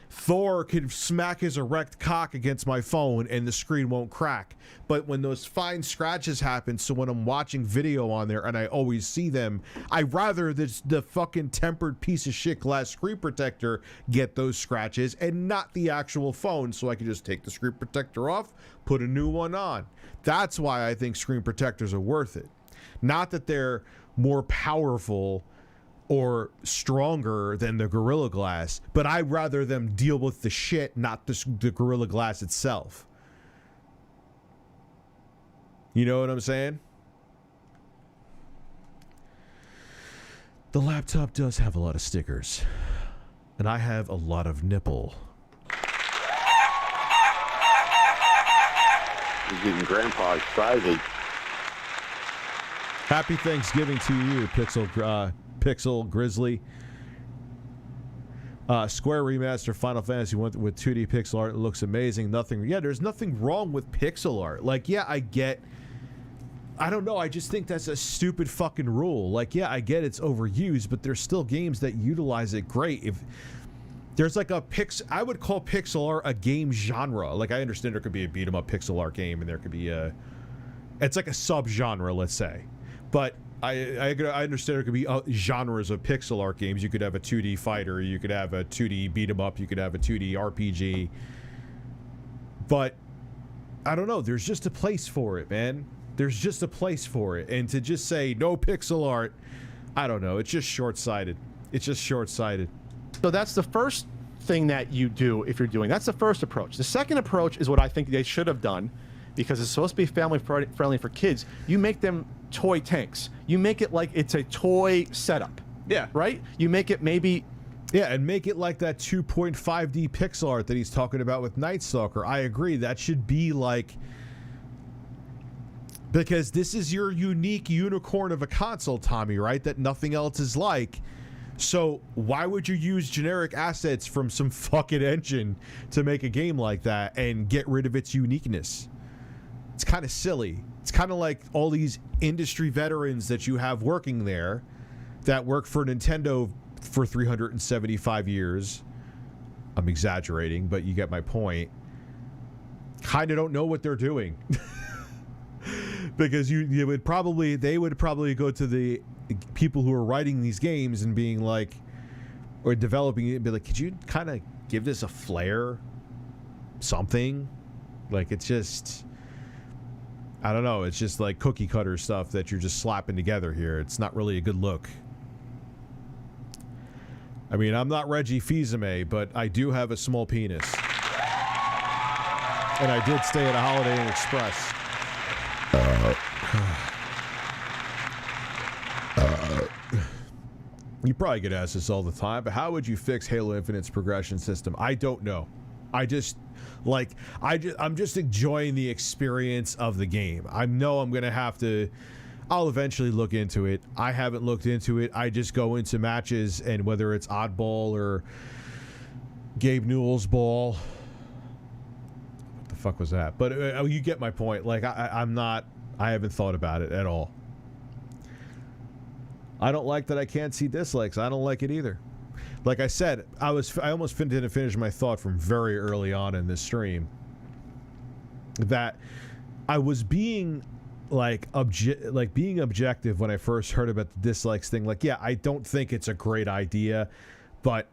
Thor could smack his erect cock against my phone and the screen won't crack. But when those fine scratches happen, so when I'm watching video on there and I always see them, I'd rather the fucking tempered piece of shit glass screen protector get those scratches and not the actual phone, so I can just take the screen protector off, put a new one on. That's why I think screen protectors are worth it. Not that they're more powerful or stronger than the Gorilla Glass, but I'd rather them deal with the shit, not the Gorilla Glass itself. You know what I'm saying? The laptop does have a lot of stickers, and I have a lot of nipple. He's getting Grandpa excited. Happy Thanksgiving to you, Pixel Grizzly. Square remaster Final Fantasy went with 2D pixel art. It looks amazing. There's nothing wrong with pixel art. Like, yeah, I don't know. I just think that's a stupid fucking rule. Like, yeah, I get it's overused, but there's still games that utilize it great. If there's like I would call pixel art a game genre. Like, I understand there could be a beat 'em up pixel art game, and there could be it's like a subgenre, let's say. But I understand there could be genres of pixel art games. You could have a 2D fighter, you could have a 2D beat 'em up, you could have a 2D RPG. But I don't know. There's just a place for it, man. There's just a place for it. And to just say no pixel art, I don't know. It's just short-sighted. It's just short-sighted. So that's the first thing that you do if you're doing. That's the first approach. The second approach is what I think they should have done, because it's supposed to be family friendly for kids. You make them toy tanks. You make it like it's a toy setup. Yeah. Right? You make it maybe... Yeah, and make it like that 2.5D pixel art that he's talking about with Night Stalker. I agree. That should be like... Because this is your unique unicorn of a console, Tommy, right? That nothing else is like. So why would you use generic assets from some fucking engine to make a game like that and get rid of its uniqueness? It's kind of silly. It's kind of like all these industry veterans that you have working there that work for Nintendo for 375 years. I'm exaggerating, but you get my point. Kind of don't know what they're doing. Because they would probably go to the people who are writing these games and being like, or developing it and be like, could you kind of give this a flair? Something? Like, it's just, I don't know. It's just like cookie cutter stuff that you're just slapping together here. It's not really a good look. I mean, I'm not Reggie Fils-Aimé, but I do have a small penis. And I did stay at a Holiday Inn Express. You probably get asked this all the time, but how would you fix Halo Infinite's progression system? I don't know. I'm just enjoying the experience of the game. I know I'm gonna have to. I'll eventually look into it. I haven't looked into it. I just go into matches, and whether it's Oddball or Gabe Newell's ball. What the fuck was that? But you get my point. Like, I haven't thought about it at all. I don't like that I can't see dislikes. I don't like it either. Like I said, I almost didn't finish my thought from very early on in this stream. That I was being being objective when I first heard about the dislikes thing. Like, yeah, I don't think it's a great idea, but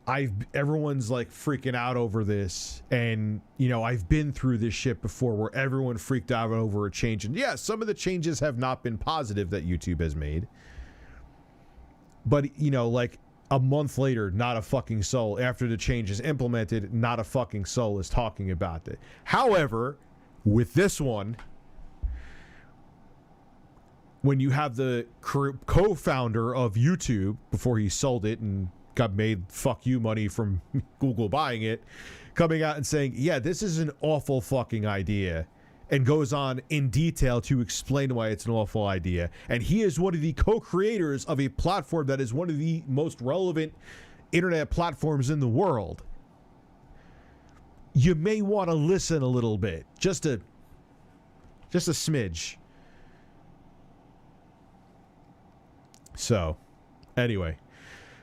everyone's like freaking out over this, and you know, I've been through this shit before where everyone freaked out over a change, and yeah, some of the changes have not been positive that YouTube has made. But, you know, like a month later, not a fucking soul. After the change is implemented, not a fucking soul is talking about it. However, with this one, when you have the co-founder of YouTube, before he sold it and got made fuck you money from Google buying it, coming out and saying, yeah, this is an awful fucking idea, and goes on in detail to explain why it's an awful idea. And he is one of the co-creators of a platform that is one of the most relevant internet platforms in the world. You may want to listen a little bit, just a smidge. So, anyway,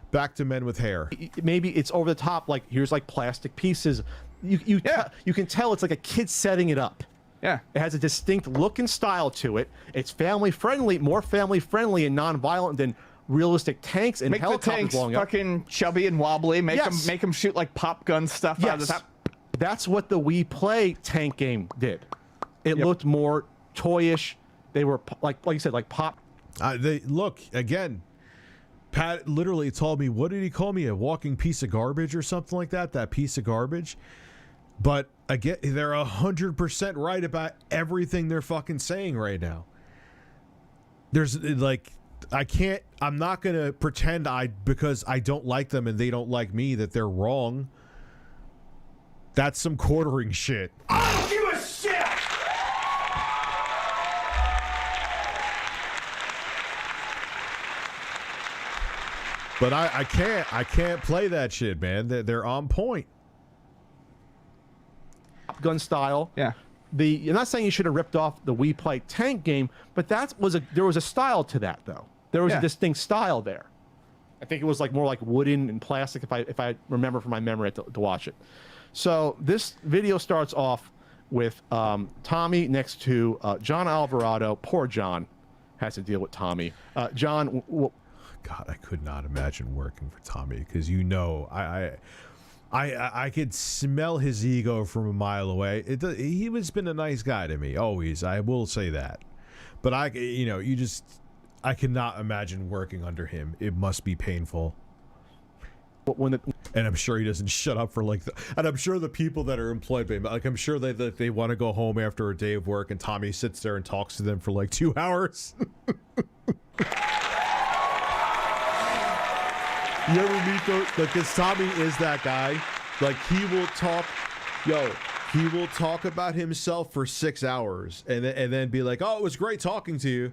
back to men with hair. Maybe it's over the top, like here's like plastic pieces. You can tell it's like a kid setting it up. Yeah. It has a distinct look and style to it. It's family friendly, more family friendly and non-violent than realistic tanks and helicopters blowing up. Make the tanks fucking chubby and wobbly. Make them shoot like pop gun stuff out of the top. That's what the Wii Play tank game did. It looked more toyish. They were like you said, like pop. They look again. Pat literally told me, what did he call me? A walking piece of garbage or something like that? That piece of garbage. But again, they're 100% right about everything they're fucking saying right now. There's like, I'm not going to pretend because I don't like them and they don't like me that they're wrong. That's some quartering shit. I don't give a shit! But I can't play that shit, man. They're on point. Top Gun style. Yeah. You're not saying you should have ripped off the We Play Tank game, but there was a style to that though. There was a distinct style there. I think it was like more like wooden and plastic if I remember from my memory to watch it. So this video starts off with Tommy next to John Alvarado. Poor John has to deal with Tommy. John, God, I could not imagine working for Tommy because I could smell his ego from a mile away. He has been a nice guy to me, always. I will say that. But I cannot imagine working under him. It must be painful. And I'm sure he doesn't shut up for and I'm sure the people that are employed by him, like I'm sure that they want to go home after a day of work, and Tommy sits there and talks to them for like 2 hours. You ever meet those? Like, this Tommy is that guy. Like, he will talk about himself for 6 hours and then be like, oh, it was great talking to you.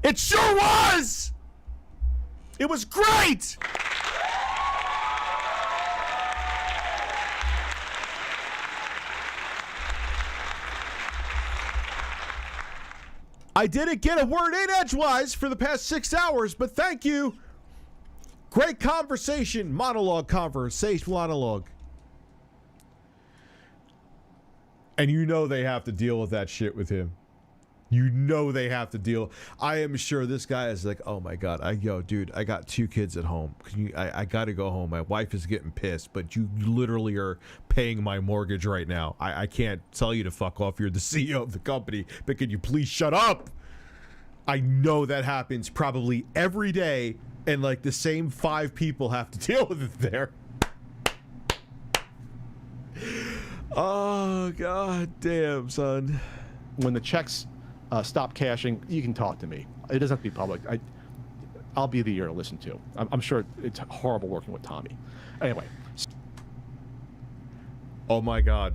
It sure was! It was great! I didn't get a word in edgewise for the past 6 hours, but thank you. Great conversation. Monologue. And you know they have to deal with that shit with him. You know they have to deal. I am sure this guy is like, oh my God, dude, I got 2 kids at home. I got to go home. My wife is getting pissed, but you literally are paying my mortgage right now. I can't tell you to fuck off. You're the CEO of the company, but can you please shut up? I know that happens probably every day, and like the same 5 people have to deal with it there. Oh, God damn, son. When the checks stop cashing, you can talk to me. It doesn't have to be public. I'll be the ear to listen to. I'm sure it's horrible working with Tommy. Anyway. Oh my God.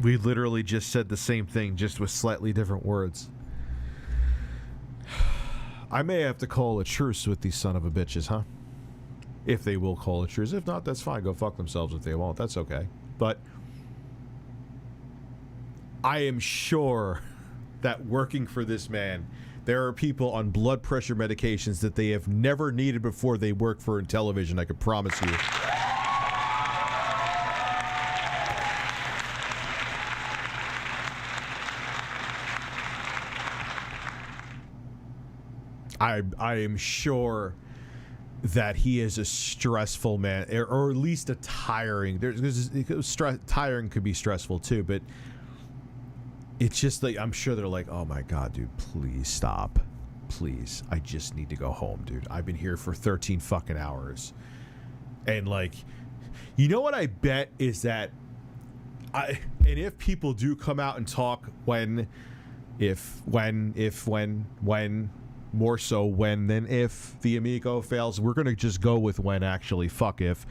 We literally just said the same thing, just with slightly different words. I may have to call a truce with these son of a bitches, huh? If they will call a truce. If not, that's fine. Go fuck themselves if they won't. That's okay. But I am sure that working for this man, there are people on blood pressure medications that they have never needed before they work for in television, I can promise you. I am sure that he is a stressful man, or at least a tiring. Tiring could be stressful too, but it's just like, I'm sure they're like, oh my God, dude, please stop. Please. I just need to go home, dude. I've been here for 13 fucking hours. And like, you know what I bet is that and if people do come out and talk more so when than if the Amigo fails, we're gonna just go with when, actually. Fuck if.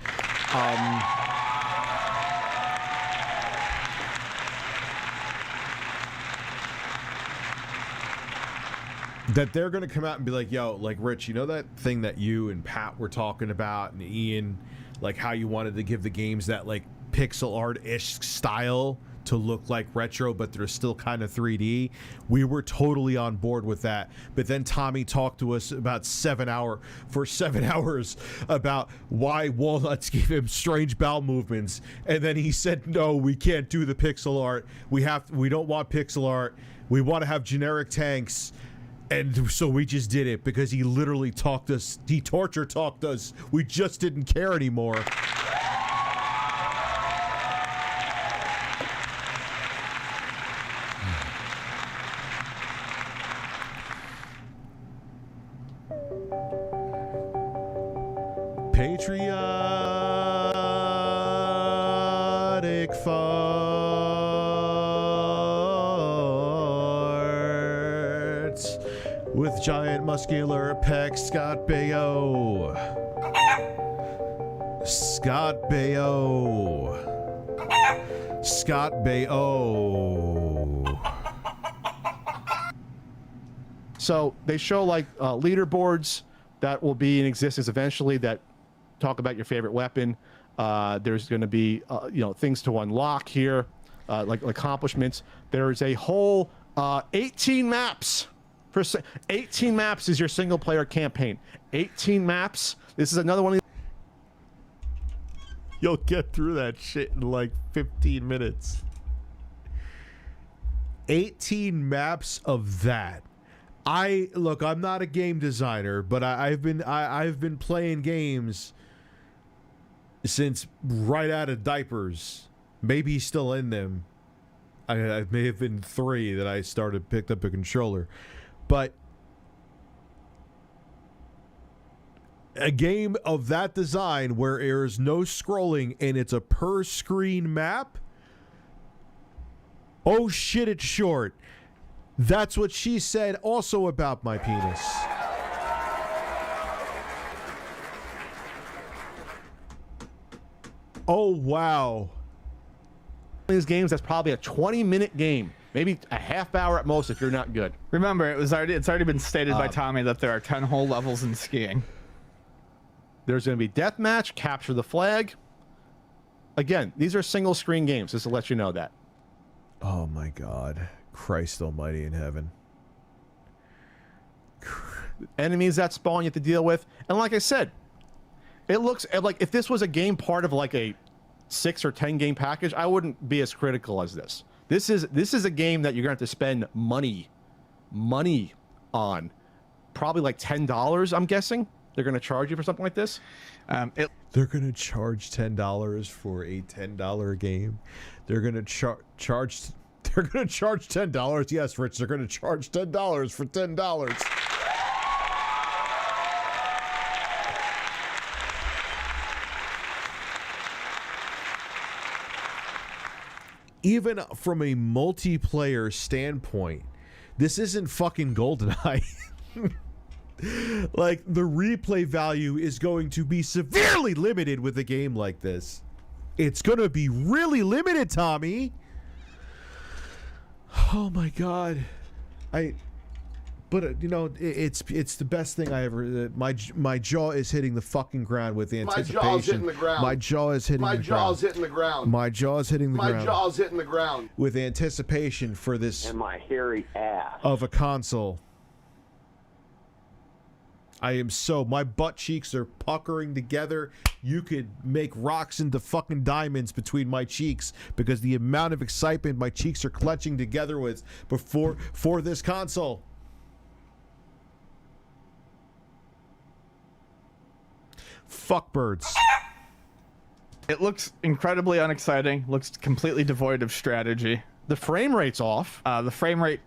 That they're gonna come out and be like, yo, like, Rich, you know that thing that you and Pat were talking about, and Ian, like how you wanted to give the games that like pixel art-ish style to look like retro, but they're still kind of 3D. We were totally on board with that. But then Tommy talked to us about 7 hours about why walnuts gave him strange bowel movements. And then he said, no, we can't do the pixel art. We don't want pixel art. We want to have generic tanks. And so we just did it because he literally he torture talked us. We just didn't care anymore. Patriotic farts with giant muscular pecs. Scott Baio. Scott Baio. So they show like leaderboards that will be in existence eventually that talk about your favorite weapon. There's going to be things to unlock here, like accomplishments. There's a whole 18 maps. 18 maps is your single player campaign. 18 maps. This is another one of You'll get through that shit in like 15 minutes. 18 maps of that. Look, I'm not a game designer, but I've been playing games since right out of diapers. Maybe still in them. I may have been 3 that I picked up a controller. But a game of that design where there's no scrolling and it's a per screen map. Oh shit, it's short. That's what she said also about my penis. Oh wow. these games that's probably a 20-minute game, maybe a half hour at most if you're not good. Remember, it's already been stated by Tommy that there are 10 whole levels in skiing. There's going to be deathmatch, capture the flag. Again, these are single screen games, just to let you know that. Oh my God. Christ almighty in heaven. Enemies that spawn you have to deal with. And like I said, it looks like if this was a game part of like a 6 or 10 game package, I wouldn't be as critical as this. This is a game that you're going to have to spend money on. Probably like $10, I'm guessing. They're going to charge you for something like this. They're going to charge $10 for a $10 game. They're going to charge. They're going to charge $10. Yes, Rich. They're going to charge $10 for $10. Even from a multiplayer standpoint, this isn't fucking GoldenEye. Like, the replay value is going to be severely limited with a game like this. It's going to be really limited, Tommy. Oh my God. But you know, it's the best thing I ever. My jaw is hitting the fucking ground with anticipation. My jaw's hitting the ground. My jaw is hitting the ground. My jaw's hitting the ground. My jaw's hitting the ground. My jaw's hitting the ground. With anticipation for this. And my hairy ass. Of a console. My butt cheeks are puckering together. You could make rocks into fucking diamonds between my cheeks because the amount of excitement my cheeks are clenching together with for this console. Fuck birds. It looks incredibly unexciting. Looks completely devoid of strategy. The frame rate's off. The frame rate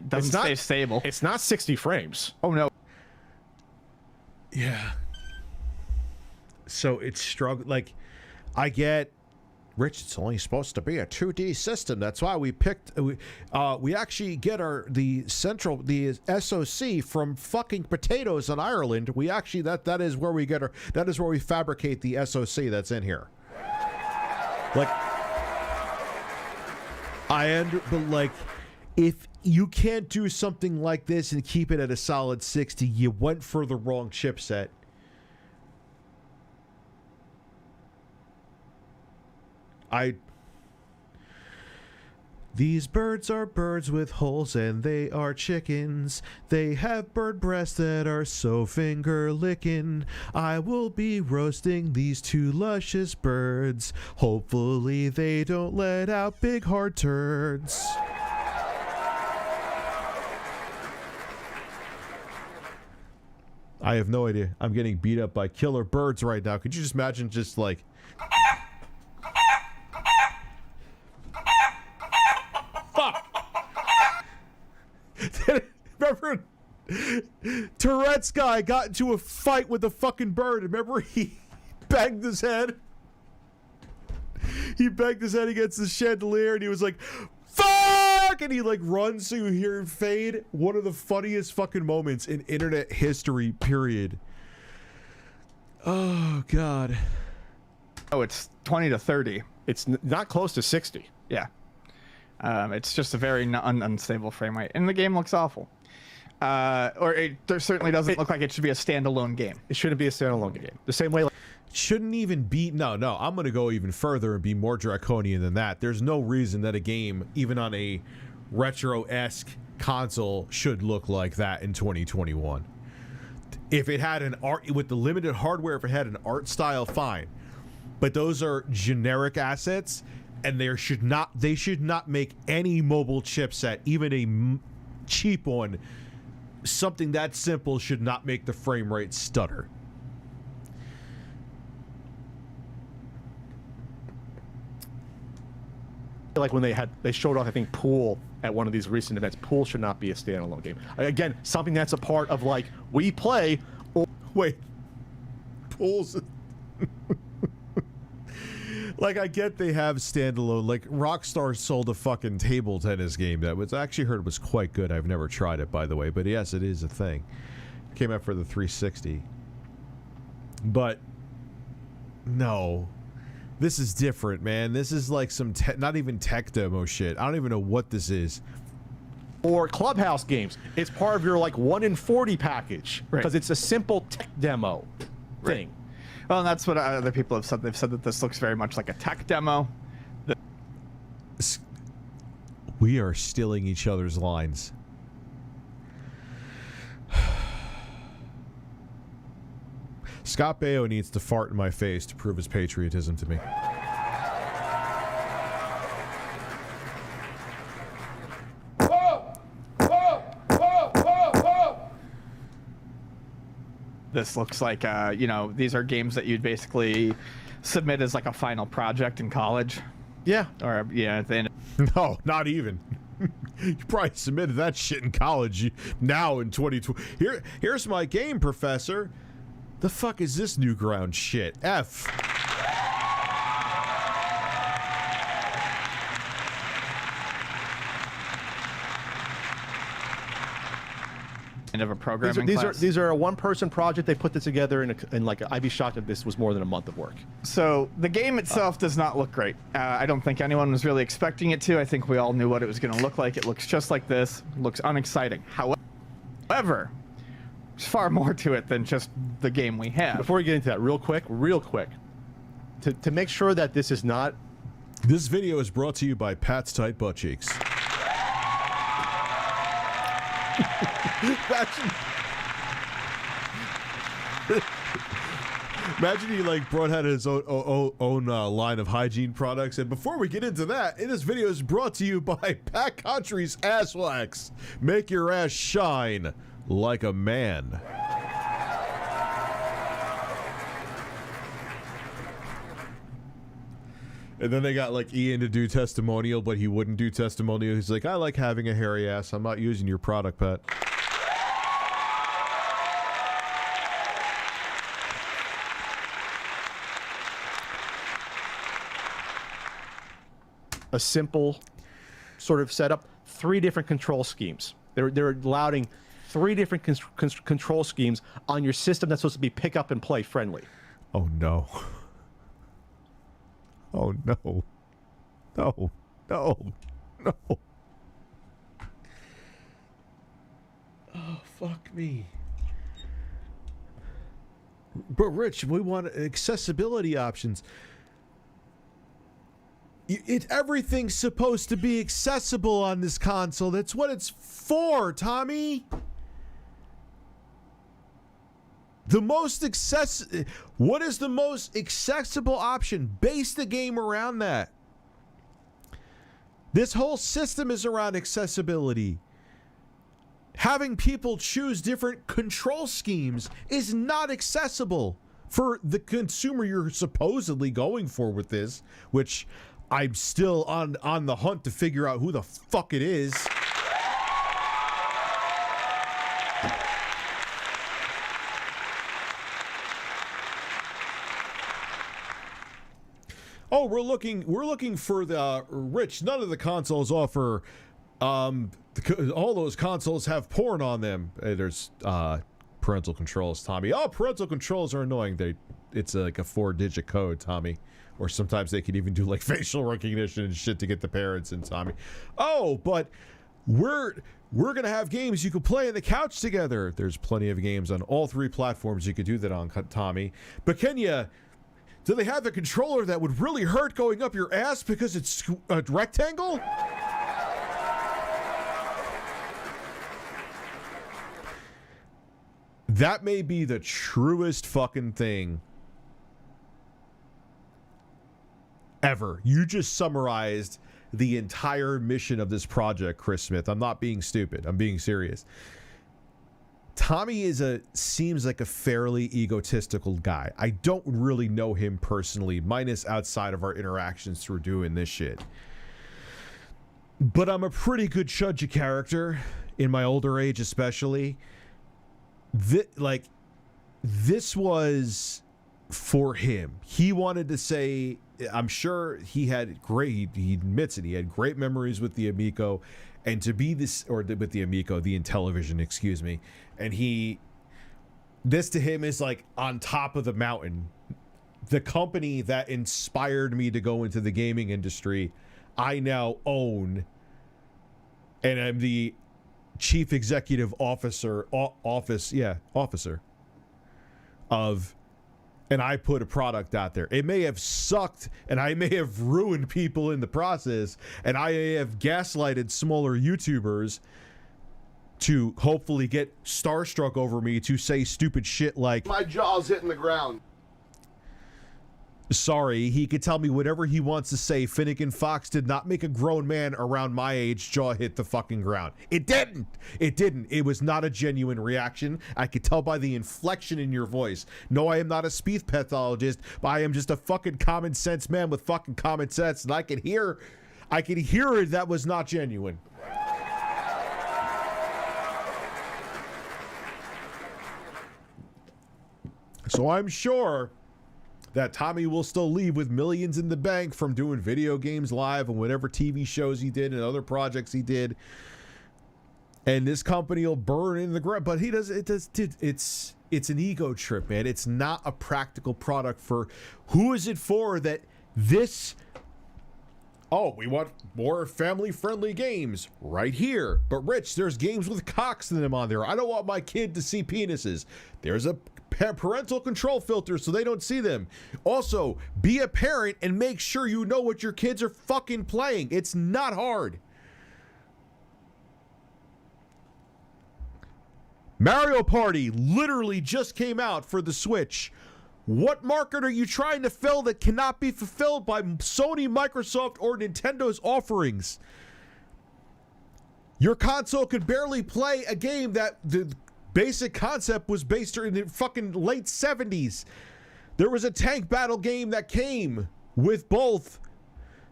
doesn't stay stable. It's not 60 frames. Oh no. Yeah. So it's struggle. Like, I get, Rich, it's only supposed to be a 2D system. That's why we picked. We actually get the SoC from fucking potatoes in Ireland. We actually that is where we get our. That is where we fabricate the SoC that's in here. Like, but like, if you can't do something like this and keep it at a solid 60, you went for the wrong chipset. These birds are birds with holes and they are chickens. They have bird breasts that are so finger licking. I will be roasting these two luscious birds. Hopefully they don't let out big hard turds. I have no idea. I'm getting beat up by killer birds right now. Could you just imagine just like... Fuck! Remember Tourette's guy got into a fight with a fucking bird. Remember he banged his head? He banged his head against the chandelier and he was like, fuck! And he like runs so you hear him fade. One of the funniest fucking moments in internet history, period. Oh, God. Oh, it's 20 to 30. It's not close to 60. Yeah. It's just a very unstable frame rate. And the game looks awful. there certainly doesn't look like it should be a standalone game. It shouldn't be a standalone game. The same way. Shouldn't even be. No, I'm going to go even further and be more draconian than that. There's no reason that a game, even on a retro-esque console, should look like that in 2021. If it had an art, with the limited hardware, if it had an art style, fine. But those are generic assets, and they should not make any mobile chipset, even a cheap one. Something that simple should not make the frame rate stutter. Like when they showed off, I think, Pool at one of these recent events. Pool should not be a standalone game. Again, something that's a part of like we play. Or wait, Pool's like, I get they have standalone. Like Rockstar sold a fucking table tennis game that was, I actually heard was quite good. I've never tried it, by the way, but yes, it is a thing. It came out for the 360. But no. This is different, man. This is like some not even tech demo shit. I don't even know what this is. Or Clubhouse games. It's part of your like 1 in 40 package because it's a simple tech demo thing. Well, and that's what other people have said. They've said that this looks very much like a tech demo. We are stealing each other's lines. Scott Baio needs to fart in my face to prove his patriotism to me. This looks like, you know, these are games that you'd basically submit as like a final project in college. Yeah. Or, yeah, at the end. No, not even. You probably submitted that shit in college now in 2020. Here's my game, professor. The fuck is this Newground shit? F. End of a programming class. These are a one-person project. They put this together in like I'd be shocked if this was more than a month of work. So the game itself does not look great. I don't think anyone was really expecting it to. I think we all knew what it was going to look like. It looks just like this. It looks unexciting. However, there's far more to it than just the game we have. Before we get into that, real quick, to make sure that this is not. This video is brought to you by Pat's Tight Butt Cheeks. Imagine he like brought out his own line of hygiene products. And before we get into that, this video is brought to you by Pat Country's Ass Wax. Make your ass shine like a man. And then they got like Ian to do testimonial, but he wouldn't do testimonial. He's like, I like having a hairy ass. I'm not using your product, Pat. A simple sort of setup, 3 different control schemes. They're allowing 3 different control schemes on your system that's supposed to be pick up and play friendly. Oh no. Oh no. No. No. No. Oh, fuck me. But Rich, we want accessibility options. Everything's supposed to be accessible on this console. That's what it's for, Tommy. What is the most accessible option? Base the game around that. This whole system is around accessibility. Having people choose different control schemes is not accessible for the consumer you're supposedly going for with this, which I'm still on the hunt to figure out who the fuck it is. Oh, we're looking for the Rich. None of the consoles offer. All those consoles have porn on them. There's parental controls, Tommy. Oh, parental controls are annoying. It's like a 4-digit code, Tommy. Or sometimes they can even do like facial recognition and shit to get the parents in, Tommy. Oh, but we're going to have games you can play on the couch together. There's plenty of games on all 3 platforms you could do that on, Tommy. But do they have a controller that would really hurt going up your ass because it's a rectangle? That may be the truest fucking thing ever. You just summarized the entire mission of this project, Chris Smith. I'm not being stupid. I'm being serious. Tommy seems like a fairly egotistical guy. I don't really know him personally, minus outside of our interactions through doing this shit. But I'm a pretty good judge of character, in my older age especially. This was for him. He wanted to say, I'm sure he admits it, he had great memories with the Amico, and to be this, or with the Amico, the Intellivision, excuse me, and this to him is like on top of the mountain. The company that inspired me to go into the gaming industry, I now own, and I'm the chief executive officer of, and I put a product out there. It may have sucked, and I may have ruined people in the process, and I may have gaslighted smaller YouTubers to hopefully get starstruck over me to say stupid shit like, My jaw's hitting the ground. sorry, he could tell me whatever he wants to say. Finnegan Fox did not make a grown man around my age jaw hit the fucking ground. It didn't. It didn't. It was not a genuine reaction. I could tell by the inflection in your voice. No, I am not a speech pathologist, but I am just a fucking common sense man with fucking common sense, and I could hear it. That was not genuine. So I'm sure that Tommy will still leave with millions in the bank from doing video games live and whatever TV shows he did and other projects he did. And this company will burn in the ground. But it's an ego trip, man. It's not a practical product for, who is it for that this, oh, we want more family-friendly games right here. But Rich, there's games with cocks in them on there. I don't want my kid to see penises. There's a parental control filter so they don't see them. Also, be a parent and make sure you know what your kids are fucking playing. It's not hard. Mario Party literally just came out for the Switch. What market are you trying to fill that cannot be fulfilled by Sony, Microsoft, or Nintendo's offerings? Your console could barely play a game that the basic concept was based in the fucking late 70s. There was a tank battle game that came with both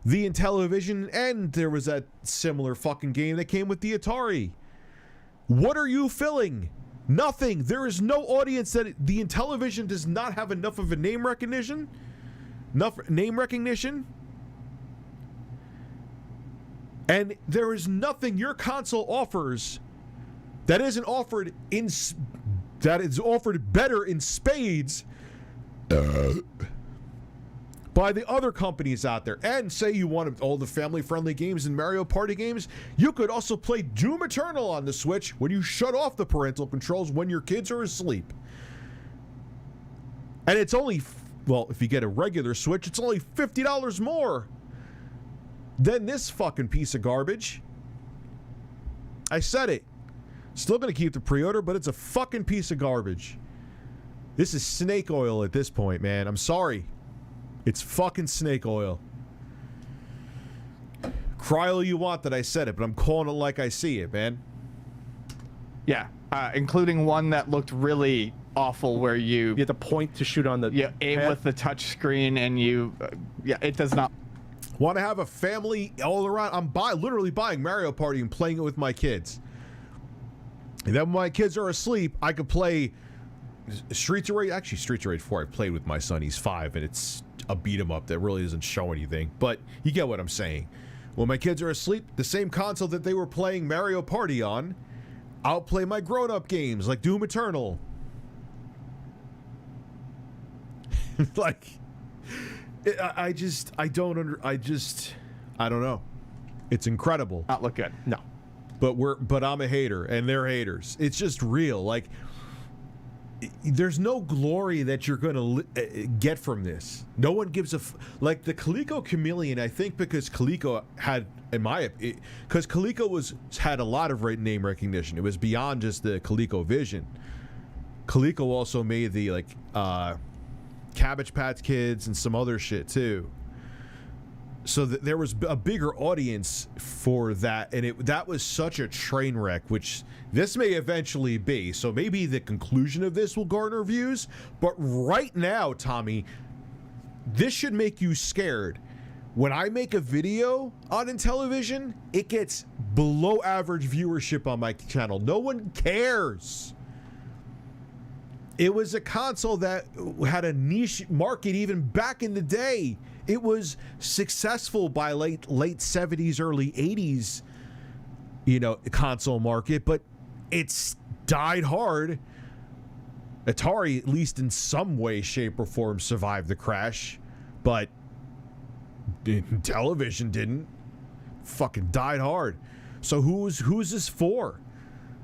the Intellivision, and there was a similar fucking game that came with the Atari. What are you filling? Nothing. There is no audience that the Intellivision does not have enough of a name recognition. And there is nothing your console offers that isn't offered that is offered better in spades by the other companies out there. And say you want all the family-friendly games and Mario Party games, you could also play Doom Eternal on the Switch when you shut off the parental controls when your kids are asleep. And it's only, well, if you get a regular Switch, it's only $50 more than this fucking piece of garbage. I said it. Still gonna keep the pre-order, but it's a fucking piece of garbage. This is snake oil at this point, man. I'm sorry. It's fucking snake oil. Cry all you want that I said it, but I'm calling it like I see it, man. Yeah, including one that looked really awful where you You have to point to shoot on the aim pad. with the touch screen and you it does not. Want to have a family all around? I'm literally buying Mario Party and playing it with my kids. And then when my kids are asleep, I could play Streets of Rage. Actually, Streets of Rage 4 I played with my son. He's 5, and it's a beat 'em up that really doesn't show anything. But you get what I'm saying. When my kids are asleep, the same console that they were playing Mario Party on, I'll play my grown-up games like Doom Eternal. Like, I don't know. It's incredible. Not look good. No. but I'm a hater and they're haters. It's just real. Like, there's no glory that you're gonna get from this. No one gives a like the Coleco Chameleon. I think because Coleco had, because Coleco had a lot of name recognition. It was beyond just the Coleco Vision. Coleco also made the Cabbage Patch Kids and some other shit too. So there was a bigger audience for that, and that was such a train wreck, which this may eventually be. So maybe the conclusion of this will garner views, but right now, Tommy, this should make you scared. When I make a video on Intellivision, it gets below average viewership on my channel. No one cares. It was a console that had a niche market even back in the day. It was successful by late 70s, early 80s, console market, but it's died hard. Atari, at least in some way, shape, or form, survived the crash, but television didn't. Fucking died hard. So who's this for?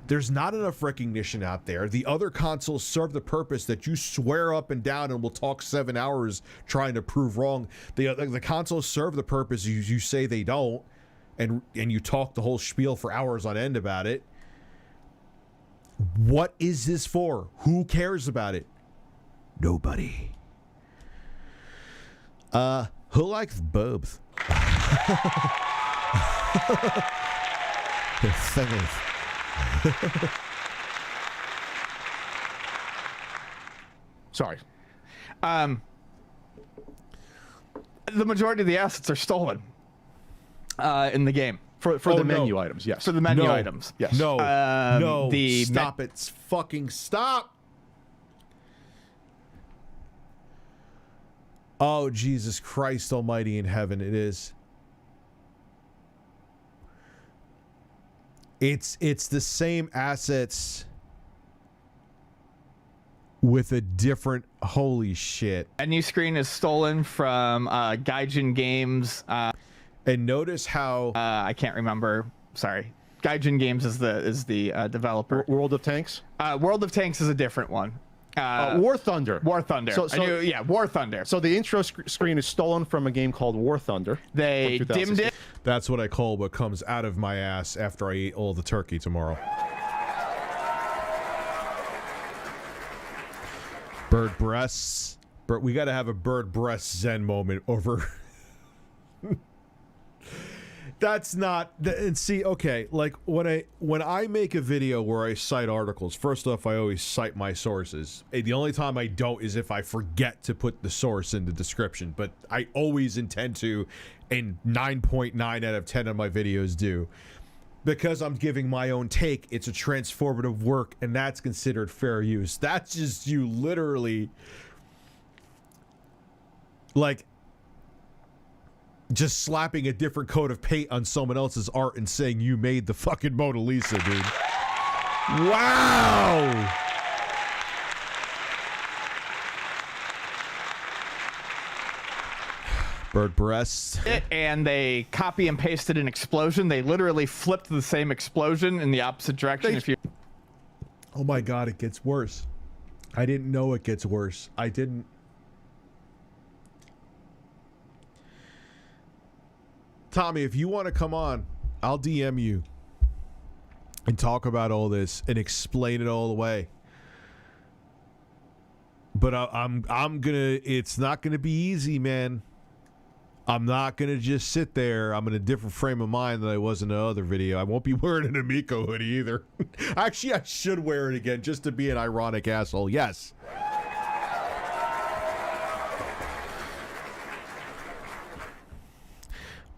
There's not enough recognition out there. The other consoles serve the purpose that you swear up and down, and we'll talk 7 hours trying to prove wrong. The consoles serve the purpose you say they don't, and you talk the whole spiel for hours on end about it. What is this for? Who cares about it? Nobody. Who likes boobs? Thanks. Sorry. The majority of the assets are stolen in the game. For the menu items, yes. For the menu items, yes. No, stop it. Fucking stop. Oh, Jesus Christ almighty in heaven, it is. It's the same assets with a different, holy shit. Menu screen is stolen from Gaijin Games. And notice how I can't remember. Sorry, Gaijin Games is the developer. World of Tanks. World of Tanks is a different one. War Thunder. War Thunder. War Thunder. So the intro screen is stolen from a game called War Thunder. They dimmed it. That's what I call what comes out of my ass after I eat all the turkey tomorrow. Bird breasts. We got to have a bird breast zen moment over. That's not, and see, okay, like when I make a video where I cite articles, first off, I always cite my sources. The only time I don't is if I forget to put the source in the description, but I always intend to, and 9.9 out of 10 of my videos do. Because I'm giving my own take, it's a transformative work, and that's considered fair use. That's just you literally, like, just slapping a different coat of paint on someone else's art and saying you made the fucking Mona Lisa, dude. Wow! Bird breasts. And they copy and pasted an explosion. They literally flipped the same explosion in the opposite direction. Oh my god, it gets worse. I didn't know it gets worse. I didn't. Tommy, if you want to come on, I'll DM you and talk about all this and explain it all the way. But I'm gonna. It's not gonna be easy, man. I'm not gonna just sit there. I'm in a different frame of mind than I was in the other video. I won't be wearing an Amico hoodie either. Actually, I should wear it again just to be an ironic asshole. Yes.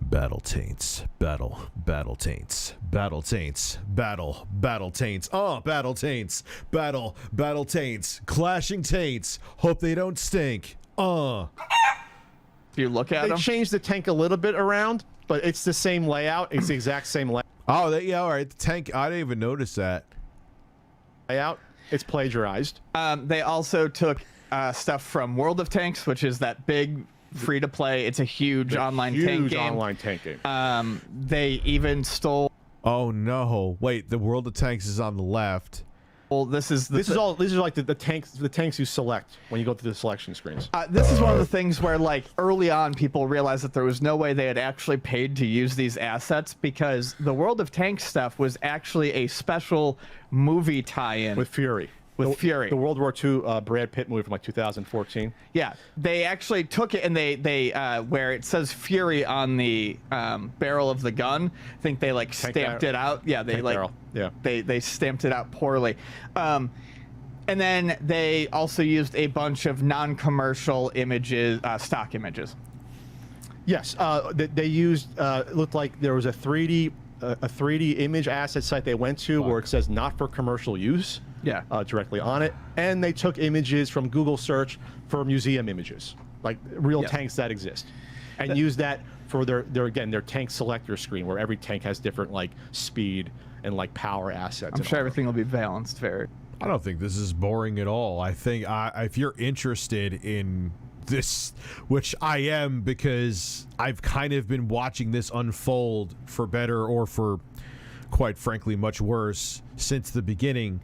Battle taints, battle taints, battle taints, battle taints, battle taints, battle taints, clashing taints, hope they don't stink, If you look at them, they changed the tank a little bit around, but it's the same layout. It's the exact same layout. Oh, yeah, all right. The tank, I didn't even notice that. Layout, it's plagiarized. They also took stuff from World of Tanks, which is that big free to play. It's a huge online tank game. Online tank game. They even stole Oh no! Wait, the World of Tanks is on the left. Well, this is This is like the tanks you select when you go through the selection screens. this is one of the things where, like, early on, people realized that there was no way they had actually paid to use these assets, because the World of Tanks stuff was actually a special movie tie-in With Fury. Fury. The World War II Brad Pitt movie from like 2014. Yeah, they actually took it, and they where it says Fury on the barrel of the gun, I think they like stamped it out. Yeah, they like barrel. Yeah. they stamped it out poorly. And then they also used a bunch of non-commercial images, stock images. Yes, they used. It looked like there was a 3D image asset site they went to where it says not for commercial use. Yeah. Directly on it, and they took images from Google search for museum images, like real tanks that exist, and used that for their tank selector screen, where every tank has different like speed and like power assets. I'm sure everything will be balanced very. I don't think this is boring at all. I think if you're interested in this, which I am, because I've kind of been watching this unfold for better or for, quite frankly, much worse since the beginning.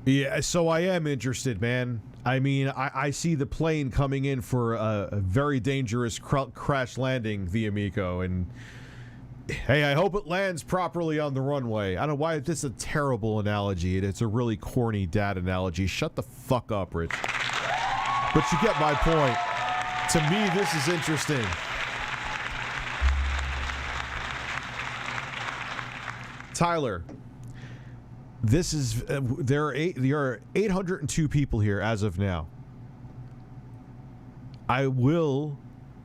Yeah, so I am interested, man. I mean, I see the plane coming in for a very dangerous crash landing, the Amico, and hey, I hope it lands properly on the runway. I don't know why this is a terrible analogy. It's a really corny dad analogy. Shut the fuck up, Rich. But you get my point. To me, this is interesting. Tyler, this is there are 802 people here as of now. I will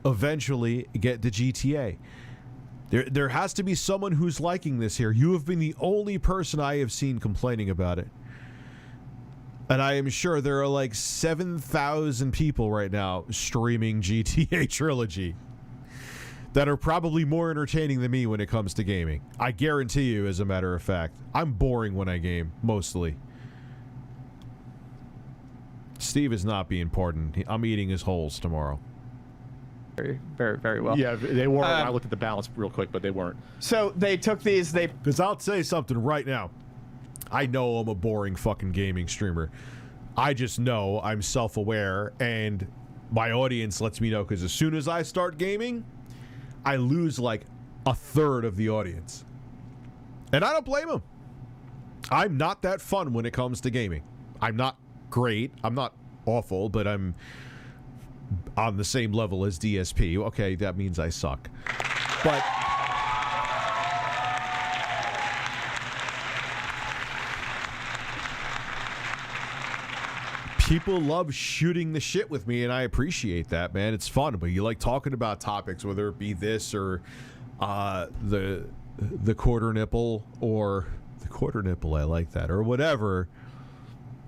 eventually get to GTA. There has to be someone who's liking this here. You have been the only person I have seen complaining about it. And I am sure there are like 7,000 people right now streaming GTA Trilogy that are probably more entertaining than me when it comes to gaming. I guarantee you, as a matter of fact. I'm boring when I game, mostly. Steve is not being pardoned. I'm eating his holes tomorrow. Very, very, very well. Yeah, they weren't. I looked at the balance real quick, but they weren't. So they took these, Because I'll say something right now. I know I'm a boring fucking gaming streamer. I just know I'm self-aware, and my audience lets me know, because as soon as I start gaming, I lose like a third of the audience. And I don't blame them. I'm not that fun when it comes to gaming. I'm not great. I'm not awful, but I'm on the same level as DSP. Okay, that means I suck. But people love shooting the shit with me, and I appreciate that, man. It's fun, but you like talking about topics, whether it be this or the quarter nipple, or the quarter nipple, I like that, or whatever.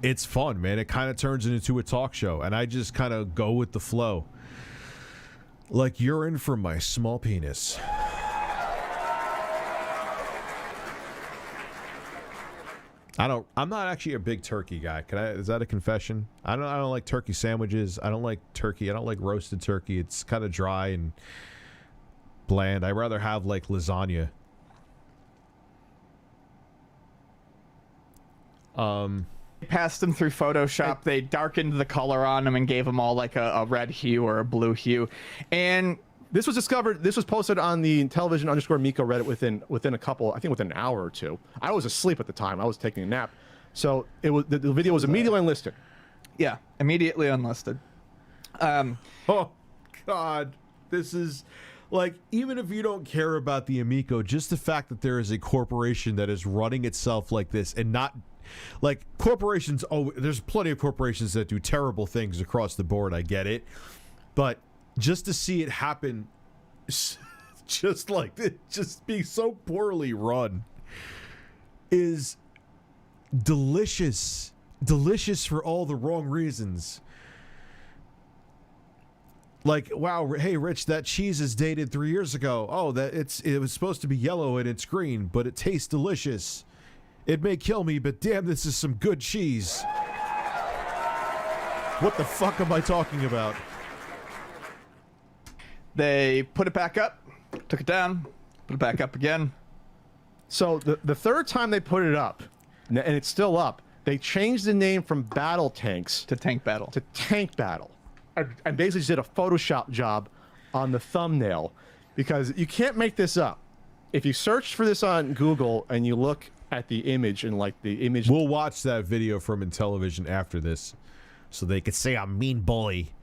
It's fun, man. It kind of turns it into a talk show, and I just kind of go with the flow. Like urine from my small penis. I'm not actually a big turkey guy. Is that a confession? I don't like turkey sandwiches. I don't like turkey. I don't like roasted turkey. It's kind of dry and bland. I'd rather have like lasagna. passed them through Photoshop. They darkened the color on them and gave them all like a red hue or a blue hue. And this was discovered. This was posted on the television_Miko Reddit within a couple, I think within an hour or two. I was asleep at the time. I was taking a nap, so it was the video was immediately unlisted. Yeah, immediately unlisted. Oh God, this is like, even if you don't care about the Amico, just the fact that there is a corporation that is running itself like this, and not like corporations. Oh, there's plenty of corporations that do terrible things across the board. I get it, but just to see it happen, just like it, just being so poorly run, is delicious. Delicious for all the wrong reasons. Like, wow, hey, Rich, that cheese is dated 3 years ago. Oh, it was supposed to be yellow and it's green, but it tastes delicious. It may kill me, but damn, this is some good cheese. What the fuck am I talking about? They put it back up, took it down, Put it back up again. So the third time they put it up, and it's still up, they changed the name from Battle Tanks To Tank Battle. to Tank Battle. And basically just did a Photoshop job on the thumbnail, because you can't make this up. If you search for this on Google and you look at the image and like the image... We'll watch that video from Intellivision after this so they could say I'm mean bully.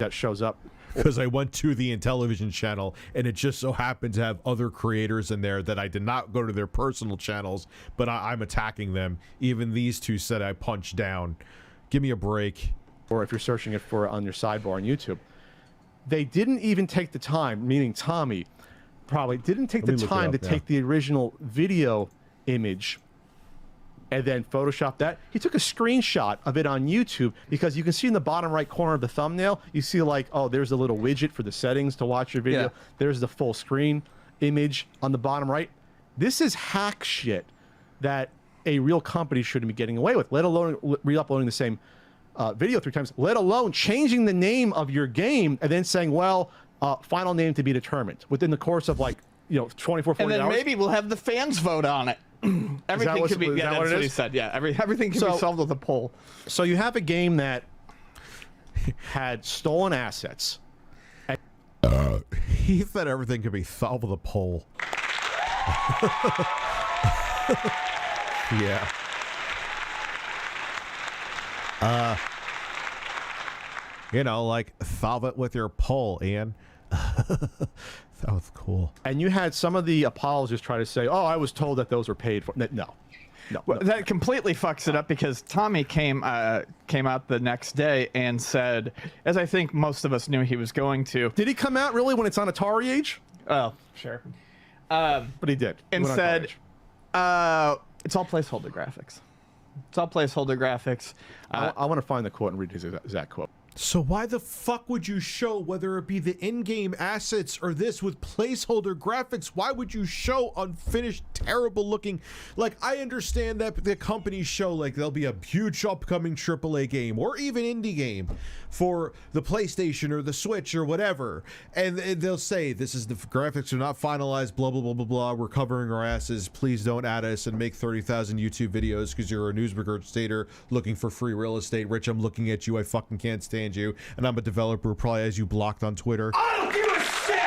that shows up. Because I went to the Intellivision channel and it just so happened to have other creators in there that I did not go to their personal channels, but I'm attacking them. Even these two said I punched down. Give me a break. Or if you're searching it for on your sidebar on YouTube. They didn't even take the time, meaning Tommy probably didn't take the time to take the original video image and then Photoshop that. He took a screenshot of it on YouTube, because you can see in the bottom right corner of the thumbnail, you see like, oh, there's a little widget for the settings to watch your video. Yeah. There's the full screen image on the bottom right. This is hack shit that a real company shouldn't be getting away with, let alone re-uploading the same video 3 times, let alone changing the name of your game and then saying, well, final name to be determined within the course of like, 24, 40 And then hours. maybe we'll have the fans vote on it. Everything could be. Yeah, that's what he said. Yeah, everything can be solved with a poll. So you have a game that had stolen assets. He said everything could be solved with a poll. Yeah. Like solve it with your poll, Ian. That was cool. And you had some of the apologists try to say, oh, I was told that those were paid for. No. That completely fucks it up, because Tommy came out the next day and said, as I think most of us knew he was going to. Did he come out really when it's on Atari Age? Oh, sure. But he did. And He went on said, Atari Age. it's all placeholder graphics. It's all placeholder graphics. I want to find the quote and read his exact quote. So why the fuck would you show, whether it be the in-game assets or this with placeholder graphics, why would you show unfinished, terrible looking? Like, I understand that the companies show, like, there'll be a huge upcoming AAA game or even indie game for the PlayStation or the Switch or whatever, and they'll say, this is the graphics are not finalized, blah, blah, blah, blah, blah, we're covering our asses, please don't add us and make 30,000 YouTube videos because you're a news regurgitator looking for free real estate. Rich, I'm looking at you, I fucking can't stand you, and I'm a developer who probably has you blocked on Twitter. I don't give a shit!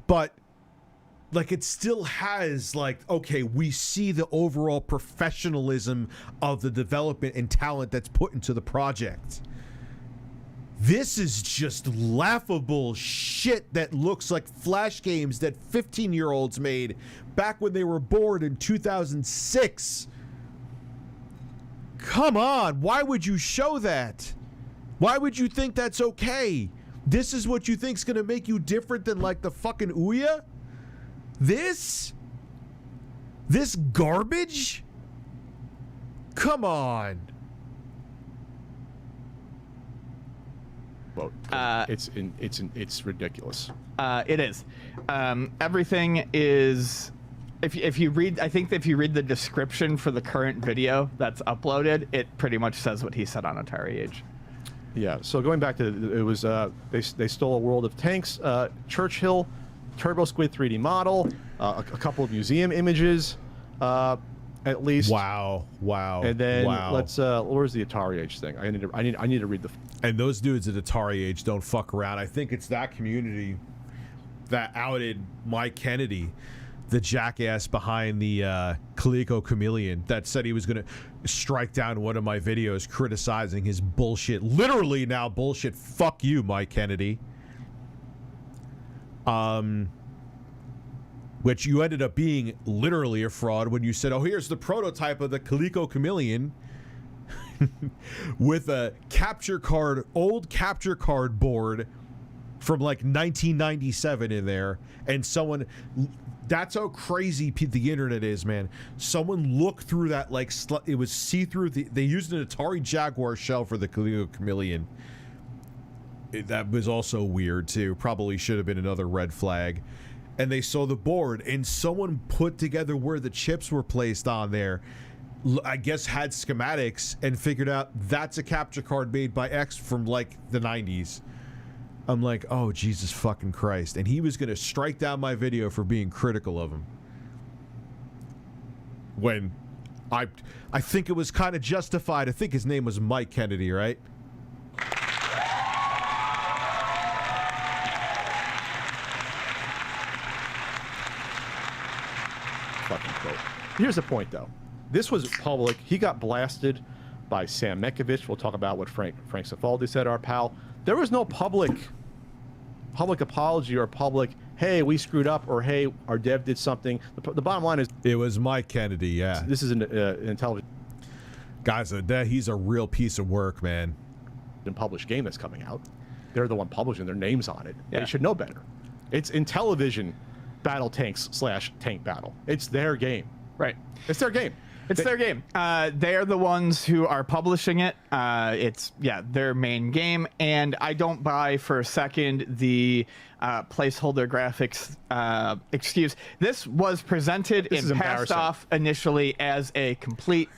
But like, it still has, like, okay, we see the overall professionalism of the development and talent that's put into the project. This is just laughable shit that looks like Flash games that 15-year-olds made back when they were bored in 2006. Come on, why would you show that? Why would you think that's okay? This is what you think's gonna make you different than, like, the fucking Ouya? This garbage? Come on. Well, it's ridiculous. It is. Everything is. If you read, I think if you read the description for the current video that's uploaded, it pretty much says what he said on Atari Age. Yeah. So going back to it was they stole a World of Tanks, Churchill, Turbo Squid 3D model, a couple of museum images, at least. Wow. And then let's where's the Atari Age thing? I need to read the. And those dudes at Atari Age don't fuck around. I think it's that community that outed Mike Kennedy, the jackass behind the Coleco Chameleon, that said he was going to strike down one of my videos criticizing his bullshit. Literally now bullshit. Fuck you, Mike Kennedy. Which you ended up being literally a fraud when you said, oh, here's the prototype of the Coleco Chameleon with a old capture card board from like 1997 in there, and someone, that's how crazy the internet is, man. Someone looked through that, like, it was see-through. They used an Atari Jaguar shell for the Coleco Chameleon. That was also weird too. Probably should have been another red flag. And they saw the board, and someone put together where the chips were placed on there, I guess had schematics and figured out that's a capture card made by X from like the 90s. I'm like, oh, Jesus fucking Christ. And he was going to strike down my video for being critical of him. When I think it was kind of justified. I think his name was Mike Kennedy, right? Fucking quote. Here's the point, though. This was public. He got blasted by Sam Mekovich. We'll talk about what Frank Cifaldi said, our pal. There was no public apology or public, hey, we screwed up, or hey, our dev did something. The bottom line is, it was Mike Kennedy. Yeah, this is an intelligent guys. He's a real piece of work, man. Published game that's coming out. They're the one publishing, their names on it. Yeah. They should know better. It's Intellivision Battle Tanks / Tank Battle. It's their game. Right. It's their game. It's their game. They're the ones who are publishing it. It's their main game, and I don't buy for a second the placeholder graphics excuse. This was presented and passed off initially as a complete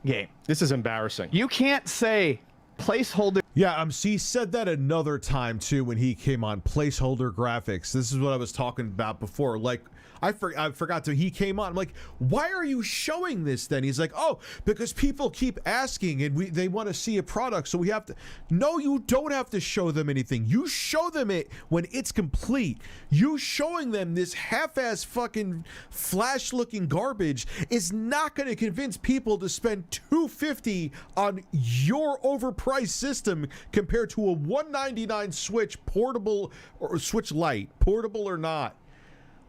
game. This is embarrassing. You can't say placeholder. Yeah, he said that another time too when he came on, placeholder graphics. This is what I was talking about before. Like, I forgot to. He came on. I'm like, why are you showing this then? He's like, oh, because people keep asking and they want to see a product, so we have to. No, you don't have to show them anything. You show them it when it's complete. You showing them this half-ass fucking flash-looking garbage is not going to convince people to spend $250 on your overpriced system compared to a $199 Switch portable or Switch Lite, portable or not.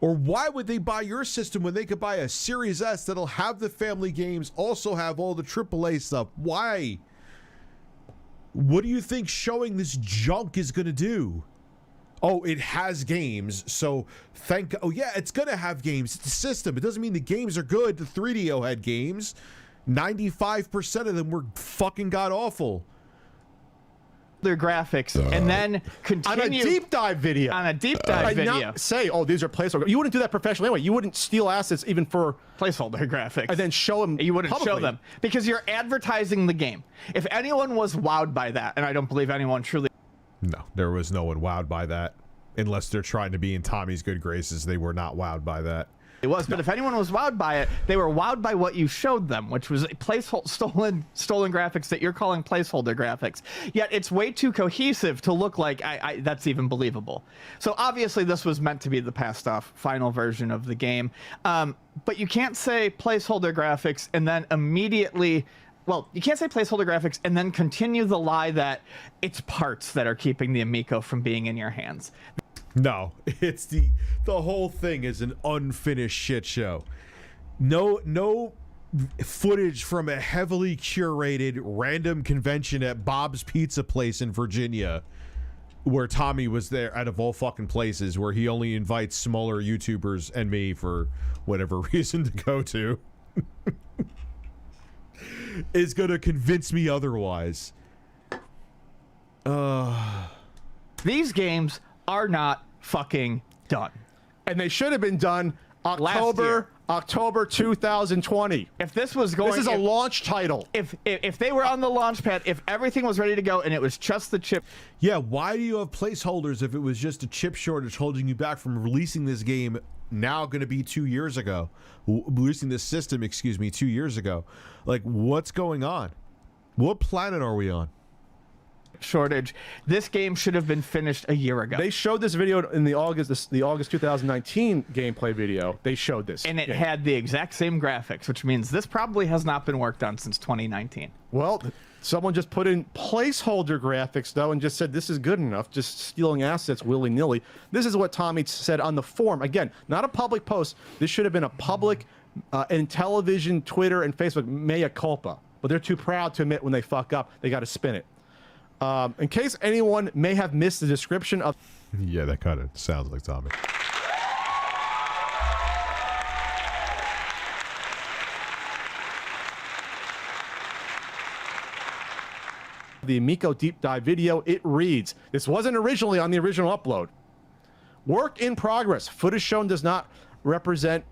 Or why would they buy your system when they could buy a Series S that'll have the family games, also have all the AAA stuff? Why? What do you think showing this junk is going to do? Oh, it has games, so oh yeah, it's going to have games. It's a system. It doesn't mean the games are good. The 3DO had games. 95% of them were fucking god-awful. Their graphics and then continue on a deep dive video. Not say, oh, these are placeholder. You wouldn't do that professionally anyway. You wouldn't steal assets even for placeholder graphics and then show them. You wouldn't publicly. show them because you're advertising the game. If anyone was wowed by that, and I don't believe anyone truly. No, there was no one wowed by that. Unless they're trying to be in Tommy's good graces, they were not wowed by that. It was, but if anyone was wowed by it, they were wowed by what you showed them, which was stolen graphics that you're calling placeholder graphics. Yet it's way too cohesive to look like that's even believable. So obviously this was meant to be the passed off final version of the game, but you can't say placeholder graphics and then immediately. Well, you can't say placeholder graphics and then continue the lie that it's parts that are keeping the Amico from being in your hands. No, it's the whole thing is an unfinished shit show. No footage from a heavily curated random convention at Bob's Pizza Place in Virginia, where Tommy was there, out of all fucking places, where he only invites smaller YouTubers and me for whatever reason to go to, is gonna convince me otherwise. These games are not fucking done. And they should have been done October 2020. If this was going, this is a launch title. If they were on the launch pad, if everything was ready to go and it was just the chip. Yeah, why do you have placeholders if it was just a chip shortage holding you back from releasing this game now going to be 2 years ago? Releasing this system, 2 years ago. Like, what's going on? What planet are we on? Shortage. This game should have been finished a year ago. They showed this video in the August 2019 gameplay video. They showed this, and it had the exact same graphics, which means this probably has not been worked on since 2019. Well, someone just put in placeholder graphics though, and just said this is good enough. Just stealing assets willy-nilly. This is what Tommy said on the forum. Again, not a public post. This should have been a public Intellivision, Twitter, and Facebook mea culpa. But they're too proud to admit when they fuck up. They got to spin it. In case anyone may have missed the description of... Yeah, that kind of sounds like Tommy. The Amico deep dive video, it reads, this wasn't originally on the original upload. Work in progress. Footage shown does not represent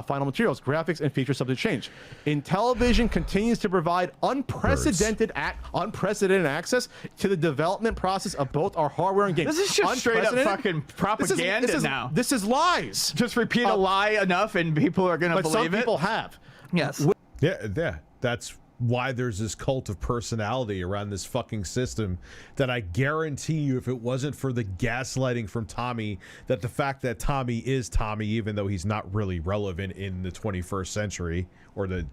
final materials, graphics, and features subject to change. Intellivision continues to provide unprecedented access to the development process of both our hardware and games. This is just straight up fucking propaganda now. This is lies. Just repeat a lie enough and people are going to believe it. But some people have. Yes. Yeah. That's why there's this cult of personality around this fucking system that I guarantee you, if it wasn't for the gaslighting from Tommy, that the fact that Tommy is Tommy, even though he's not really relevant in the 21st century, or the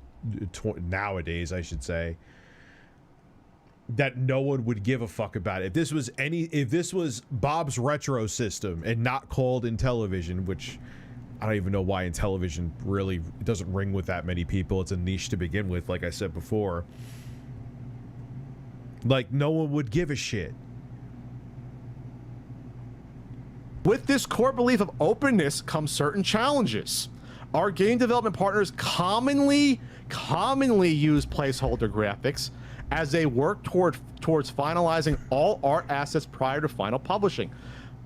nowadays, I should say, that no one would give a fuck about it. If this was Bob's retro system and not called Intellivision, which I don't even know why Intellivision really doesn't ring with that many people. It's a niche to begin with, like I said before. Like, no one would give a shit. With this core belief of openness comes certain challenges. Our game development partners commonly use placeholder graphics as they work towards finalizing all art assets prior to final publishing.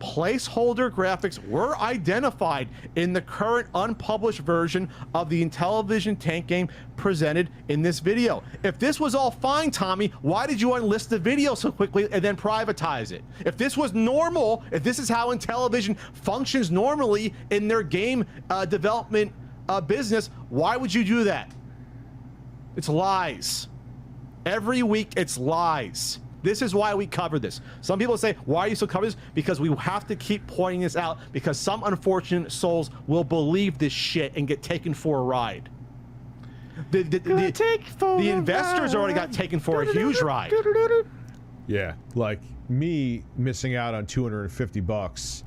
Placeholder graphics were identified in the current unpublished version of the Intellivision tank game presented in this video. If this was all fine, Tommy, why did you unlist the video so quickly and then privatize it? If this was normal, if this is how Intellivision functions normally in their game development business, why would you do that? It's lies. Every week, it's lies. This is why we cover this. Some people say, why are you still covering this? Because we have to keep pointing this out, because some unfortunate souls will believe this shit and get taken for a ride. The investors already got taken for a huge ride. Yeah, like me missing out on $250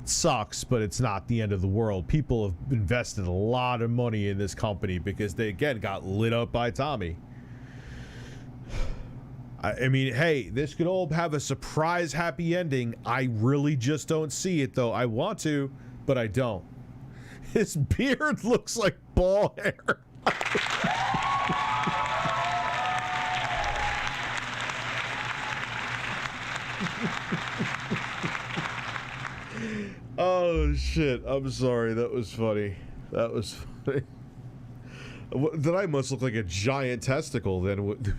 sucks, but it's not the end of the world. People have invested a lot of money in this company because they, again, got lit up by Tommy. I mean, hey, this could all have a surprise happy ending. I really just don't see it, though. I want to, but I don't. His beard looks like ball hair. Oh, shit. I'm sorry. That was funny. That was funny. Then I must look like a giant testicle then.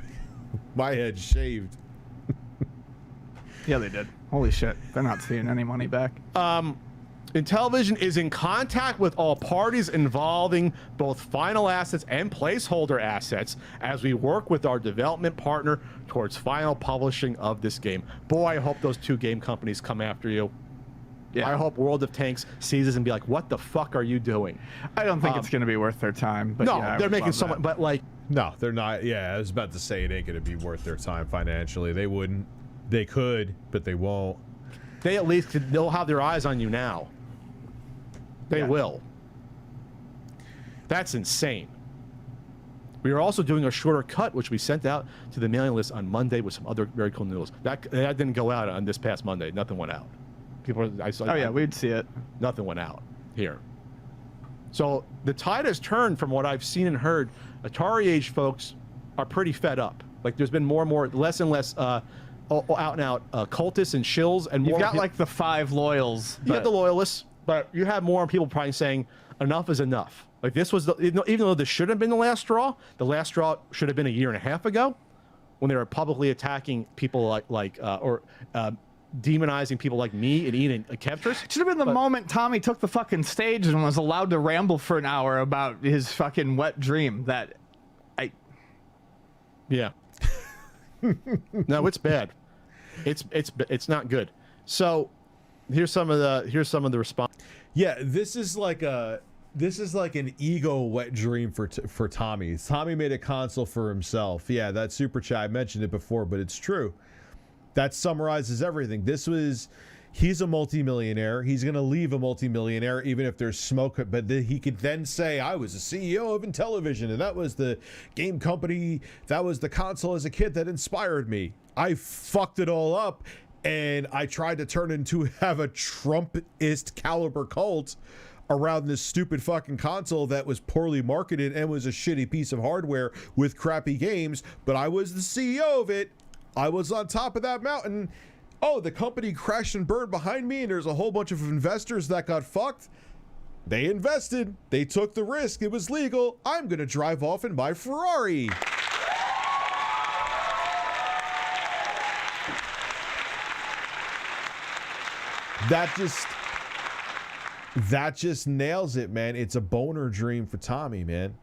My head shaved. Yeah, they did. Holy shit. They're not seeing any money back. Intellivision is in contact with all parties involving both final assets and placeholder assets as we work with our development partner towards final publishing of this game. Boy, I hope those two game companies come after you. Yeah. I hope World of Tanks sees this and be like, what the fuck are you doing? I don't think it's going to be worth their time. But no, yeah, they're making so much, but like... No, they're not. Yeah, I was about to say it ain't going to be worth their time financially. They wouldn't. They could, but they won't. They at least, they'll have their eyes on you now. They will. That's insane. We are also doing a shorter cut, which we sent out to the mailing list on Monday with some other very cool news. That didn't go out on this past Monday. Nothing went out. We'd see it. Nothing went out here. So the tide has turned from what I've seen and heard. Atari Age folks are pretty fed up. Like there's been more and more, less and less out and out cultists and shills, and more. You've got like the 5 loyals. You got the loyalists, but you have more people probably saying enough is enough. Like this was even though this should have been the last straw should have been a year and a half ago, when they were publicly attacking people or demonizing people like me and Ian and Kevtris. It should have been the moment Tommy took the fucking stage and was allowed to ramble for an hour about his fucking wet dream. Yeah. No, it's bad. It's not good. So here's some of the response. Yeah, this is like an ego wet dream for Tommy. Tommy made a console for himself. Yeah, that super chat, I mentioned it before, but it's true. That summarizes everything. He's a multimillionaire. He's going to leave a multimillionaire even if there's smoke, but he could then say, I was the CEO of Intellivision, and that was the game company, that was the console as a kid that inspired me. I fucked it all up, and I tried to turn into have a Trumpist caliber cult around this stupid fucking console that was poorly marketed and was a shitty piece of hardware with crappy games, but I was the CEO of it. I was on top of that mountain. Oh, the company crashed and burned behind me, and there's a whole bunch of investors that got fucked. They invested. They took the risk. It was legal. I'm going to drive off in my Ferrari. That just nails it, man. It's a boner dream for Tommy, man.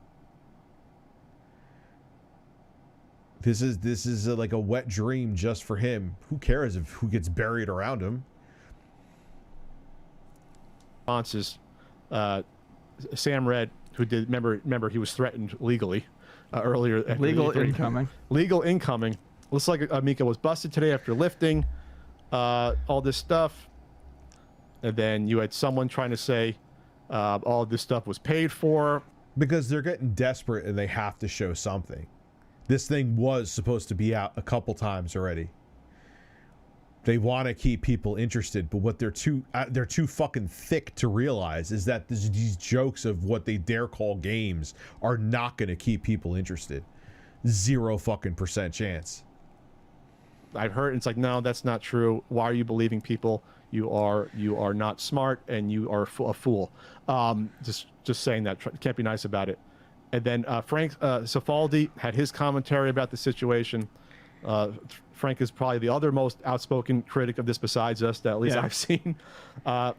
This is like a wet dream just for him. Who cares if who gets buried around him? Responses. Sam Red, who did remember he was threatened legally earlier. Legal incoming. Legal incoming. Looks like Miko was busted today after lifting all this stuff. And then you had someone trying to say all of this stuff was paid for. Because they're getting desperate and they have to show something. This thing was supposed to be out a couple times already. They want to keep people interested, but what they're too fucking thick to realize is that these jokes of what they dare call games are not going to keep people interested. 0 fucking % chance. I've heard it's like, no, that's not true. Why are you believing people? You are not smart and you are a fool. Just saying that. Can't be nice about it. And then Frank Cifaldi had his commentary about the situation. Frank is probably the other most outspoken critic of this besides us, that at least I've seen. I'm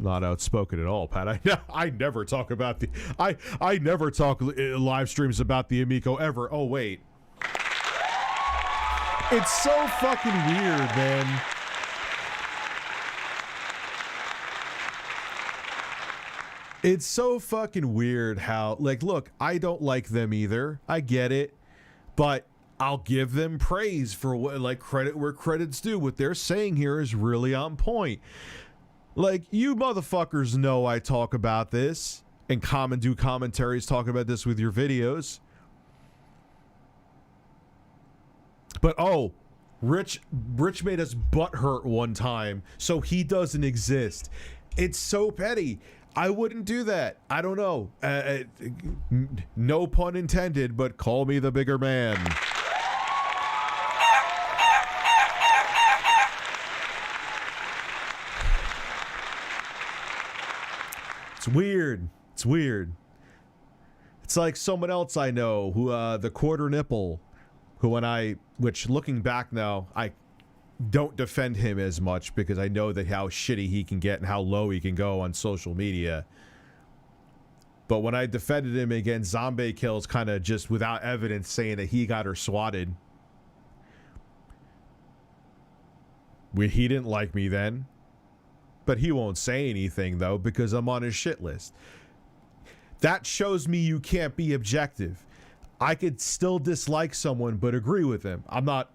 not outspoken at all, Pat. I never talk about the I never talk live streams about the Amico ever. Oh wait, it's so fucking weird, man. It's so fucking weird how, like, look, I don't like them either. I get it. But I'll give them praise for what, like, credit where credit's due. What they're saying here is really on point. Like, you motherfuckers know I talk about this and do commentaries talking about this with your videos. But, oh, Rich made us butthurt one time, so he doesn't exist. It's so petty. I wouldn't do that. I don't know. No pun intended, but call me the bigger man. It's weird. It's weird. It's like someone else I know who, the quarter nipple, who which looking back now, I don't defend him as much because I know that how shitty he can get and how low he can go on social media. But when I defended him against zombie kills, kind of just without evidence, saying that he got her swatted, he didn't like me then. But he won't say anything though because I'm on his shit list. That shows me you can't be objective. I could still dislike someone but agree with him. I'm not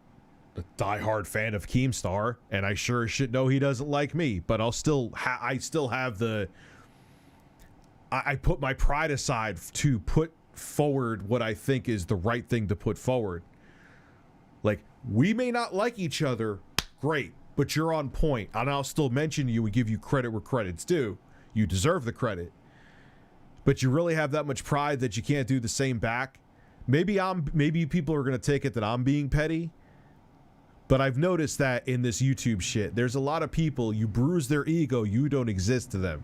a diehard fan of Keemstar, and I sure as shit know he doesn't like me, but I still have the I put my pride aside to put forward what I think is the right thing to put forward. Like, we may not like each other, great, but you're on point, and I'll still mention you and give you credit where credit's due. You deserve the credit. But you really have that much pride that you can't do the same back? Maybe people are going to take it that I'm being petty. But I've noticed that in this YouTube shit, there's a lot of people, you bruise their ego, you don't exist to them.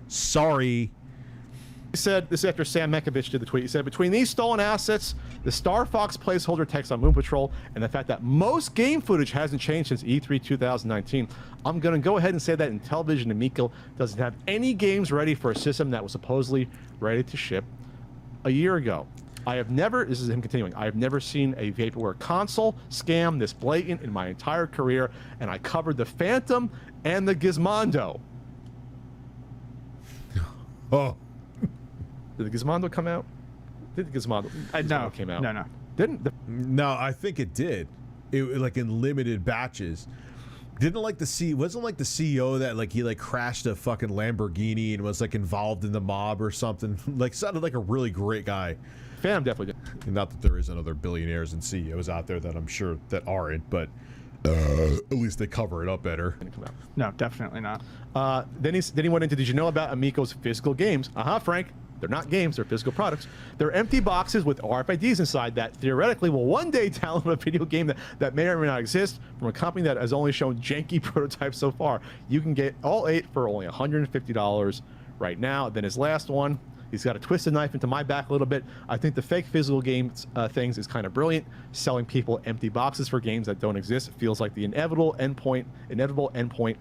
Sorry. He said, this after Sam Mekovich did the tweet, he said, between these stolen assets, the Star Fox placeholder text on Moon Patrol, and the fact that most game footage hasn't changed since E3 2019, I'm going to go ahead and say that Intellivision Amico doesn't have any games ready for a system that was supposedly ready to ship a year ago. I have never, this is him continuing, I have never seen a Vaporware console scam this blatant in my entire career, and I covered the Phantom and the Gizmondo. Oh. Did the Gizmondo come out? Did the Gizmondo no, came out? No. Didn't? No, I think it did. It like in limited batches. Wasn't like the CEO that like he like crashed a fucking Lamborghini and was like involved in the mob or something. Like sounded like a really great guy. Phantom definitely did. Not that there isn't other billionaires and CEOs out there that I'm sure that aren't, but at least they cover it up better. No, definitely not. Then he went into, did you know about Amico's physical games? Frank. They're not games, they're physical products. They're empty boxes with RFIDs inside that theoretically will one day download a video game that may or may not exist from a company that has only shown janky prototypes so far. You can get all 8 for only $150 right now. Then his last one, he's got a twisted knife into my back a little bit. I think the fake physical games things is kind of brilliant. Selling people empty boxes for games that don't exist feels like the inevitable endpoint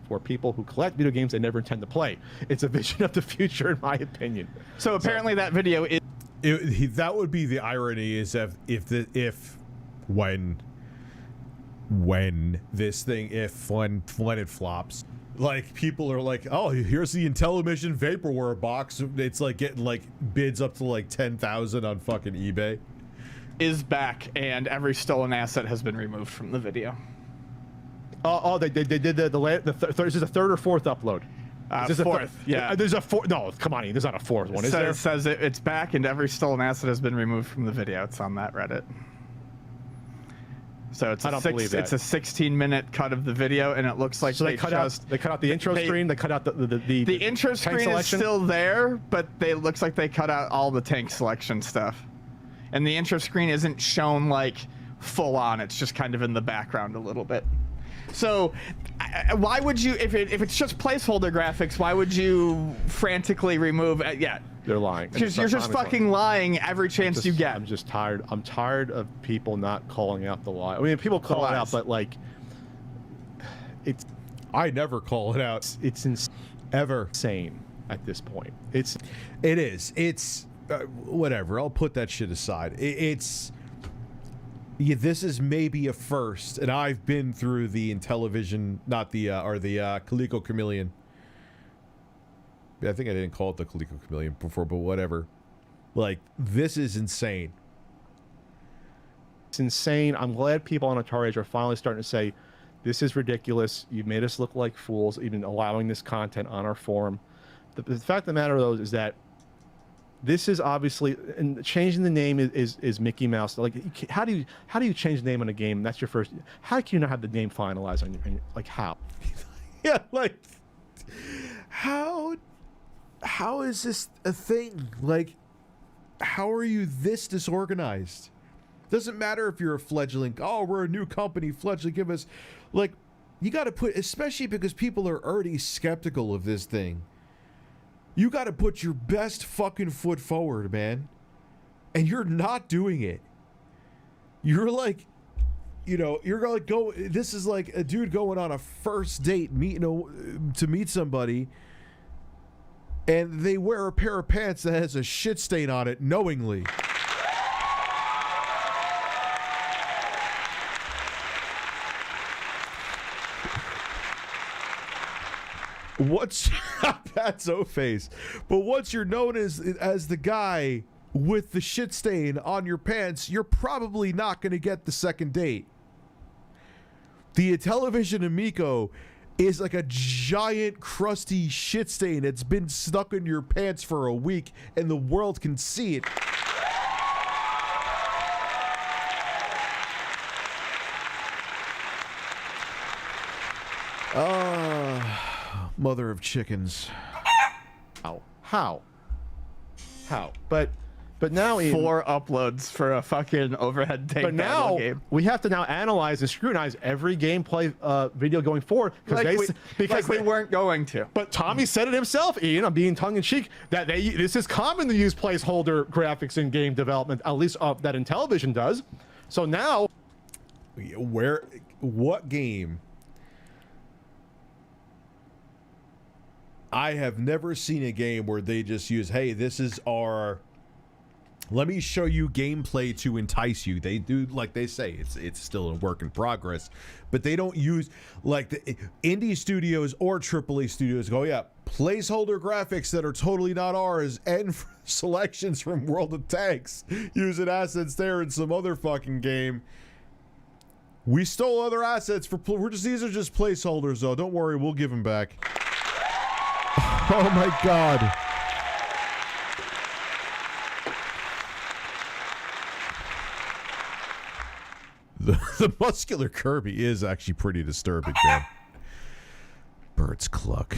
for people who collect video games they never intend to play. It's a vision of the future, in my opinion. So apparently that video is. That would be the irony, is when it flops. Like, people are like, oh, here's the Intellivision Vaporware box. It's like getting like bids up to like 10,000 on fucking eBay. Is back, and every stolen asset has been removed from the video. They did this is the third or fourth upload. Is this Fourth, yeah. There's a fourth. No, come on, there's not a fourth one, is there? It says it's back, and every stolen asset has been removed from the video. It's on that Reddit. So it's I don't believe that. It's a 16-minute cut of the video, and it looks like So they cut out the intro screen. They cut out the intro screen selection. is still there, but it looks like they cut out all the tank selection stuff. And the intro screen isn't shown like full on. It's just kind of in the background a little bit. So why would you, if it's just placeholder graphics, why would you frantically remove? Yeah, they're lying. Because you're just fucking lying every chance you get. I'm just tired. I'm tired of people not calling out the lie. I mean, people call it out, but like, I never call it out. It's insane at this point. It is. It's whatever. I'll put that shit aside. This is maybe a first, and I've been through the Intellivision, not the Coleco Chameleon. I think I didn't call it the Coleco Chameleon before, but whatever. Like, this is insane. It's insane. I'm glad people on Atari Age are finally starting to say, this is ridiculous. You've made us look like fools, even allowing this content on our forum. The fact of the matter, though, is that this is obviously, and changing the name is Mickey Mouse. Like, how do you change the name on a game? That's your first. How can you not have the name finalized on your? Like, how? Yeah, like, how is this a thing? Like, how are you this disorganized? Doesn't matter if you're a fledgling. Oh, we're a new company, fledgling. Give us, like, you got to put, especially because people are already skeptical of this thing. You got to put your best fucking foot forward, man. And you're not doing it. You're like, you're like, this is like a dude going on a first date, to meet somebody, and they wear a pair of pants that has a shit stain on it knowingly. What's that's O-face, but once you're known as the guy with the shit stain on your pants, you're probably not going to get the second date. The Intellivision Amico is like a giant crusty shit stain that's been stuck in your pants for a week, and the world can see it. Mother of chickens. How? But now 4 uploads for a fucking overhead tank. But now game. we have to now analyze and scrutinize every gameplay video going forward because we weren't going to. But Tommy said it himself, Ian. I'm being tongue in cheek that this is common to use placeholder graphics in game development, at least that Intellivision does. So now, what game? I have never seen a game where they just use, hey, this is our, let me show you gameplay to entice you. They do, like they say, it's still a work in progress, but they don't use, like, the indie studios or AAA studios go, yeah, placeholder graphics that are totally not ours and selections from World of Tanks using assets there in some other fucking game. We stole other assets these are just placeholders, though. Don't worry, we'll give them back. Oh my God. The muscular Kirby is actually pretty disturbing, man. Birds cluck.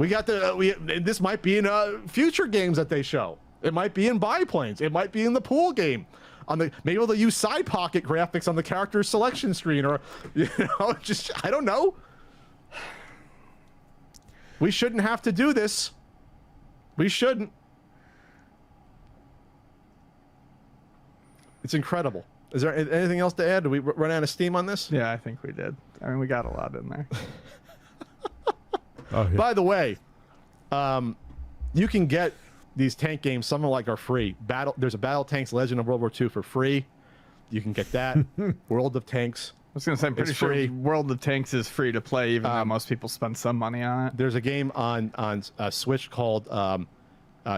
We got this might be in future games that they show. It might be in biplanes. It might be in the pool game. Maybe they'll use side pocket graphics on the character selection screen, or just I don't know. We shouldn't have to do this. We shouldn't. It's incredible. Is there anything else to add? Did we run out of steam on this? Yeah, I think we did. I mean, we got a lot in there. Oh, yeah. By the way, you can get these tank games. Some of like are free. There's a Battle Tanks Legend of World War II for free. You can get that. World of Tanks. I was gonna say, I'm pretty sure free. World of Tanks is free to play, even though most people spend some money on it. There's a game on Switch called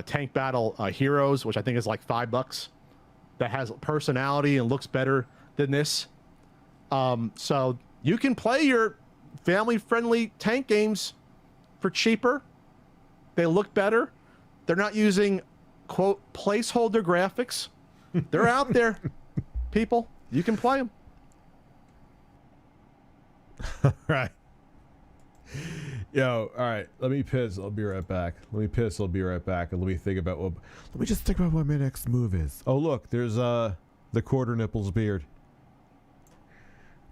Tank Battle Heroes, which I think is like $5. That has personality and looks better than this. So you can play your family-friendly tank games for cheaper. They look better. They're not using, quote, placeholder graphics. They're out there, people. You can play them. Right. Yo, all right. Let me piss. I'll be right back. Let me piss. I'll be right back. And let me think about what. Let me just think about what my next move is. Oh, look. There's the quarter nipples beard.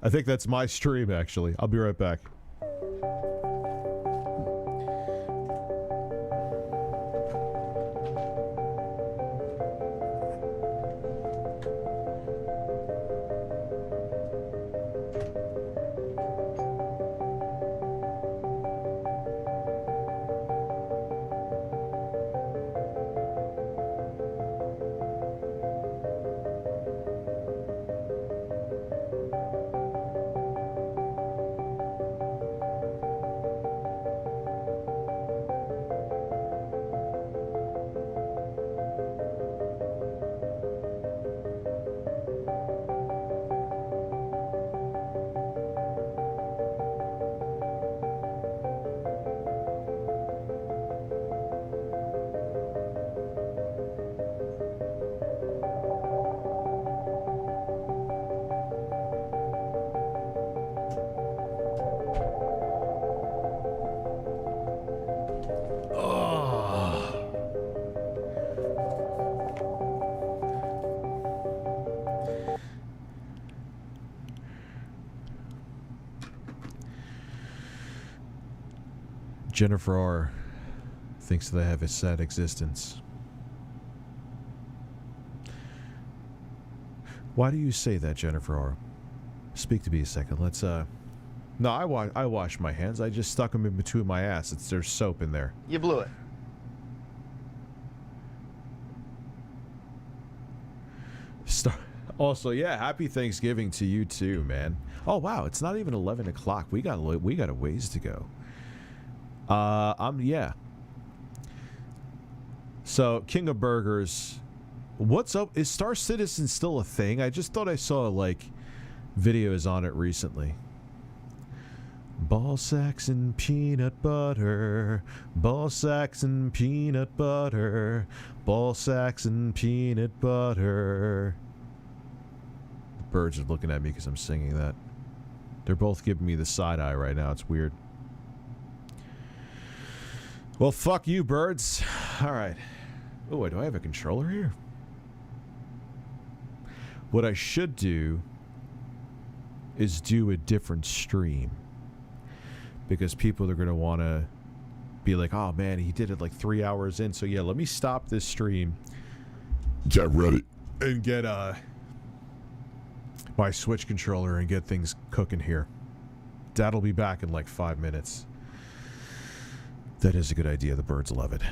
I think that's my stream, actually. I'll be right back. Jennifer R. thinks that I have a sad existence. Why do you say that, Jennifer R? Speak to me a second. Let's, No, I wash my hands. I just stuck them in between my ass. There's soap in there. You blew it. Also, yeah, happy Thanksgiving to you too, man. Oh wow, it's not even 11 o'clock. We got a ways to go. Yeah. So, King of Burgers, what's up? Is Star Citizen still a thing? I just thought I saw like videos on it recently. Ball sacks and peanut butter, ball sacks and peanut butter, ball sacks and peanut butter. The birds are looking at me because I'm singing that. They're both giving me the side eye right now. It's weird. Well, fuck you, birds. All right. Oh, do I have a controller here? What I should do is do a different stream. Because people are going to want to be like, oh, man, he did it like 3 hours in. So, yeah, let me stop this stream. Get ready. And get my Switch controller and get things cooking here. Dad'll be back in like 5 minutes. That is a good idea. The birds love it.